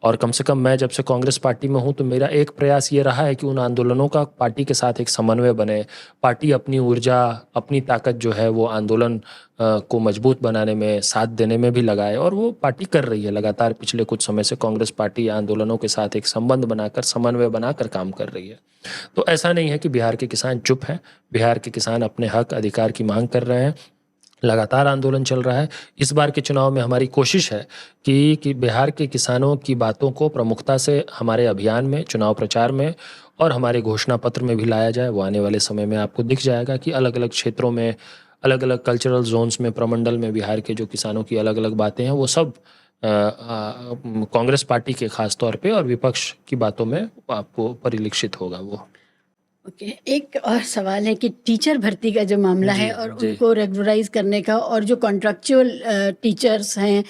और कम से कम मैं जब से कांग्रेस पार्टी में हूँ तो मेरा एक प्रयास ये रहा है कि उन आंदोलनों का पार्टी के साथ एक समन्वय बने। पार्टी अपनी ऊर्जा, अपनी ताकत जो है वो आंदोलन को मजबूत बनाने में, साथ देने में भी लगाए, और वो पार्टी कर रही है लगातार। पिछले कुछ समय से कांग्रेस पार्टी आंदोलनों के साथ एक संबंध बनाकर, समन्वय बनाकर काम कर रही है। तो ऐसा नहीं है कि बिहार के किसान चुप हैं। बिहार के किसान अपने हक अधिकार की मांग कर रहे हैं, लगातार आंदोलन चल रहा है। इस बार के चुनाव में हमारी कोशिश है कि बिहार के किसानों की बातों को प्रमुखता से हमारे अभियान में, चुनाव प्रचार में और हमारे घोषणा पत्र में भी लाया जाए। वो आने वाले समय में आपको दिख जाएगा कि अलग अलग क्षेत्रों में, अलग अलग कल्चरल जोन्स में, प्रमंडल में बिहार के जो किसानों की अलग अलग बातें हैं वो सब कांग्रेस पार्टी के खास तौर पे और विपक्ष की बातों में आपको परिलक्षित होगा वो। ओके, एक और सवाल है कि टीचर भर्ती का जो मामला है और उनको रेगुलराइज करने का, और जो कॉन्ट्रैक्चुअल टीचर्स हैं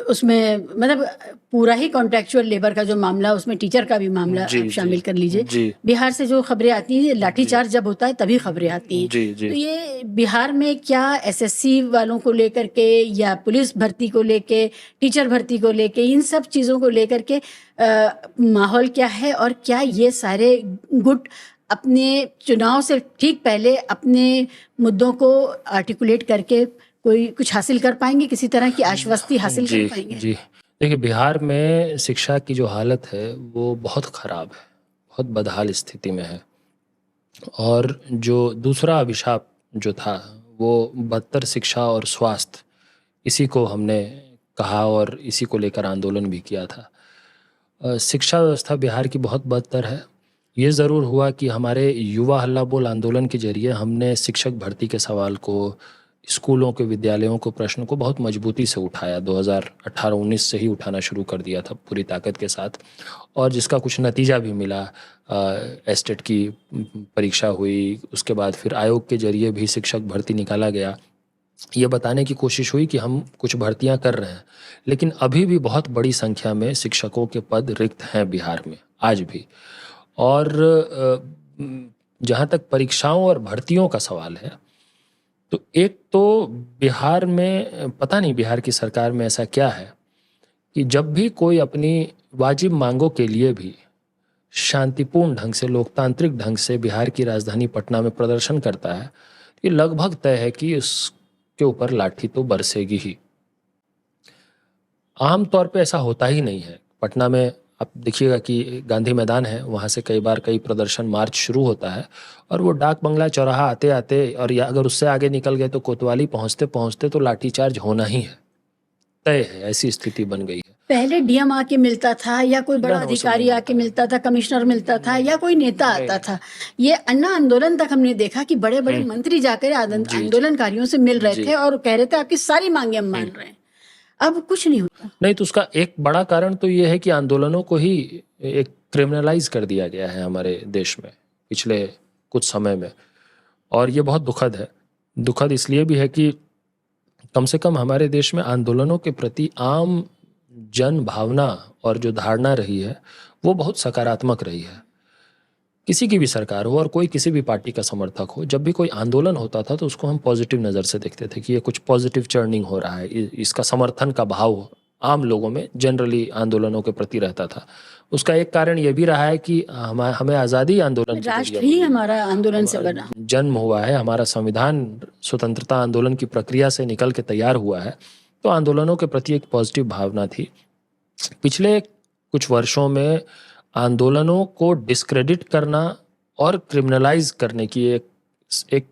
उसमें, मतलब पूरा ही कॉन्ट्रैक्चुअल लेबर का जो मामला, उसमें टीचर का भी मामला आप शामिल कर लीजिए। बिहार से जो खबरें आती हैं, लाठीचार्ज जब होता है तभी खबरें आती हैं। तो ये बिहार में क्या एसएससी वालों को लेकर के या पुलिस भर्ती को लेके, टीचर भर्ती को लेके, इन सब चीज़ों को लेकर के माहौल क्या है, और क्या ये सारे गुट अपने चुनाव से ठीक पहले अपने मुद्दों को आर्टिकुलेट करके कोई कुछ हासिल कर पाएंगे, किसी तरह की आश्वस्ति हासिल कर पाएंगे? जी, देखिए, बिहार में शिक्षा की जो हालत है वो बहुत ख़राब है, बहुत बदहाल स्थिति में है। और जो दूसरा अभिशाप जो था वो बदतर शिक्षा और स्वास्थ्य, इसी को हमने कहा और इसी को लेकर आंदोलन भी किया था। शिक्षा व्यवस्था बिहार की बहुत बदतर है। ये ज़रूर हुआ कि हमारे युवा हल्ला बोल आंदोलन के जरिए हमने शिक्षक भर्ती के सवाल को, स्कूलों के विद्यालयों को प्रश्न को बहुत मजबूती से उठाया। 2018-19 से ही उठाना शुरू कर दिया था पूरी ताकत के साथ, और जिसका कुछ नतीजा भी मिला। एस्टेट की परीक्षा हुई, उसके बाद फिर आयोग के जरिए भी शिक्षक भर्ती निकाला गया। ये बताने की कोशिश हुई कि हम कुछ भर्तियां कर रहे हैं, लेकिन अभी भी बहुत बड़ी संख्या में शिक्षकों के पद रिक्त हैं बिहार में आज भी। और जहाँ तक परीक्षाओं और भर्तियों का सवाल है, तो एक तो बिहार में पता नहीं बिहार की सरकार में ऐसा क्या है कि जब भी कोई अपनी वाजिब मांगों के लिए भी शांतिपूर्ण ढंग से, लोकतांत्रिक ढंग से बिहार की राजधानी पटना में प्रदर्शन करता है, ये लगभग तय है कि उसके ऊपर लाठी तो बरसेगी ही। आम तौर पे ऐसा होता ही नहीं है। पटना में आप देखिएगा कि गांधी मैदान है, वहाँ से कई बार कई प्रदर्शन मार्च शुरू होता है, और वो डाक बंगला चौराहा आते आते, और या अगर उससे आगे निकल गए तो कोतवाली पहुँचते पहुँचते तो लाठीचार्ज होना ही है, तय है। ऐसी स्थिति बन गई है। पहले डीएम आके मिलता था, या कोई बड़ा अधिकारी आके मिलता था, कमिश्नर मिलता था, या कोई नेता आता था। ये अन्ना आंदोलन तक हमने देखा कि बड़े बड़े मंत्री जाकर आंदोलनकारियों से मिल रहे थे और कह रहे थे आपकी सारी मांगे हम मान रहे हैं। अब कुछ नहीं होता। नहीं, तो उसका एक बड़ा कारण तो ये है कि आंदोलनों को ही एक क्रिमिनलाइज कर दिया गया है हमारे देश में पिछले कुछ समय में, और ये बहुत दुखद है। दुखद इसलिए भी है कि कम से कम हमारे देश में आंदोलनों के प्रति आम जन भावना और जो धारणा रही है वो बहुत सकारात्मक रही है। किसी की भी सरकार हो और कोई किसी भी पार्टी का समर्थक हो, जब भी कोई आंदोलन होता था तो उसको हम पॉजिटिव नज़र से देखते थे कि ये कुछ पॉजिटिव चर्निंग हो रहा है, इसका समर्थन का भाव आम लोगों में जनरली आंदोलनों के प्रति रहता था। उसका एक कारण ये भी रहा है कि हमें आज़ादी आंदोलन, राष्ट्र ही हमारा आंदोलन से बना, जन्म हुआ है, हमारा संविधान स्वतंत्रता आंदोलन की प्रक्रिया से निकल के तैयार हुआ है, तो आंदोलनों के प्रति एक पॉजिटिव भावना थी। पिछले कुछ वर्षों में आंदोलनों को डिस्क्रेडिट करना और क्रिमिनलाइज करने की एक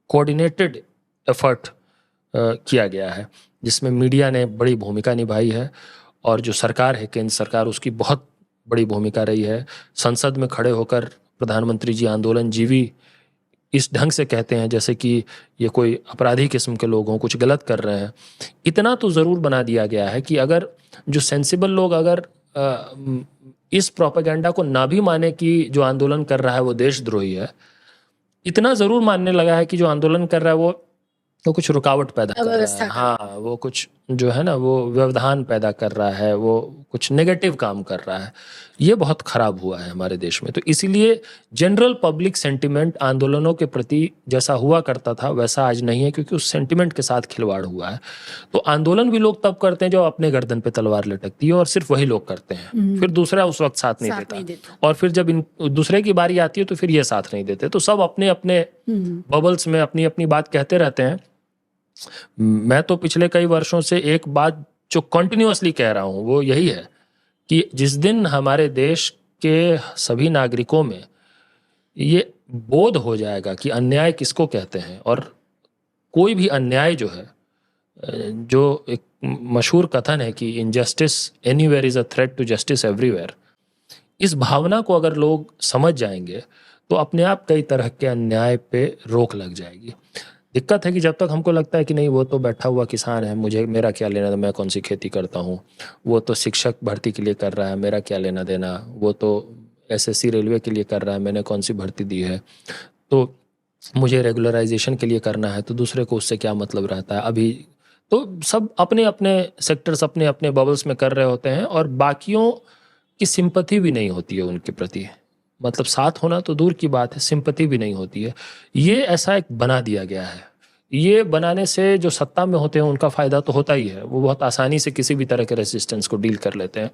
कोऑर्डिनेटेड एफर्ट किया गया है, जिसमें मीडिया ने बड़ी भूमिका निभाई है, और जो सरकार है केंद्र सरकार, उसकी बहुत बड़ी भूमिका रही है। संसद में खड़े होकर प्रधानमंत्री जी आंदोलन जीवी इस ढंग से कहते हैं जैसे कि ये कोई अपराधी किस्म के लोग हों, कुछ गलत कर रहे हैं। इतना तो ज़रूर बना दिया गया है कि अगर जो सेंसिबल लोग अगर इस प्रोपेगेंडा को ना भी माने कि जो आंदोलन कर रहा है वो देशद्रोही है, इतना ज़रूर मानने लगा है कि जो आंदोलन कर रहा है वो कुछ रुकावट पैदा कर रहा है, हाँ, वो कुछ जो है ना वो व्यवधान पैदा कर रहा है, वो कुछ नेगेटिव काम कर रहा है। ये बहुत खराब हुआ है हमारे देश में। तो इसीलिए जनरल पब्लिक सेंटिमेंट आंदोलनों के प्रति जैसा हुआ करता था वैसा आज नहीं है, क्योंकि उस सेंटिमेंट के साथ खिलवाड़ हुआ है। तो आंदोलन भी लोग तब करते हैं जो अपने गर्दन पे तलवार लटकती है, और सिर्फ वही लोग करते हैं, फिर दूसरा उस वक्त साथ नहीं देता, और फिर जब दूसरे की बारी आती है तो फिर ये साथ नहीं देते। तो सब अपने अपने बबल्स में अपनी अपनी बात कहते रहते हैं। मैं तो पिछले कई वर्षों से एक बात जो कंटिन्यूअसली कह रहा हूं वो यही है कि जिस दिन हमारे देश के सभी नागरिकों में ये बोध हो जाएगा कि अन्याय किसको कहते हैं, और कोई भी अन्याय जो है, जो एक मशहूर कथन है कि injustice anywhere is a threat to justice everywhere, इस भावना को अगर लोग समझ जाएंगे तो अपने आप कई तरह के अन्याय पे रोक लग जाएगी। दिक्कत है कि जब तक हमको लगता है कि नहीं वो तो बैठा हुआ किसान है, मुझे मेरा क्या लेना देना, मैं कौन सी खेती करता हूँ, वो तो शिक्षक भर्ती के लिए कर रहा है, मेरा क्या लेना देना, वो तो एसएससी रेलवे के लिए कर रहा है, मैंने कौन सी भर्ती दी है, तो मुझे रेगुलराइजेशन के लिए करना है, तो दूसरे को उससे क्या मतलब रहता है। अभी तो सब अपने अपने सेक्टर्स अपने अपने बबल्स में कर रहे होते हैं, और बाकियों की सिंपैथी भी नहीं होती है उनके प्रति, मतलब साथ होना तो दूर की बात है, सिंपैथी भी नहीं होती है। ये ऐसा एक बना दिया गया है। ये बनाने से जो सत्ता में होते हैं उनका फ़ायदा तो होता ही है, वो बहुत आसानी से किसी भी तरह के रेजिस्टेंस को डील कर लेते हैं,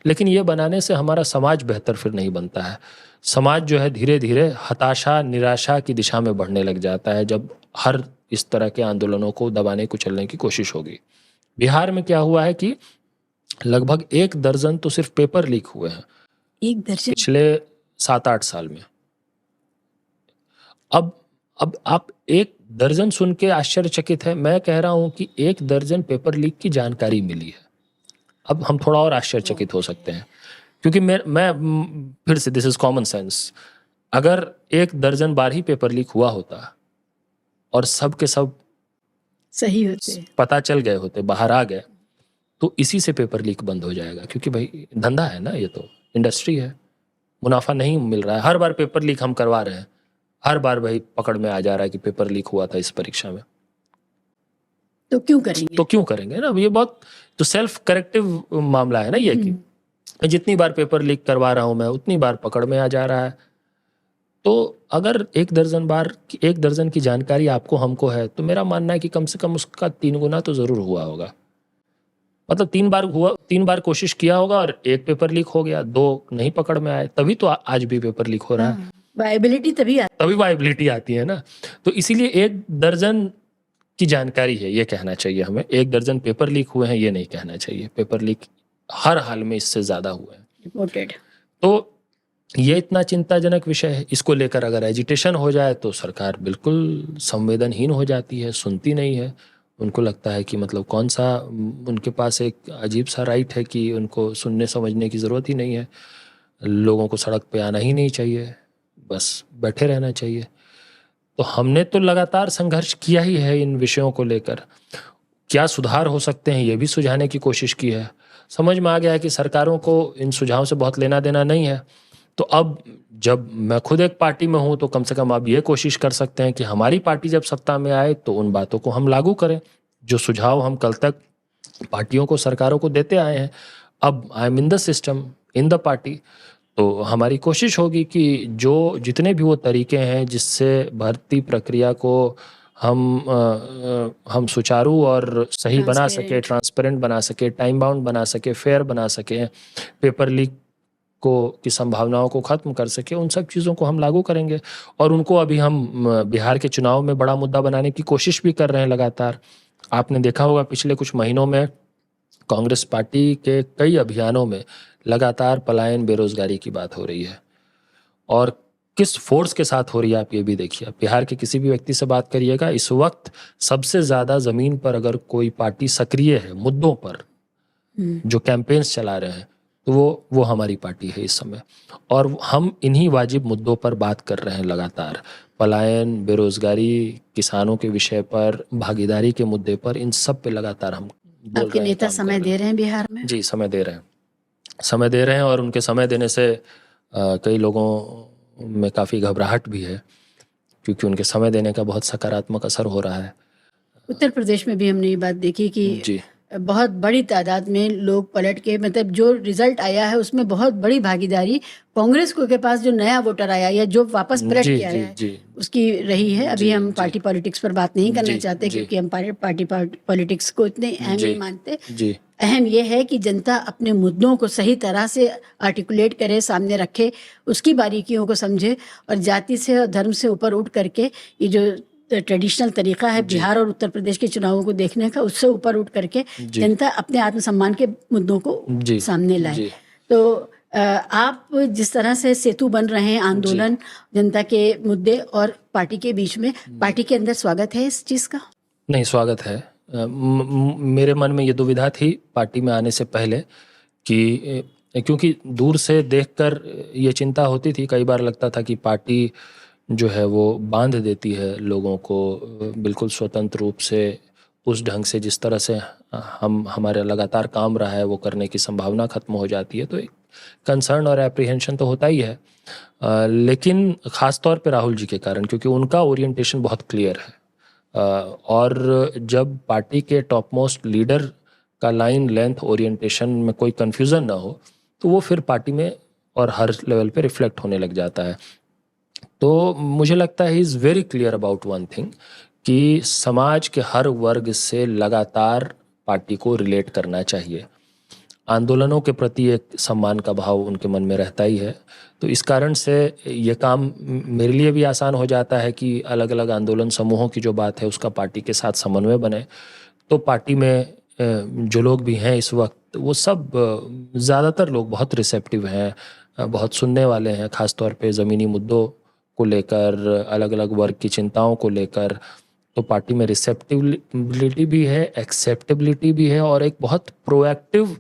लेकिन ये बनाने से हमारा समाज बेहतर फिर नहीं बनता है। समाज जो है धीरे धीरे हताशा निराशा की दिशा में बढ़ने लग जाता है जब हर इस तरह के आंदोलनों को दबाने कुचलने की कोशिश होगी। बिहार में क्या हुआ है कि लगभग 1 दर्जन तो सिर्फ पेपर लीक हुए हैं 1 दर्जन पिछले 7-8 साल में। अब आप 1 दर्जन सुन के आश्चर्यचकित है, मैं कह रहा हूं कि 1 दर्जन पेपर लीक की जानकारी मिली है। अब हम थोड़ा और आश्चर्यचकित हो सकते हैं, क्योंकि मैं फिर से दिस इज कॉमन सेंस, अगर 1 दर्जन बार ही पेपर लीक हुआ होता और सब के सब सही होते। पता चल गए होते, बाहर आ गए, तो इसी से पेपर लीक बंद हो जाएगा। क्योंकि भाई धंधा है ना, ये तो इंडस्ट्री है, मुनाफा नहीं मिल रहा है। हर बार पेपर लीक हम करवा रहे हैं, हर बार भाई पकड़ में आ जा रहा है कि पेपर लीक हुआ था इस परीक्षा में, तो क्यों करेंगे? तो क्यों करेंगे ना। ये बहुत तो सेल्फ करेक्टिव मामला है ना ये, कि जितनी बार पेपर लीक करवा रहा हूं मैं, उतनी बार पकड़ में आ जा रहा है। तो अगर एक दर्जन की जानकारी आपको हमको है, तो मेरा मानना है कि कम से कम उसका 3 गुना तो जरूर हुआ होगा। मतलब 3 बार कोशिश किया होगा और एक पेपर लीक हो गया, 2 नहीं पकड़ में आए, तभी तो आज भी पेपर लीक हो रहा है। वायबिलिटी तभी वायबिलिटी आती है ना। तो इसीलिए 1 दर्जन की जानकारी है ये कहना चाहिए हमें, 1 दर्जन पेपर लीक हुए हैं ये नहीं कहना चाहिए। पेपर लीक हर हाल में इससे ज्यादा हुए हैं रिपोर्टेड। तो ये इतना चिंताजनक विषय है। इसको लेकर अगर एजिटेशन हो जाए तो सरकार बिल्कुल संवेदनहीन हो जाती है, सुनती नहीं है। उनको लगता है कि मतलब कौन सा, उनके पास एक अजीब सा राइट है कि उनको सुनने समझने की ज़रूरत ही नहीं है, लोगों को सड़क पे आना ही नहीं चाहिए, बस बैठे रहना चाहिए। तो हमने तो लगातार संघर्ष किया ही है इन विषयों को लेकर। क्या सुधार हो सकते हैं ये भी सुझाने की कोशिश की है। समझ में आ गया है कि सरकारों को इन सुझावों से बहुत लेना देना नहीं है। तो अब जब मैं खुद एक पार्टी में हूं, तो कम से कम अब ये कोशिश कर सकते हैं कि हमारी पार्टी जब सत्ता में आए तो उन बातों को हम लागू करें जो सुझाव हम कल तक पार्टियों को, सरकारों को देते आए हैं। अब I am in the system, in the party, तो हमारी कोशिश होगी कि जो जितने भी वो तरीके हैं जिससे भर्ती प्रक्रिया को हम सुचारू और सही बना सके, ट्रांसपेरेंट बना सके, टाइम बाउंड बना सके, फेयर बना सके, पेपर लीक की संभावनाओं को खत्म कर सके, उन सब चीज़ों को हम लागू करेंगे। और उनको अभी हम बिहार के चुनाव में बड़ा मुद्दा बनाने की कोशिश भी कर रहे हैं लगातार। आपने देखा होगा पिछले कुछ महीनों में कांग्रेस पार्टी के कई अभियानों में लगातार पलायन, बेरोजगारी की बात हो रही है, और किस फोर्स के साथ हो रही है आप ये भी देखिए। आप बिहार के किसी भी व्यक्ति से बात करिएगा, इस वक्त सबसे ज्यादा जमीन पर अगर कोई पार्टी सक्रिय है मुद्दों पर, जो कैंपेन्स चला रहे हैं, तो वो हमारी पार्टी है इस समय। और हम इन्हीं वाजिब मुद्दों पर बात कर रहे हैं लगातार, पलायन, बेरोजगारी, किसानों के विषय पर, भागीदारी के मुद्दे पर, इन सब पे लगातार हम बोल रहे हैं। आपके नेता समय दे रहे हैं बिहार में? जी, समय दे रहे हैं और उनके समय देने से कई लोगों में काफ़ी घबराहट भी है, क्योंकि उनके समय देने का बहुत सकारात्मक असर हो रहा है। उत्तर प्रदेश में भी हमने ये बात देखी कि जी, बहुत बड़ी तादाद में लोग पलट के, मतलब जो रिजल्ट आया है उसमें बहुत बड़ी भागीदारी कांग्रेस को के पास जो नया वोटर आया या जो वापस पलट के आया है उसकी रही है। अभी हम पार्टी पॉलिटिक्स पर बात नहीं करना चाहते, क्योंकि हम पार्टी पॉलिटिक्स को इतने अहम नहीं मानते। अहम यह है कि जनता अपने मुद्दों को सही तरह से आर्टिकुलेट करे, सामने रखे, उसकी बारीकियों को समझे, और जाति से और धर्म से ऊपर उठ करके ये जो ट्रेडिशनल तरीका है बिहार और उत्तर प्रदेश के चुनावों को देखने का, उससे ऊपर उठ करके जनता अपने आत्मसम्मान के मुद्दों को सामने लाए। तो आप जिस तरह से सेतु बन रहे हैं आंदोलन, जनता के मुद्दे और पार्टी के बीच में, पार्टी के अंदर स्वागत है इस चीज़ का? नहीं, स्वागत है। मेरे मन में ये दुविधा थी पार्टी में आने से पहले कि क्योंकि दूर से देखकर ये चिंता होती थी, कई बार लगता था कि पार्टी जो है वो बांध देती है लोगों को बिल्कुल स्वतंत्र रूप से, उस ढंग से जिस तरह से हमारे लगातार काम रहा है वो करने की संभावना खत्म हो जाती है। तो एक कंसर्न और एप्रीहेंशन तो होता ही है, लेकिन ख़ास तौर पे राहुल जी के कारण, क्योंकि उनका ओरिएंटेशन बहुत क्लियर है। और जब पार्टी के टॉप मोस्ट लीडर का लाइन लेंथ ओरिएंटेशन में कोई कन्फ्यूज़न ना हो, तो वो फिर पार्टी में और हर लेवल पे रिफ्लेक्ट होने लग जाता है। तो मुझे लगता है he is very clear about one thing, कि समाज के हर वर्ग से लगातार पार्टी को रिलेट करना चाहिए। आंदोलनों के प्रति एक सम्मान का भाव उनके मन में रहता ही है। तो इस कारण से ये काम मेरे लिए भी आसान हो जाता है कि अलग अलग आंदोलन समूहों की जो बात है उसका पार्टी के साथ समन्वय बने। तो पार्टी में जो लोग भी हैं इस वक्त, वो सब ज़्यादातर लोग बहुत रिसेप्टिव हैं, बहुत सुनने वाले हैं, ख़ास तौर पे ज़मीनी मुद्दों को लेकर, अलग अलग वर्ग की चिंताओं को लेकर। तो पार्टी में रिसेप्टिबिलिटी भी है, एक्सेप्टेबिलिटी भी है, और एक बहुत प्रोएक्टिव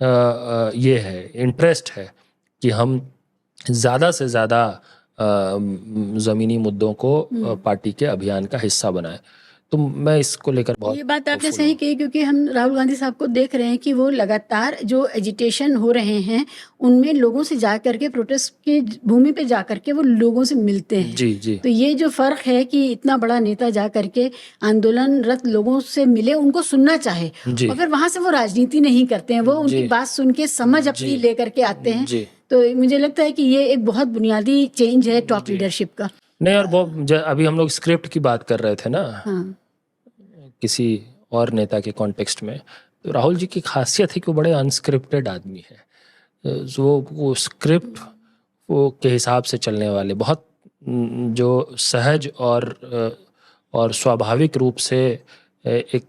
ये है, इंटरेस्ट है कि हम ज़्यादा से ज़्यादा ज़मीनी मुद्दों को पार्टी के अभियान का हिस्सा बनाएं। तो मैं इसको लेकर बहुत ये बात आपने hopeful सही हूँ। कही, क्योंकि हम राहुल गांधी साहब को देख रहे हैं कि वो लगातार जो एजिटेशन हो रहे हैं उनमें लोगों से जा करके, प्रोटेस्ट की भूमि पे जा करके वो लोगों से मिलते हैं। जी जी तो ये जो फर्क है कि इतना बड़ा नेता जा करके आंदोलनरत लोगों से मिले, उनको सुनना चाहे, जी और फिर वहां से वो राजनीति नहीं करते हैं, वो उनकी जी बात सुन के समझ अपनी जी लेकर के आते हैं। जी तो मुझे लगता है कि ये एक बहुत बुनियादी चेंज है टॉप जी। लीडरशिप का। नहीं, और वो अभी हम लोग स्क्रिप्ट की बात कर रहे थे ना हाँ किसी और नेता के कॉन्टेक्स्ट में, तो राहुल जी की खासियत है कि वो बड़े अनस्क्रिप्टेड आदमी है। जो वो स्क्रिप्ट वो के हिसाब से चलने वाले, बहुत जो सहज और स्वाभाविक रूप से एक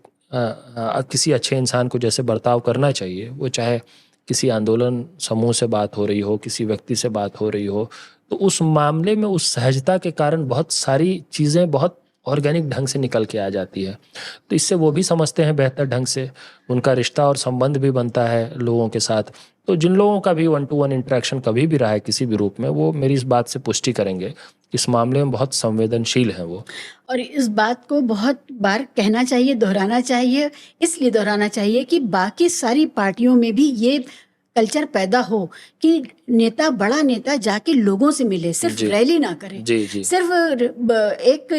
किसी अच्छे इंसान को जैसे बर्ताव करना चाहिए, वो चाहे किसी आंदोलन समूह से बात हो रही हो, किसी व्यक्ति से बात हो रही हो, तो उस मामले में उस सहजता के कारण बहुत सारी चीज़ें बहुत ऑर्गेनिक ढंग से निकल के आ जाती है। तो इससे वो भी समझते हैं बेहतर ढंग से, उनका रिश्ता और संबंध भी बनता है लोगों के साथ। तो जिन लोगों का भी 1-to-1 इंटरेक्शन कभी भी रहा है किसी भी रूप में, वो मेरी इस बात से पुष्टि करेंगे, इस मामले में बहुत संवेदनशील हैं वो। और इस बात को बहुत बार कहना चाहिए, दोहराना चाहिए, इसलिए दोहराना चाहिए कि बाकी सारी पार्टियों में भी ये कल्चर पैदा हो कि नेता, बड़ा नेता जाके लोगों से मिले, सिर्फ जी रैली ना करे, जी जी सिर्फ एक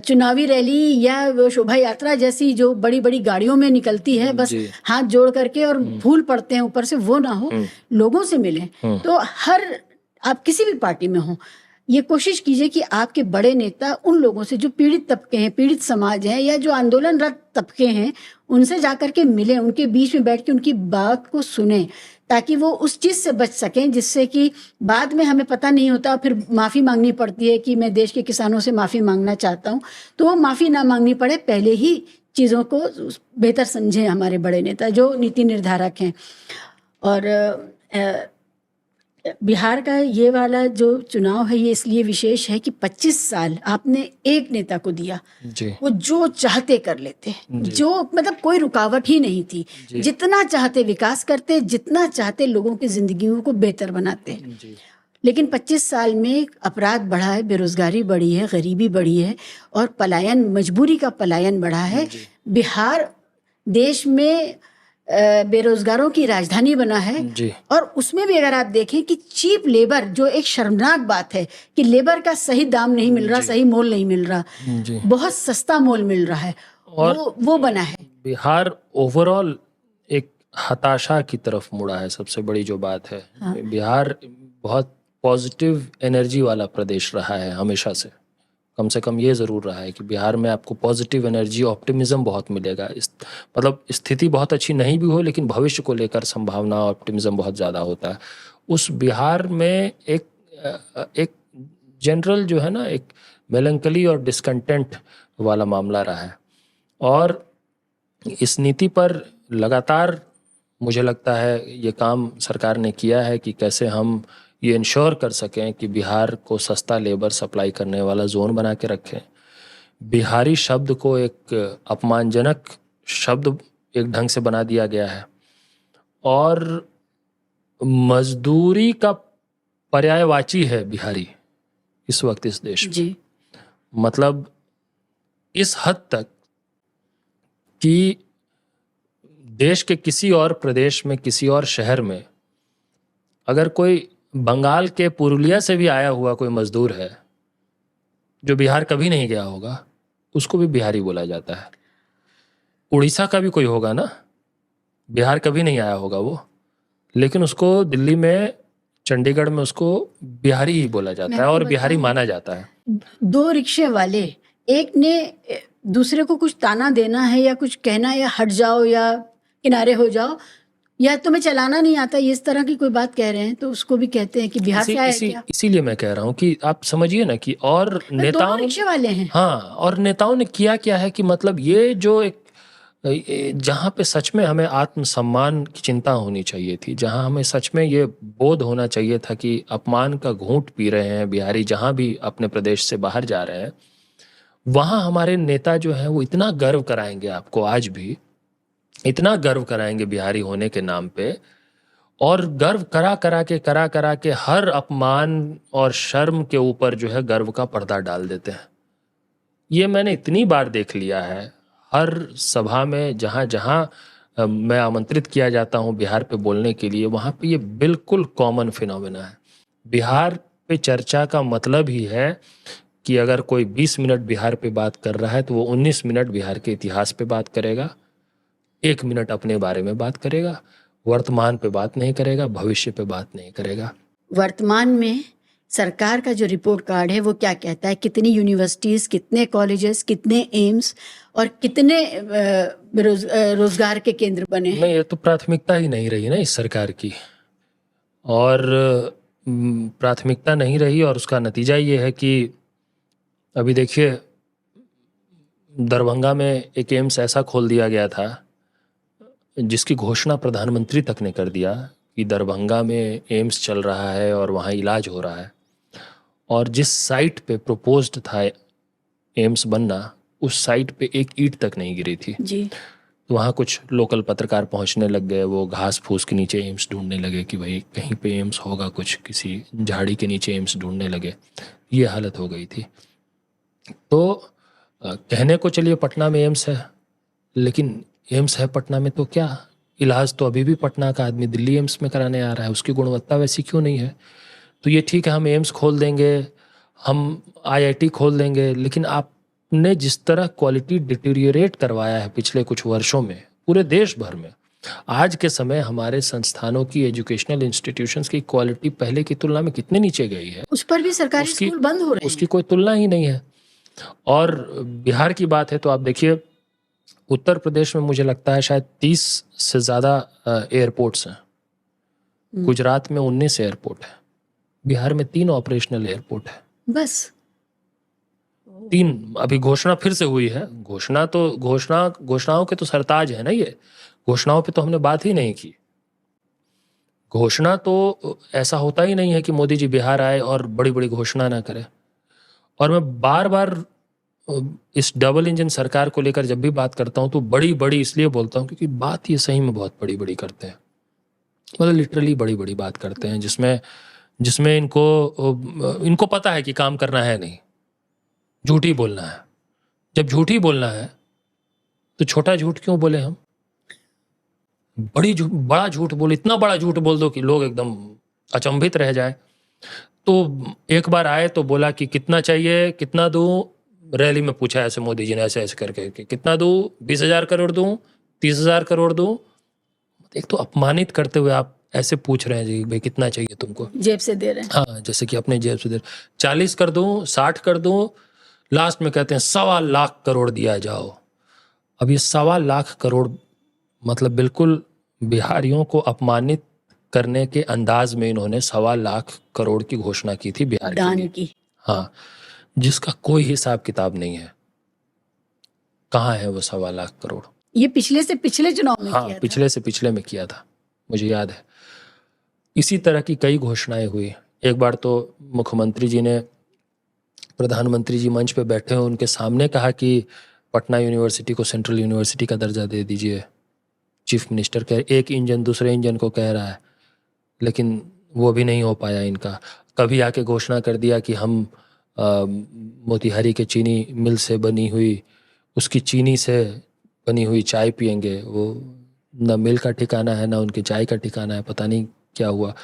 चुनावी रैली या वो शोभा यात्रा जैसी जो बड़ी बड़ी गाड़ियों में निकलती है, बस जी हाथ जोड़ करके और फूल पड़ते हैं ऊपर से, वो ना हो, लोगों से मिले। तो आप किसी भी पार्टी में हो, ये कोशिश कीजिए कि आपके बड़े नेता उन लोगों से जो पीड़ित तबके हैं, पीड़ित समाज है, या जो आंदोलनरत तबके हैं, उनसे जाकर के मिले, उनके बीच में बैठ के उनकी बात को सुने, ताकि वो उस चीज़ से बच सकें जिससे कि बाद में हमें पता नहीं होता, फिर माफ़ी मांगनी पड़ती है कि मैं देश के किसानों से माफ़ी मांगना चाहता हूँ, तो वो माफ़ी ना मांगनी पड़े, पहले ही चीज़ों को बेहतर समझें हमारे बड़े नेता जो नीति निर्धारक हैं। और बिहार का ये वाला जो चुनाव है, ये इसलिए विशेष है कि 25 साल आपने एक नेता को दिया, जी वो जो चाहते कर लेते, जो मतलब कोई रुकावट ही नहीं थी, जी जितना चाहते विकास करते, जितना चाहते लोगों की जिंदगियों को बेहतर बनाते। जी लेकिन 25 साल में अपराध बढ़ा है, बेरोजगारी बढ़ी है, गरीबी बढ़ी है, और पलायन, मजबूरी का पलायन बढ़ा है। जी बिहार देश में बेरोजगारों की राजधानी बना है, जी और उसमें भी अगर आप देखें कि चीप लेबर, जो एक शर्मनाक बात है कि लेबर का सही दाम नहीं मिल रहा, सही मोल नहीं मिल रहा, जी। बहुत सस्ता मोल मिल रहा है, और वो बना है। बिहार ओवरऑल एक हताशा की तरफ मुड़ा है, सबसे बड़ी जो बात है। हाँ। बिहार बहुत पॉजिटिव एनर्जी वाला प्रदेश रहा है हमेशा से कम ये ज़रूर रहा है कि बिहार में आपको पॉजिटिव एनर्जी, ऑप्टिमिज्म बहुत मिलेगा। मतलब स्थिति बहुत अच्छी नहीं भी हो, लेकिन भविष्य को लेकर संभावना, ऑप्टिमिज्म बहुत ज़्यादा होता है। उस बिहार में एक जनरल जो है ना, एक मेलंकली और डिस्कंटेंट वाला मामला रहा है, और इस नीति पर लगातार मुझे लगता है ये काम सरकार ने किया है कि कैसे हम ये इंश्योर कर सकें कि बिहार को सस्ता लेबर सप्लाई करने वाला जोन बना के रखें। बिहारी शब्द को एक अपमानजनक शब्द एक ढंग से बना दिया गया है, और मजदूरी का पर्यायवाची है बिहारी इस वक्त इस देश में। जी। मतलब इस हद तक कि देश के किसी और प्रदेश में, किसी और शहर में, अगर कोई बंगाल के पुरुलिया से भी आया हुआ कोई मजदूर है जो बिहार कभी नहीं गया होगा, उसको भी बिहारी बोला जाता है। उड़ीसा का भी कोई होगा ना, बिहार कभी नहीं आया होगा वो, लेकिन उसको दिल्ली में, चंडीगढ़ में उसको बिहारी ही बोला जाता है और बिहारी माना जाता है। 2 रिक्शे वाले, एक ने दूसरे को कुछ ताना देना है या कुछ कहना, या हट जाओ या किनारे हो जाओ, या तुम्हें चलाना नहीं आता, इस तरह की कोई बात कह रहे हैं, तो उसको भी कहते हैं कि बिहार से आया क्या। इसीलिए मैं कह रहा हूँ कि आप समझिए ना कि और नेताओं, रिक्शे वाले हैं। हाँ, और नेताओं ने किया क्या है कि मतलब ये जो एक, जहाँ पे सच में हमें आत्मसम्मान की चिंता होनी चाहिए थी, जहाँ हमें सच में ये बोध होना चाहिए था कि अपमान का घूंट पी रहे हैं बिहारी जहाँ भी अपने प्रदेश से बाहर जा रहे हैं, वहाँ हमारे नेता जो हैं वो इतना गर्व कराएंगे आपको, आज भी इतना गर्व कराएंगे बिहारी होने के नाम पे, और गर्व करा करा के हर अपमान और शर्म के ऊपर जो है गर्व का पर्दा डाल देते हैं। ये मैंने इतनी बार देख लिया है, हर सभा में जहाँ जहाँ मैं आमंत्रित किया जाता हूँ बिहार पे बोलने के लिए, वहाँ पे ये बिल्कुल कॉमन फिनोमेना है। बिहार पे चर्चा का मतलब ही है कि अगर कोई 20 मिनट बिहार पे बात कर रहा है तो वो 19 मिनट बिहार के इतिहास पे बात करेगा, 1 मिनट अपने बारे में बात करेगा, वर्तमान पे बात नहीं करेगा, भविष्य पे बात नहीं करेगा। वर्तमान में सरकार का जो रिपोर्ट कार्ड है वो क्या कहता है? कितनी यूनिवर्सिटीज, कितने कॉलेजेस, कितने एम्स और कितने रोजगार के केंद्र बने हैं? नहीं, ये तो प्राथमिकता ही नहीं रही ना इस सरकार की, और प्राथमिकता नहीं रही, और उसका नतीजा ये है कि अभी देखिए दरभंगा में एक एम्स ऐसा खोल दिया गया था जिसकी घोषणा प्रधानमंत्री तक ने कर दिया कि दरभंगा में एम्स चल रहा है और वहाँ इलाज हो रहा है, और जिस साइट पे प्रपोज्ड था एम्स बनना, उस साइट पे एक ईंट तक नहीं गिरी थी। जी। तो वहाँ कुछ लोकल पत्रकार पहुँचने लग गए, वो घास फूस के नीचे एम्स ढूंढने लगे कि भाई कहीं पे एम्स होगा, कुछ किसी झाड़ी के नीचे एम्स ढूंढने लगे। ये हालत हो गई थी। तो कहने को चलिए पटना में एम्स है, लेकिन एम्स है पटना में तो क्या, इलाज तो अभी भी पटना का आदमी दिल्ली एम्स में कराने आ रहा है, उसकी गुणवत्ता वैसी क्यों नहीं है? तो ये ठीक है, हम एम्स खोल देंगे, हम आईआईटी खोल देंगे, लेकिन आपने जिस तरह क्वालिटी डिटीरियोरेट करवाया है पिछले कुछ वर्षों में पूरे देश भर में, आज के समय हमारे संस्थानों की, एजुकेशनल इंस्टीट्यूशंस की क्वालिटी पहले की तुलना में कितने नीचे गई है। उस पर भी सरकारी स्कूल बंद हो रहे हैं। उसकी कोई तुलना ही नहीं है। और बिहार की बात है तो आप देखिए, उत्तर प्रदेश में मुझे लगता है शायद 30 से ज़्यादा एयरपोर्ट्स हैं, गुजरात में 19 एयरपोर्ट है, बिहार में 3 ऑपरेशनल एयरपोर्ट है, बस 3। अभी घोषणा फिर से हुई है। घोषणाओं के तो सरताज है ना ये, घोषणाओं पे तो हमने बात ही नहीं की। घोषणा तो ऐसा होता ही नहीं है कि मोदी जी बिहार आए और बड़ी बड़ी घोषणा ना करें। और मैं बार बार इस डबल इंजन सरकार को लेकर जब भी बात करता हूं तो बड़ी बड़ी इसलिए बोलता हूं क्योंकि बात ये सही में बहुत बड़ी बड़ी करते हैं, मतलब लिटरली बड़ी बड़ी बात करते हैं, जिसमें इनको पता है कि काम करना है नहीं, झूठ ही बोलना है। जब झूठ ही बोलना है तो छोटा झूठ क्यों बोले हम? बड़ा झूठ बोल, इतना बड़ा झूठ बोल दो कि लोग एकदम अचंभित रह जाए। तो एक बार आए तो बोला कि कितना चाहिए, कितना दूं, रैली में पूछा ऐसे मोदी जी ने ऐसे करके कि कितना दूं, 20,000 करोड़ दूं, 30,000 करोड़ दूं। एक तो अपमानित करते हुए आप ऐसे पूछ रहे हैं जी भाई कितना चाहिए तुमको, जेब से दे रहे हैं। हाँ, जैसे कि अपने जेब से दे, 40 कर दूं, 60 कर दूं, लास्ट में कहते हैं 1.25 लाख करोड़ दिया जाओ। अब ये 1.25 लाख करोड़ मतलब बिल्कुल बिहारियों को अपमानित करने के अंदाज में इन्होंने 1.25 लाख करोड़ की घोषणा की थी बिहार के लिए की। हाँ, जिसका कोई हिसाब किताब नहीं है। कहाँ है वो 1.25 लाख करोड़? ये पिछले से पिछले चुनाव में हाँ, किया था। पिछले से पिछले में किया था, मुझे याद है। इसी तरह की कई घोषणाएं हुई। एक बार तो मुख्यमंत्री जी ने, प्रधानमंत्री जी मंच पे बैठे हैं, उनके सामने कहा कि पटना यूनिवर्सिटी को सेंट्रल यूनिवर्सिटी का दर्जा दे दीजिए। चीफ मिनिस्टर कह, एक इंजन दूसरे इंजन को कह रहा है, लेकिन वो भी नहीं हो पाया इनका। कभी आके घोषणा कर दिया कि हम मोतिहारी के चीनी मिल से बनी हुई, उसकी चीनी से बनी हुई चाय पियेंगे। वो न मिल का ठिकाना है, ना उनकी चाय का ठिकाना है, पता नहीं क्या हुआ।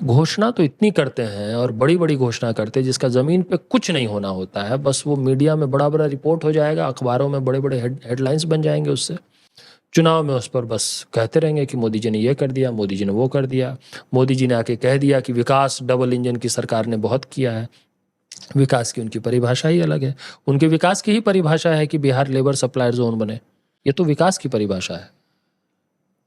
घोषणा तो इतनी करते हैं और बड़ी बड़ी घोषणा करते हैं जिसका ज़मीन पे कुछ नहीं होना होता है। बस वो मीडिया में बड़ा बड़ा रिपोर्ट हो जाएगा, अखबारों में बड़े बड़े हेडलाइंस बन जाएंगे उससे। चुनाव में उस पर बस कहते रहेंगे कि मोदी जी ने ये कर दिया, मोदी जी ने वो कर दिया। मोदी जी ने आके कह दिया कि विकास डबल इंजन की सरकार ने बहुत किया है। विकास की उनकी परिभाषा ही अलग है। उनके विकास की ही परिभाषा है कि बिहार लेबर सप्लायर जोन बने, ये तो विकास की परिभाषा है।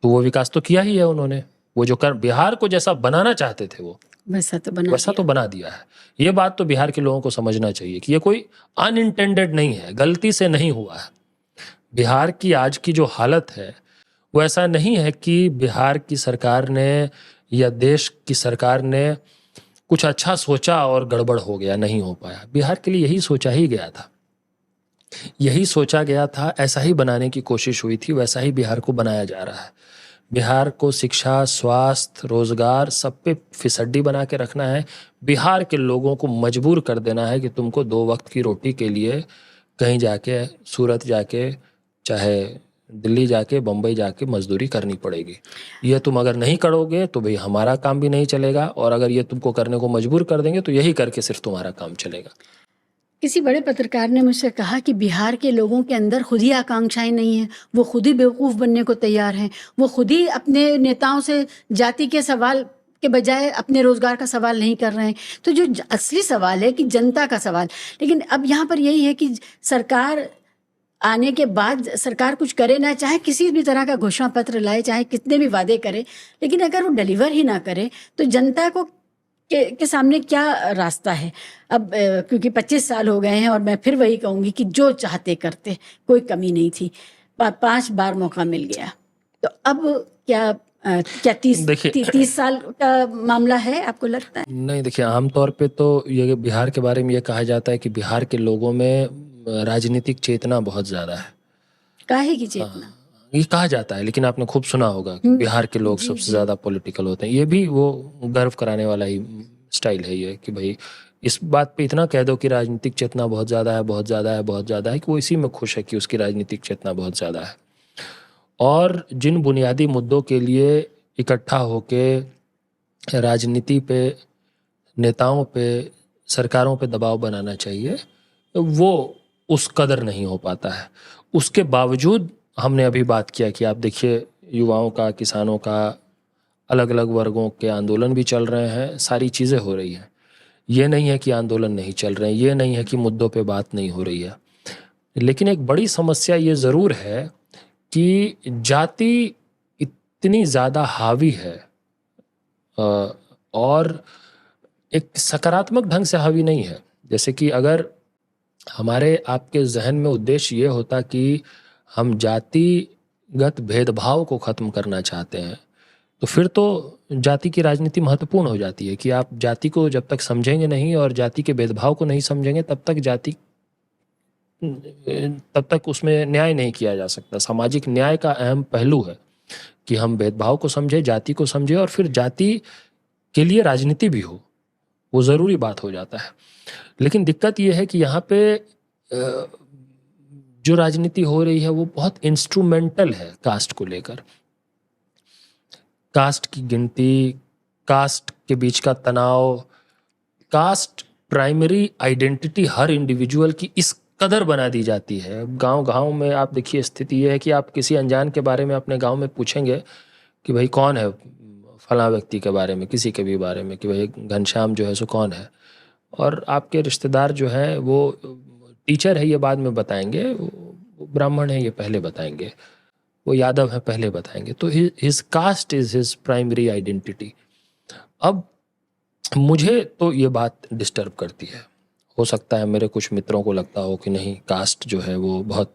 तो वो विकास तो किया ही है उन्होंने। वो जो बिहार को जैसा बनाना चाहते थे वो वैसा तो बना दिया है। ये बात तो बिहार के लोगों को समझना चाहिए कि ये कोई अनइंटेंडेड नहीं है, गलती से नहीं हुआ है। बिहार की आज की जो हालत है वो ऐसा नहीं है कि बिहार की सरकार ने या देश की सरकार ने कुछ अच्छा सोचा और गड़बड़ हो गया, नहीं हो पाया। बिहार के लिए यही सोचा ही गया था, यही सोचा गया था, ऐसा ही बनाने की कोशिश हुई थी, वैसा ही बिहार को बनाया जा रहा है। बिहार को शिक्षा, स्वास्थ्य, रोजगार सब पे फिसड्डी बना के रखना है। बिहार के लोगों को मजबूर कर देना है कि तुमको 2 वक्त की रोटी के लिए कहीं जाके, सूरत जाके, चाहे दिल्ली जाके, बम्बई जाके मजदूरी करनी पड़ेगी। ये तुम अगर नहीं करोगे तो भाई हमारा काम भी नहीं चलेगा, और अगर ये तुमको करने को मजबूर कर देंगे तो यही करके सिर्फ तुम्हारा काम चलेगा। किसी बड़े पत्रकार ने मुझसे कहा कि बिहार के लोगों के अंदर खुद ही आकांक्षाएं नहीं हैं, वो खुद ही बेवकूफ़ बनने को तैयार हैं, वो खुद ही अपने नेताओं से जाति के सवाल के बजाय अपने रोजगार का सवाल नहीं कर रहे हैं। तो जो असली सवाल है कि जनता का सवाल, लेकिन अब यहाँ पर यही है कि सरकार आने के बाद सरकार कुछ करे ना, चाहे किसी भी तरह का घोषणा पत्र लाए, चाहे कितने भी वादे करे, लेकिन अगर वो डिलीवर ही ना करे तो जनता को के सामने क्या रास्ता है। अब क्योंकि 25 साल हो गए हैं और मैं फिर वही कहूँगी कि जो चाहते करते, कोई कमी नहीं थी। 5 बार मौका मिल गया, तो अब क्या 30 साल का मामला है आपको लगता है? नहीं, देखिए, आमतौर पे तो ये बिहार के बारे में ये कहा जाता है कि बिहार के लोगों में राजनीतिक चेतना बहुत ज़्यादा है। काहे की चेतना? ये कहा जाता है, लेकिन आपने खूब सुना होगा कि बिहार के लोग सबसे ज़्यादा पॉलिटिकल होते हैं। ये भी वो गर्व कराने वाला ही स्टाइल है ये, कि भाई इस बात पे इतना कह दो कि राजनीतिक चेतना बहुत ज़्यादा है, बहुत ज़्यादा है, बहुत ज़्यादा है, कि वो इसी में खुश है कि उसकी राजनीतिक चेतना बहुत ज़्यादा है। और जिन बुनियादी मुद्दों के लिए इकट्ठा होके राजनीति पे, नेताओं पे, सरकारों पे दबाव बनाना चाहिए, वो उस कदर नहीं हो पाता है। उसके बावजूद हमने अभी बात किया कि आप देखिए, युवाओं का, किसानों का, अलग अलग वर्गों के आंदोलन भी चल रहे हैं, सारी चीज़ें हो रही हैं। ये नहीं है कि आंदोलन नहीं चल रहे हैं, ये नहीं है कि मुद्दों पे बात नहीं हो रही है, लेकिन एक बड़ी समस्या ये ज़रूर है कि जाति इतनी ज़्यादा हावी है, और एक सकारात्मक ढंग से हावी नहीं है। जैसे कि अगर हमारे आपके जहन में उद्देश्य ये होता कि हम जातिगत भेदभाव को ख़त्म करना चाहते हैं, तो फिर तो जाति की राजनीति महत्वपूर्ण हो जाती है कि आप जाति को जब तक समझेंगे नहीं और जाति के भेदभाव को नहीं समझेंगे, तब तक उसमें न्याय नहीं किया जा सकता। सामाजिक न्याय का अहम पहलू है कि हम भेदभाव को समझे, जाति को समझे, और फिर जाति के लिए राजनीति भी हो, वो ज़रूरी बात हो जाता है। लेकिन दिक्कत ये है कि यहाँ पे जो राजनीति हो रही है वो बहुत इंस्ट्रूमेंटल है कास्ट को लेकर। कास्ट की गिनती, कास्ट के बीच का तनाव, कास्ट प्राइमरी आइडेंटिटी हर इंडिविजुअल की इस कदर बना दी जाती है। गांव-गांव में आप देखिए, स्थिति ये है कि आप किसी अनजान के बारे में अपने गांव में पूछेंगे कि भाई कौन है, फलां व्यक्ति के बारे में, किसी के भी बारे में, कि भाई घनश्याम जो है सो कौन है, और आपके रिश्तेदार जो है वो टीचर है ये बाद में बताएंगे, वो ब्राह्मण है ये पहले बताएंगे, वो यादव है पहले बताएंगे। तो his cast is his primary identity. अब मुझे तो ये बात डिस्टर्ब करती है। हो सकता है मेरे कुछ मित्रों को लगता हो कि नहीं, कास्ट जो है वो बहुत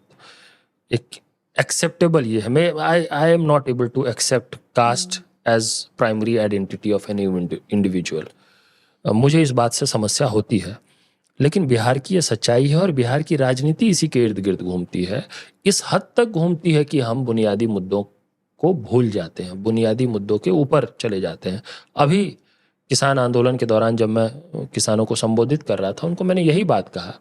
एक एक्सेप्टेबल ये है। मैं I am not able to accept caste as primary identity of any individual. मुझे इस बात से समस्या होती है, लेकिन बिहार की ये सच्चाई है और बिहार की राजनीति इसी के इर्द गिर्द घूमती है। इस हद तक घूमती है कि हम बुनियादी मुद्दों को भूल जाते हैं, बुनियादी मुद्दों के ऊपर चले जाते हैं। अभी किसान आंदोलन के दौरान जब मैं किसानों को संबोधित कर रहा था, उनको मैंने यही बात कहा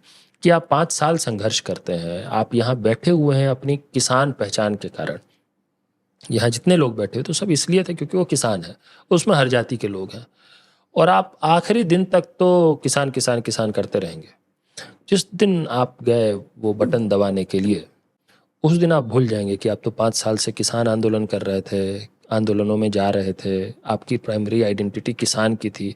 कि आप 5 साल संघर्ष करते हैं, आप यहाँ बैठे हुए हैं अपनी किसान पहचान के कारण। यहाँ जितने लोग बैठे तो सब इसलिए थे क्योंकि वो किसान है, उसमें हर जाति के लोग हैं, और आप आखिरी दिन तक तो किसान किसान किसान करते रहेंगे। जिस दिन आप गए वो बटन दबाने के लिए, उस दिन आप भूल जाएंगे कि आप तो 5 साल से किसान आंदोलन कर रहे थे, आंदोलनों में जा रहे थे, आपकी प्राइमरी आइडेंटिटी किसान की थी।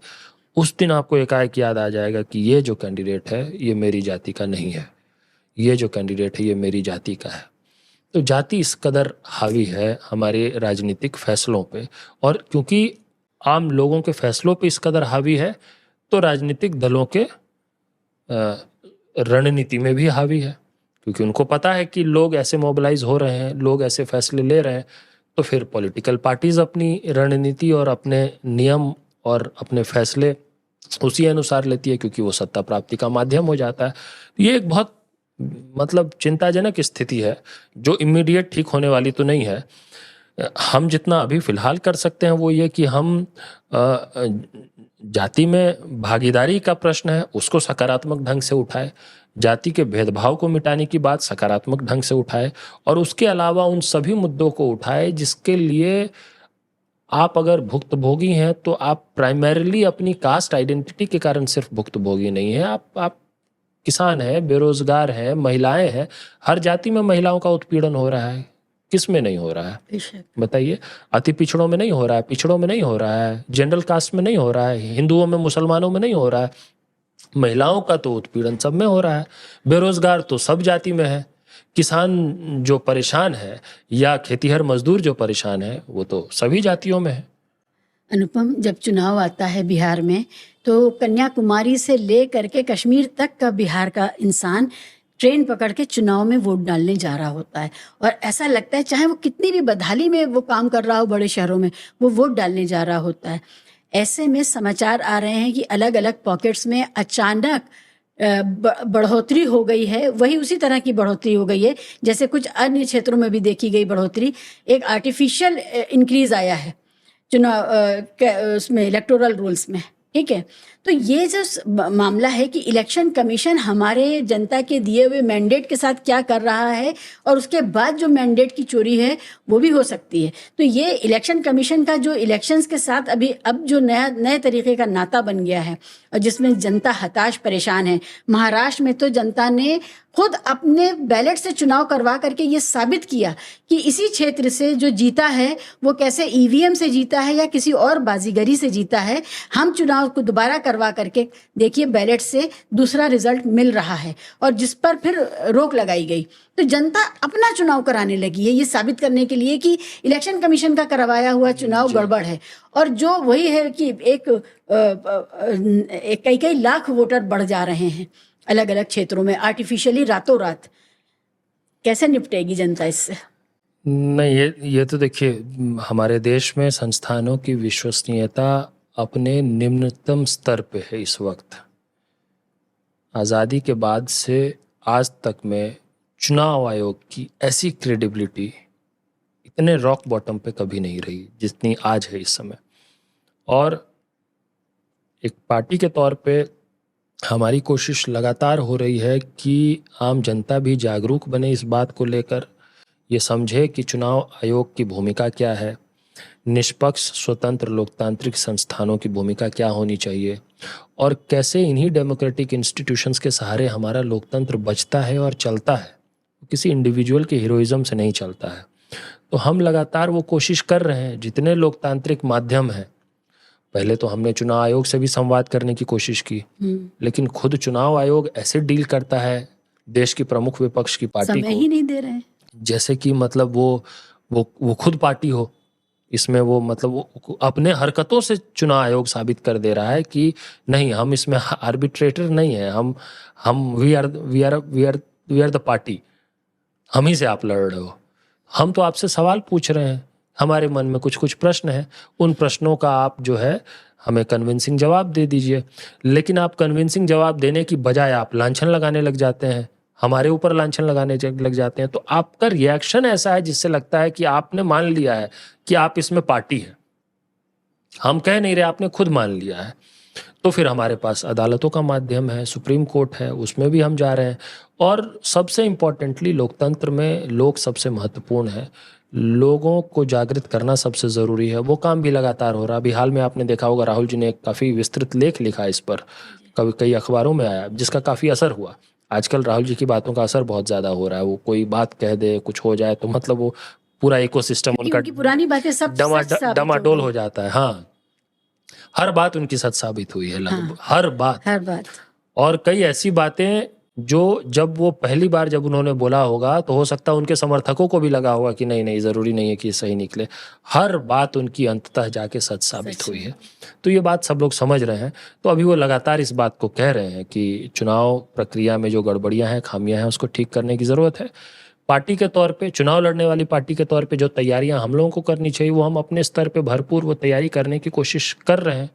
उस दिन आपको एकाएक याद आ जाएगा कि ये जो कैंडिडेट है ये मेरी जाति का नहीं है, ये जो कैंडिडेट है ये मेरी जाति का है। तो जाति इस कदर हावी है हमारे राजनीतिक फैसलों पे, और क्योंकि आम लोगों के फैसलों पे इस कदर हावी है तो राजनीतिक दलों के रणनीति में भी हावी है, क्योंकि उनको पता है कि लोग ऐसे मोबिलाइज हो रहे हैं, लोग ऐसे फैसले ले रहे हैं, तो फिर पॉलिटिकल पार्टीज अपनी रणनीति और अपने नियम और अपने फैसले उसी अनुसार लेती है, क्योंकि वो सत्ता प्राप्ति का माध्यम हो जाता है। ये एक बहुत मतलब चिंताजनक स्थिति है जो इमीडिएट ठीक होने वाली तो नहीं है। हम जितना अभी फिलहाल कर सकते हैं वो ये कि हम जाति में भागीदारी का प्रश्न है उसको सकारात्मक ढंग से उठाए, जाति के भेदभाव को मिटाने की बात सकारात्मक ढंग से उठाए, और उसके अलावा उन सभी मुद्दों को उठाए जिसके लिए आप अगर भुक्तभोगी हैं तो आप प्राइमरीली अपनी कास्ट आइडेंटिटी के कारण सिर्फ भुक्तभोगी नहीं है, आप किसान हैं, बेरोजगार हैं, महिलाएं हैं। हर जाति में महिलाओं का उत्पीड़न हो रहा है, किस में नहीं हो रहा है बताइए? अति पिछड़ों में नहीं हो रहा है, पिछड़ों में नहीं हो रहा है, जनरल कास्ट में नहीं हो रहा है, हिंदुओं में मुसलमानों में नहीं हो रहा है। महिलाओं का तो उत्पीड़न सब में हो रहा है। बेरोजगार तो सब जाति में है, किसान जो परेशान है या खेतीहर मजदूर जो परेशान है वो तो सभी जातियों में है। अनुपम, जब चुनाव आता है बिहार में तो कन्याकुमारी से ले करके कश्मीर तक का बिहार का इंसान ट्रेन पकड़ के चुनाव में वोट डालने जा रहा होता है, और ऐसा लगता है चाहे वो कितनी भी बदहाली में वो काम कर रहा हो, बड़े शहरों में वो वोट डालने जा रहा होता है। ऐसे में समाचार आ रहे हैं कि अलग अलग पॉकेट्स में अचानक बढ़ोतरी हो गई है, वही उसी तरह की बढ़ोतरी हो गई है जैसे कुछ अन्य क्षेत्रों में भी देखी गई बढ़ोतरी। एक आर्टिफिशियल इंक्रीज आया है चुनाव उसमें इलेक्टोरल रूल्स में, ठीक है। तो ये जो मामला है कि इलेक्शन कमीशन हमारे जनता के दिए हुए मैंडेट के साथ क्या कर रहा है, और उसके बाद जो मैंडेट की चोरी है वो भी हो सकती है। तो ये इलेक्शन कमीशन का जो इलेक्शंस के साथ अब जो नए तरीके का नाता बन गया है, और जिसमें जनता हताश परेशान है। महाराष्ट्र में तो जनता ने खुद अपने बैलेट से चुनाव करवा करके ये साबित किया कि इसी क्षेत्र से जो जीता है वो कैसे ईवीएम से जीता है या किसी और बाजीगरी से जीता है। हम चुनाव को दोबारा करवा करके देखिए बैलेट से दूसरा रिजल्ट मिल रहा है, और जिस पर फिर रोक लगाई गई। तो जनता अपना चुनाव कराने लगी है ये साबित करने के लिए कि इलेक्शन कमीशन का करवाया हुआ चुनाव गड़बड़ है। और जो वही है कि कई लाख वोटर बढ़ जा रहे हैं अलग अलग क्षेत्रों में आर्टिफिशियली रातों रात। कैसे निपटेगी जनता इससे? नहीं, ये तो देखिए, हमारे देश में संस्थानों की विश्वसनीयता अपने निम्नतम स्तर पे है इस वक्त। आज़ादी के बाद से आज तक में चुनाव आयोग की ऐसी क्रेडिबिलिटी इतने रॉक बॉटम पे कभी नहीं रही जितनी आज है इस समय। और एक पार्टी के तौर पे हमारी कोशिश लगातार हो रही है कि आम जनता भी जागरूक बने इस बात को लेकर, ये समझे कि चुनाव आयोग की भूमिका क्या है, निष्पक्ष स्वतंत्र लोकतांत्रिक संस्थानों की भूमिका क्या होनी चाहिए, और कैसे इन्हीं डेमोक्रेटिक इंस्टीट्यूशंस के सहारे हमारा लोकतंत्र बचता है और चलता है, किसी इंडिविजुअल के हीरोइज्म से नहीं चलता है। तो हम लगातार वो कोशिश कर रहे हैं, जितने लोकतांत्रिक माध्यम हैं। पहले तो हमने चुनाव आयोग से भी संवाद करने की कोशिश की, लेकिन खुद चुनाव आयोग ऐसे डील करता है देश की प्रमुख विपक्ष की पार्टी समय ही नहीं दे रहे हैं, जैसे कि मतलब वो खुद पार्टी हो। इसमें वो मतलब वो अपने हरकतों से चुनाव आयोग साबित कर दे रहा है कि नहीं, हम इसमें आर्बिट्रेटर नहीं है, हम वी आर द पार्टी, हम ही से आप लड़ रहे हो। हम तो आपसे सवाल पूछ रहे हैं, हमारे मन में कुछ प्रश्न हैं, उन प्रश्नों का आप जो है हमें कन्विंसिंग जवाब दे दीजिए। लेकिन आप कन्विंसिंग जवाब देने की बजाय आप लांछन लगाने लग जाते हैं, हमारे ऊपर लांछन लगाने लग जाते हैं। तो आपका रिएक्शन ऐसा है जिससे लगता है कि आपने मान लिया है कि आप इसमें पार्टी है। हम कह नहीं रहे, आपने खुद मान लिया है। तो फिर हमारे पास अदालतों का माध्यम है, सुप्रीम कोर्ट है, उसमें भी हम जा रहे हैं। और सबसे इम्पोर्टेंटली लोकतंत्र में लोग सबसे महत्वपूर्ण है, लोगों को जागृत करना सबसे ज़रूरी है। वो काम भी लगातार हो रहा है। अभी हाल में आपने देखा होगा राहुल जी ने एक काफ़ी विस्तृत लेख लिखा इस पर, कई अखबारों में आया, जिसका काफ़ी असर हुआ। आजकल राहुल जी की बातों का असर बहुत ज़्यादा हो रहा है। वो कोई बात कह दे, कुछ हो जाए तो मतलब वो पूरा इकोसिस्टम उनका पुरानी बातें सब डमाडोल हो जाता है। हाँ, हर बात उनकी सच साबित हुई है लगभग, हर बात। और कई ऐसी बातें जो जब वो पहली बार जब उन्होंने बोला होगा तो हो सकता है उनके समर्थकों को भी लगा होगा कि नहीं ज़रूरी नहीं है कि सही निकले। हर बात उनकी अंततः जाके सच साबित हुई है। तो ये बात सब लोग समझ रहे हैं। तो अभी वो लगातार इस बात को कह रहे हैं कि चुनाव प्रक्रिया में जो गड़बड़ियां हैं, खामियां हैं, उसको ठीक करने की ज़रूरत है। पार्टी के तौर पे, चुनाव लड़ने वाली पार्टी के तौर पे जो तैयारियां हम लोगों को करनी चाहिए वो हम अपने स्तर पे भरपूर वो तैयारी करने की कोशिश कर रहे हैं।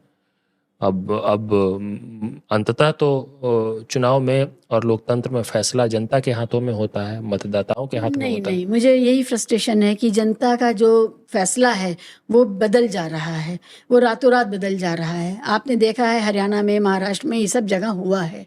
अब अंततः तो चुनाव में और लोकतंत्र में फैसला जनता के हाथों में होता है, मतदाताओं के हाथ में नहीं होता है। नहीं, मुझे यही फ्रस्ट्रेशन है कि जनता का जो फैसला है वो बदल जा रहा है, वो रातों रात बदल जा रहा है। आपने देखा है हरियाणा में, महाराष्ट्र में, ये सब जगह हुआ है।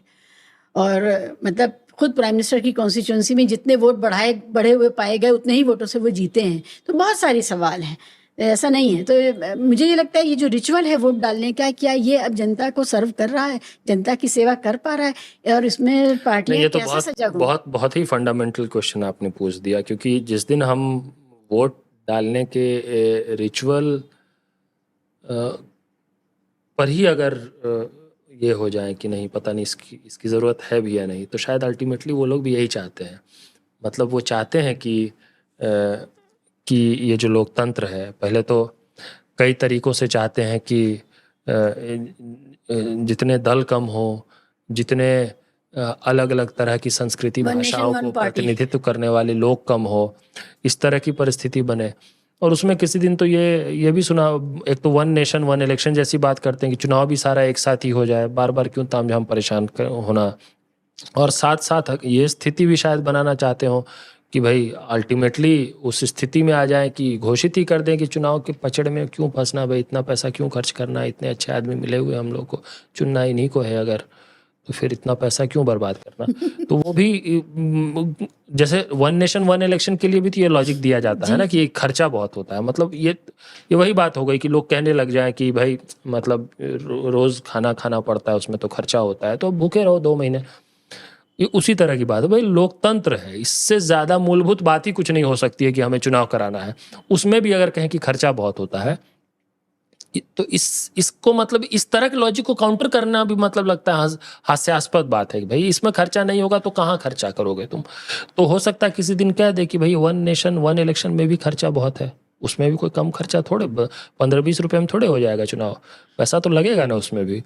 और मतलब खुद प्राइम मिनिस्टर की कॉन्स्टिट्यूंसी में जितने वोट बढ़े हुए पाए गए, उतने ही वोटों से वो जीते हैं। तो बहुत सारे सवाल हैं, ऐसा नहीं है। तो मुझे ये लगता है ये जो रिचुअल है वोट डालने का, क्या ये अब जनता को सर्व कर रहा है, जनता की सेवा कर पा रहा है, और इसमें नहीं, पार्टियां ये तो कैसे बहुत सजग हों? बहुत बहुत ही फंडामेंटल क्वेश्चन आपने पूछ दिया, क्योंकि जिस दिन हम वोट डालने के रिचुअल पर ही अगर ये हो जाए कि नहीं, पता नहीं इसकी ज़रूरत है भी या नहीं, तो शायद अल्टीमेटली वो लोग भी यही चाहते हैं। मतलब वो चाहते हैं कि ये जो लोकतंत्र है, पहले तो कई तरीकों से चाहते हैं कि जितने दल कम हो, जितने अलग अलग तरह की संस्कृति वन नेशन भाषाओं वन को पार्टी। प्रतिनिधित्व करने वाले लोग कम हो, इस तरह की परिस्थिति बने। और उसमें किसी दिन तो ये भी सुना, एक तो वन नेशन वन इलेक्शन जैसी बात करते हैं कि चुनाव भी सारा एक साथ ही हो जाए, बार बार क्यों तामझाम परेशान होना। और साथ साथ ये स्थिति भी शायद बनाना चाहते हो कि भाई अल्टीमेटली उस स्थिति में आ जाए कि घोषित ही कर दें कि चुनाव के पचड़ में क्यों फंसना, भाई इतना पैसा क्यों खर्च करना, इतने अच्छे आदमी मिले हुए हम लोग को, चुनना इन्हीं को है अगर, तो फिर इतना पैसा क्यों बर्बाद करना। तो वो भी जैसे वन नेशन वन इलेक्शन के लिए भी तो ये लॉजिक दिया जाता है ना कि खर्चा बहुत होता है। मतलब ये वही बात हो गई कि लोग कहने लग जाए कि भाई मतलब रोज खाना खाना पड़ता है, उसमें तो खर्चा होता है, तो भूखे रहो 2 महीने। ये उसी तरह की बात है, भाई लोकतंत्र है, इससे ज़्यादा मूलभूत बात ही कुछ नहीं हो सकती है कि हमें चुनाव कराना है। उसमें भी अगर कहें कि खर्चा बहुत होता है, तो इसको मतलब इस तरह के लॉजिक को काउंटर करना भी मतलब लगता है हास्यास्पद बात है कि भाई इसमें खर्चा नहीं होगा तो कहाँ खर्चा करोगे तुम। तो हो सकता है किसी दिन कह दे कि भाई वन नेशन वन इलेक्शन में भी खर्चा बहुत है, उसमें भी कोई कम खर्चा थोड़े 15-20 रुपये में थोड़े हो जाएगा चुनाव, पैसा तो लगेगा ना उसमें भी।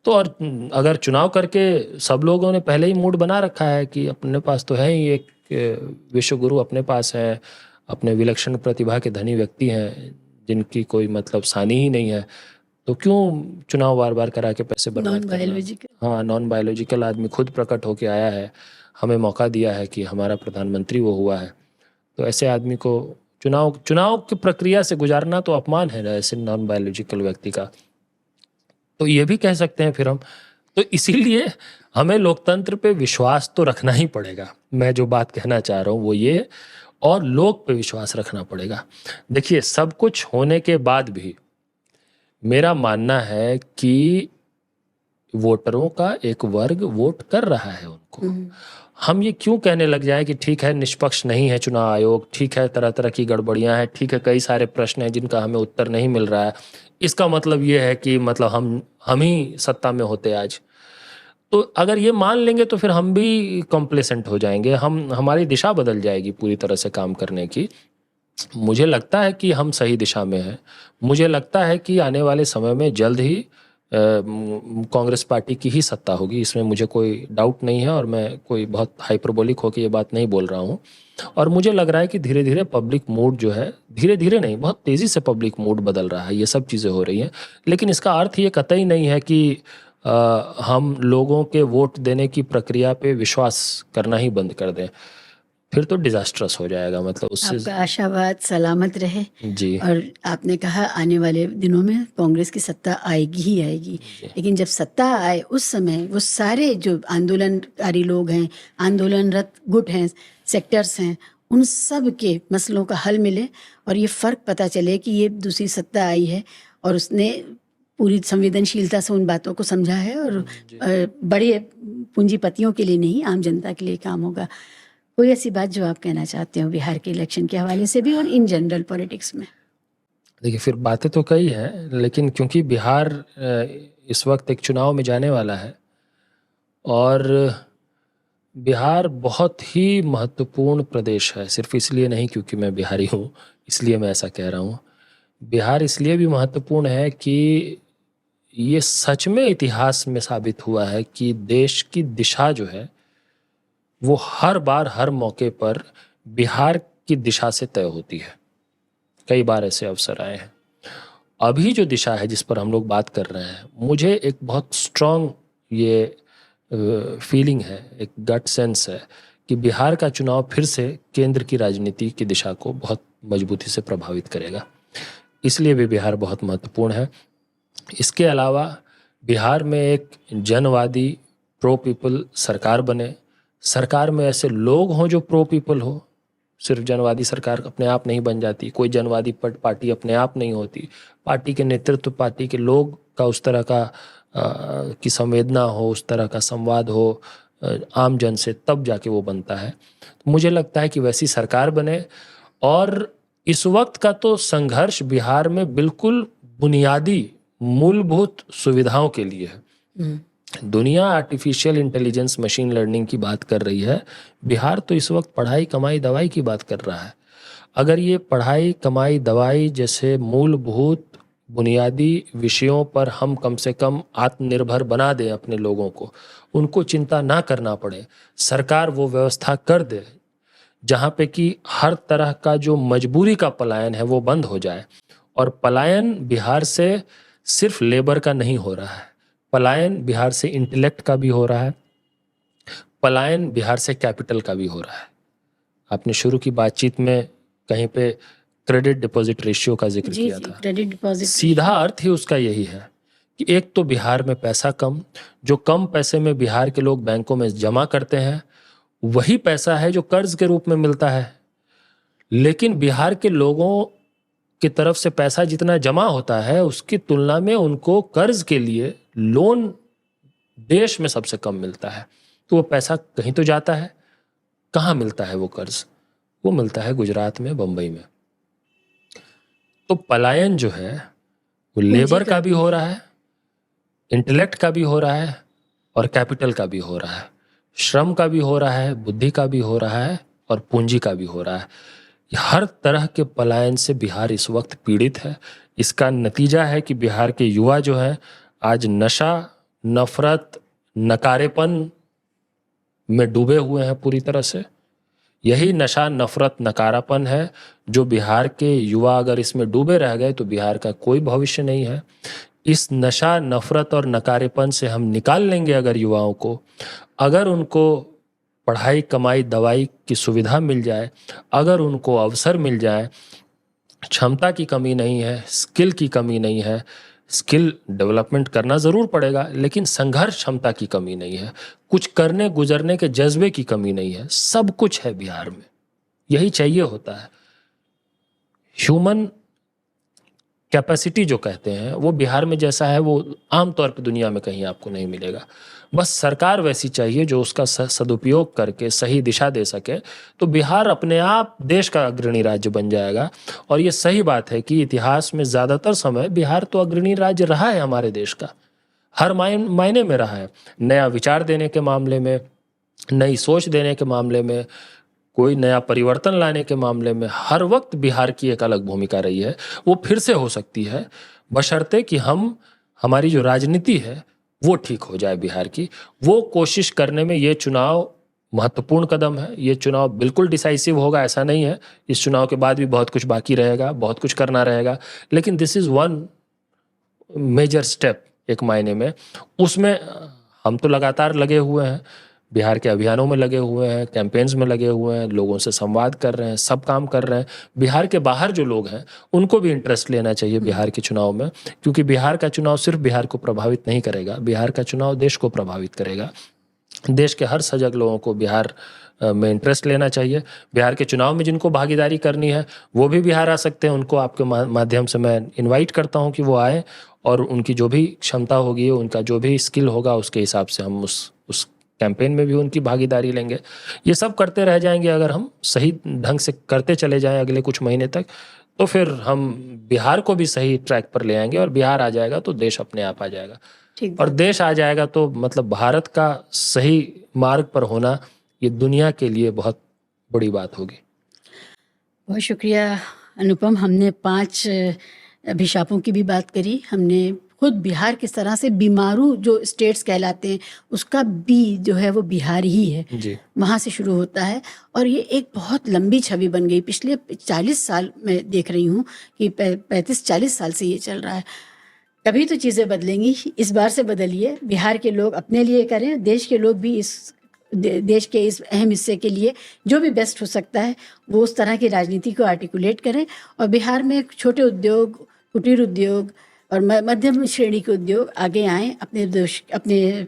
तो और अगर चुनाव करके सब लोगों ने पहले ही मूड बना रखा है कि अपने पास तो है ही एक विश्व गुरु अपने पास है, अपने विलक्षण प्रतिभा के धनी व्यक्ति हैं जिनकी कोई मतलब सानी ही नहीं है, तो क्यों चुनाव बार बार करा के पैसे बर्बाद नॉन करना। बायोलॉजिकल। हाँ, नॉन बायोलॉजिकल आदमी खुद प्रकट होके आया है, हमें मौका दिया है कि हमारा प्रधानमंत्री वो हुआ है, तो ऐसे आदमी को चुनाव की प्रक्रिया से गुजारना तो अपमान है ना ऐसे नॉन बायोलॉजिकल व्यक्ति का। तो ये भी कह सकते हैं फिर हम, तो इसीलिए हमें लोकतंत्र पे विश्वास तो रखना ही पड़ेगा। मैं जो बात कहना चाह रहा हूँ वो ये, और लोक पे विश्वास रखना पड़ेगा। देखिए, सब कुछ होने के बाद भी मेरा मानना है कि वोटरों का एक वर्ग वोट कर रहा है उनको। हम ये क्यों कहने लग जाएं कि ठीक है निष्पक्ष नहीं है चुनाव आयोग, ठीक है तरह तरह की गड़बड़ियां हैं, ठीक है कई सारे प्रश्न हैं जिनका हमें उत्तर नहीं मिल रहा है, इसका मतलब ये है कि मतलब हम ही सत्ता में होते आज। तो अगर ये मान लेंगे तो फिर हम भी कॉम्प्लेसेंट हो जाएंगे, हमारी दिशा बदल जाएगी पूरी तरह से काम करने की। मुझे लगता है कि हम सही दिशा में हैं। मुझे लगता है कि आने वाले समय में जल्द ही कांग्रेस पार्टी की ही सत्ता होगी, इसमें मुझे कोई डाउट नहीं है, और मैं कोई बहुत हाइपरबोलिक होकर ये बात नहीं बोल रहा हूँ। और मुझे लग रहा है कि धीरे धीरे पब्लिक मूड जो है, धीरे धीरे नहीं बहुत तेज़ी से पब्लिक मूड बदल रहा है, ये सब चीज़ें हो रही हैं। लेकिन इसका अर्थ ये कतई नहीं है कि हम लोगों के वोट देने की प्रक्रिया पे विश्वास करना ही बंद कर दें, फिर तो डिजास्ट्रस हो जाएगा। मतलब उससे आपका आशावाद सलामत रहे। जी और आपने कहा आने वाले दिनों में कांग्रेस की सत्ता आएगी ही आएगी, लेकिन जब सत्ता आए उस समय वो सारे जो आंदोलनकारी लोग हैं, आंदोलनरत गुट हैं, सेक्टर्स हैं, उन सब के मसलों का हल मिले और ये फ़र्क पता चले कि ये दूसरी सत्ता आई है और उसने पूरी संवेदनशीलता से उन बातों को समझा है और बड़े पूंजीपतियों के लिए नहीं, आम जनता के लिए काम होगा। कोई ऐसी बात जो आप कहना चाहते हो बिहार के इलेक्शन के हवाले से भी और इन जनरल पॉलिटिक्स में? देखिए, फिर बातें तो कई हैं, लेकिन क्योंकि बिहार इस वक्त एक चुनाव में जाने वाला है और बिहार बहुत ही महत्वपूर्ण प्रदेश है, सिर्फ इसलिए नहीं क्योंकि मैं बिहारी हूँ इसलिए मैं ऐसा कह रहा हूँ। बिहार इसलिए भी महत्वपूर्ण है कि ये सच में इतिहास में साबित हुआ है कि देश की दिशा जो है वो हर बार हर मौके पर बिहार की दिशा से तय होती है। कई बार ऐसे अवसर आए हैं अभी जो दिशा है जिस पर हम लोग बात कर रहे हैं, मुझे एक बहुत स्ट्रांग ये फीलिंग है, एक गट सेंस है कि बिहार का चुनाव फिर से केंद्र की राजनीति की दिशा को बहुत मजबूती से प्रभावित करेगा। इसलिए भी बिहार बहुत महत्वपूर्ण है। इसके अलावा बिहार में एक जनवादी प्रो पीपल सरकार बने, सरकार में ऐसे लोग हों जो प्रो पीपल हो। सिर्फ जनवादी सरकार अपने आप नहीं बन जाती, कोई जनवादी पार्टी अपने आप नहीं होती। पार्टी के नेतृत्व, पार्टी के लोग का उस तरह का की संवेदना हो, उस तरह का संवाद हो आम जन से, तब जाके वो बनता है। तो मुझे लगता है कि वैसी सरकार बने। और इस वक्त का तो संघर्ष बिहार में बिल्कुल बुनियादी मूलभूत सुविधाओं के लिए है। दुनिया आर्टिफिशियल इंटेलिजेंस, मशीन लर्निंग की बात कर रही है, बिहार तो इस वक्त पढ़ाई, कमाई, दवाई की बात कर रहा है। अगर ये पढ़ाई, कमाई, दवाई जैसे मूलभूत बुनियादी विषयों पर हम कम से कम आत्मनिर्भर बना दें अपने लोगों को, उनको चिंता ना करना पड़े, सरकार वो व्यवस्था कर दे जहाँ पे कि हर तरह का जो मजबूरी का पलायन है वो बंद हो जाए। और पलायन बिहार से सिर्फ लेबर का नहीं हो रहा है, पलायन बिहार से इंटेलेक्ट का भी हो रहा है, पलायन बिहार से कैपिटल का भी हो रहा है। आपने शुरू की बातचीत में कहीं पे क्रेडिट डिपॉजिट रेशियो का जिक्र किया था। क्रेडिट डिपॉजिट सीधा अर्थ ही उसका यही है कि एक तो बिहार में पैसा कम, जो कम पैसे में बिहार के लोग बैंकों में जमा करते हैं, वही पैसा है जो कर्ज के रूप में मिलता है। लेकिन बिहार के लोगों की तरफ से पैसा जितना जमा होता है, उसकी तुलना में उनको कर्ज के लिए लोन देश में सबसे कम मिलता है। तो वो पैसा कहीं तो जाता है, कहाँ मिलता है वो कर्ज? वो मिलता है गुजरात में, बंबई में। तो पलायन जो है वो लेबर का भी हो रहा है, इंटेलेक्ट का भी हो रहा है, और कैपिटल का भी हो रहा है, श्रम का भी हो रहा है, बुद्धि का भी हो रहा है, और पूंजी का भी हो रहा है। हर तरह के पलायन से बिहार इस वक्त पीड़ित है। इसका नतीजा है कि बिहार के युवा जो है आज नशा, नफरत, नकारेपन में डूबे हुए हैं पूरी तरह से। यही नशा, नफरत, नकारापन है जो बिहार के युवा अगर इसमें डूबे रह गए तो बिहार का कोई भविष्य नहीं है। इस नशा, नफरत और नकारेपन से हम निकाल लेंगे अगर युवाओं को, अगर उनको पढ़ाई, कमाई, दवाई की सुविधा मिल जाए, अगर उनको अवसर मिल जाए, क्षमता की कमी नहीं है, स्किल की कमी नहीं है, स्किल डेवलपमेंट करना ज़रूर पड़ेगा, लेकिन संघर्ष क्षमता की कमी नहीं है, कुछ करने गुजरने के जज्बे की कमी नहीं है, सब कुछ है बिहार में। यही चाहिए होता है। ह्यूमन कैपेसिटी जो कहते हैं वो बिहार में जैसा है वो आमतौर पर दुनिया में कहीं आपको नहीं मिलेगा। बस सरकार वैसी चाहिए जो उसका सदुपयोग करके सही दिशा दे सके, तो बिहार अपने आप देश का अग्रणी राज्य बन जाएगा। और ये सही बात है कि इतिहास में ज़्यादातर समय बिहार तो अग्रणी राज्य रहा है हमारे देश का, हर मायने में रहा है। नया विचार देने के मामले में, नई सोच देने के मामले में, कोई नया परिवर्तन लाने के मामले में हर वक्त बिहार की एक अलग भूमिका रही है। वो फिर से हो सकती है बशर्ते कि हमारी जो राजनीति है वो ठीक हो जाए बिहार की। वो कोशिश करने में ये चुनाव महत्वपूर्ण कदम है। ये चुनाव बिल्कुल डिसाइसिव होगा ऐसा नहीं है, इस चुनाव के बाद भी बहुत कुछ बाकी रहेगा, बहुत कुछ करना रहेगा, लेकिन this is one major step एक मायने में। उसमें हम तो लगातार लगे हुए हैं, बिहार के अभियानों में लगे हुए हैं, कैंपेन्स में लगे हुए हैं, लोगों से संवाद कर रहे हैं, सब काम कर रहे हैं। बिहार के बाहर जो लोग हैं उनको भी इंटरेस्ट लेना चाहिए बिहार के चुनाव में, क्योंकि बिहार का चुनाव सिर्फ बिहार को प्रभावित नहीं करेगा, बिहार का चुनाव देश को प्रभावित करेगा। देश के हर सजग लोगों को बिहार में इंटरेस्ट लेना चाहिए। बिहार के चुनाव में जिनको भागीदारी करनी है वो भी बिहार आ सकते हैं। उनको आपके माध्यम से मैं इनवाइट करता हूं कि वो आए और उनकी जो भी क्षमता होगी, उनका जो भी स्किल होगा, उसके हिसाब से हम उस कैंपेन में भी उनकी भागीदारी लेंगे। ये सब करते रह जाएंगे अगर हम सही ढंग से करते चले जाएं अगले कुछ महीने तक, तो फिर हम बिहार को भी सही ट्रैक पर ले आएंगे, और बिहार आ जाएगा तो देश अपने आप आ जाएगा, और देश आ जाएगा तो मतलब भारत का सही मार्ग पर होना ये दुनिया के लिए बहुत बड़ी बात होगी। बहुत शुक्रिया अनुपम। हमने 5 अभिशापों की भी बात करी, हमने खुद बिहार किस तरह से बीमारू जो स्टेट्स कहलाते हैं उसका बी जो है वो बिहार ही है, जी वहाँ से शुरू होता है। और ये एक बहुत लंबी छवि बन गई। पिछले 40 साल मैं देख रही हूँ कि 35-40 साल से ये चल रहा है। तभी तो चीज़ें बदलेंगी। इस बार से बदलिए, बिहार के लोग अपने लिए करें, देश के लोग भी इस देश के इस अहम हिस्से के लिए जो भी बेस्ट हो सकता है वो उस तरह की राजनीति को आर्टिकुलेट करें। और बिहार में छोटे उद्योग, कुटीर उद्योग और मध्यम श्रेणी के उद्योग आगे आएँ, अपने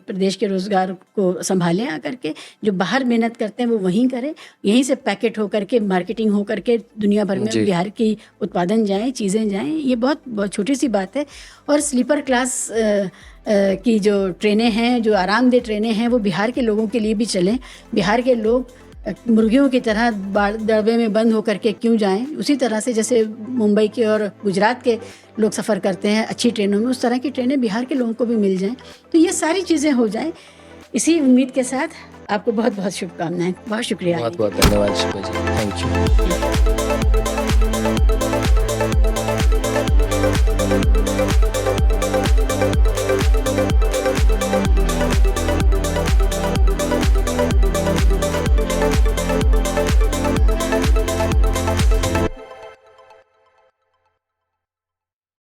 प्रदेश के रोज़गार को संभालें आकर के। जो बाहर मेहनत करते हैं वो वहीं करें, यहीं से पैकेट होकर के, मार्केटिंग होकर के दुनिया भर में जी। बिहार की उत्पादन जाएँ, चीज़ें जाएँ। ये बहुत छोटी सी बात है। और स्लीपर क्लास की जो ट्रेनें हैं, जो आरामदेह ट्रेनें हैं, वो बिहार के लोगों के लिए भी चलें। बिहार के लोग मुर्गियों की तरह दड़बे में बंद होकर के क्यों जाएं? उसी तरह से जैसे मुंबई के और गुजरात के लोग सफ़र करते हैं अच्छी ट्रेनों में, उस तरह की ट्रेनें बिहार के लोगों को भी मिल जाएं। तो ये सारी चीज़ें हो जाएं। इसी उम्मीद के साथ आपको बहुत बहुत शुभकामनाएं। बहुत शुक्रिया। बहुत बहुत धन्यवाद शिल्पा जी, थैंक यू।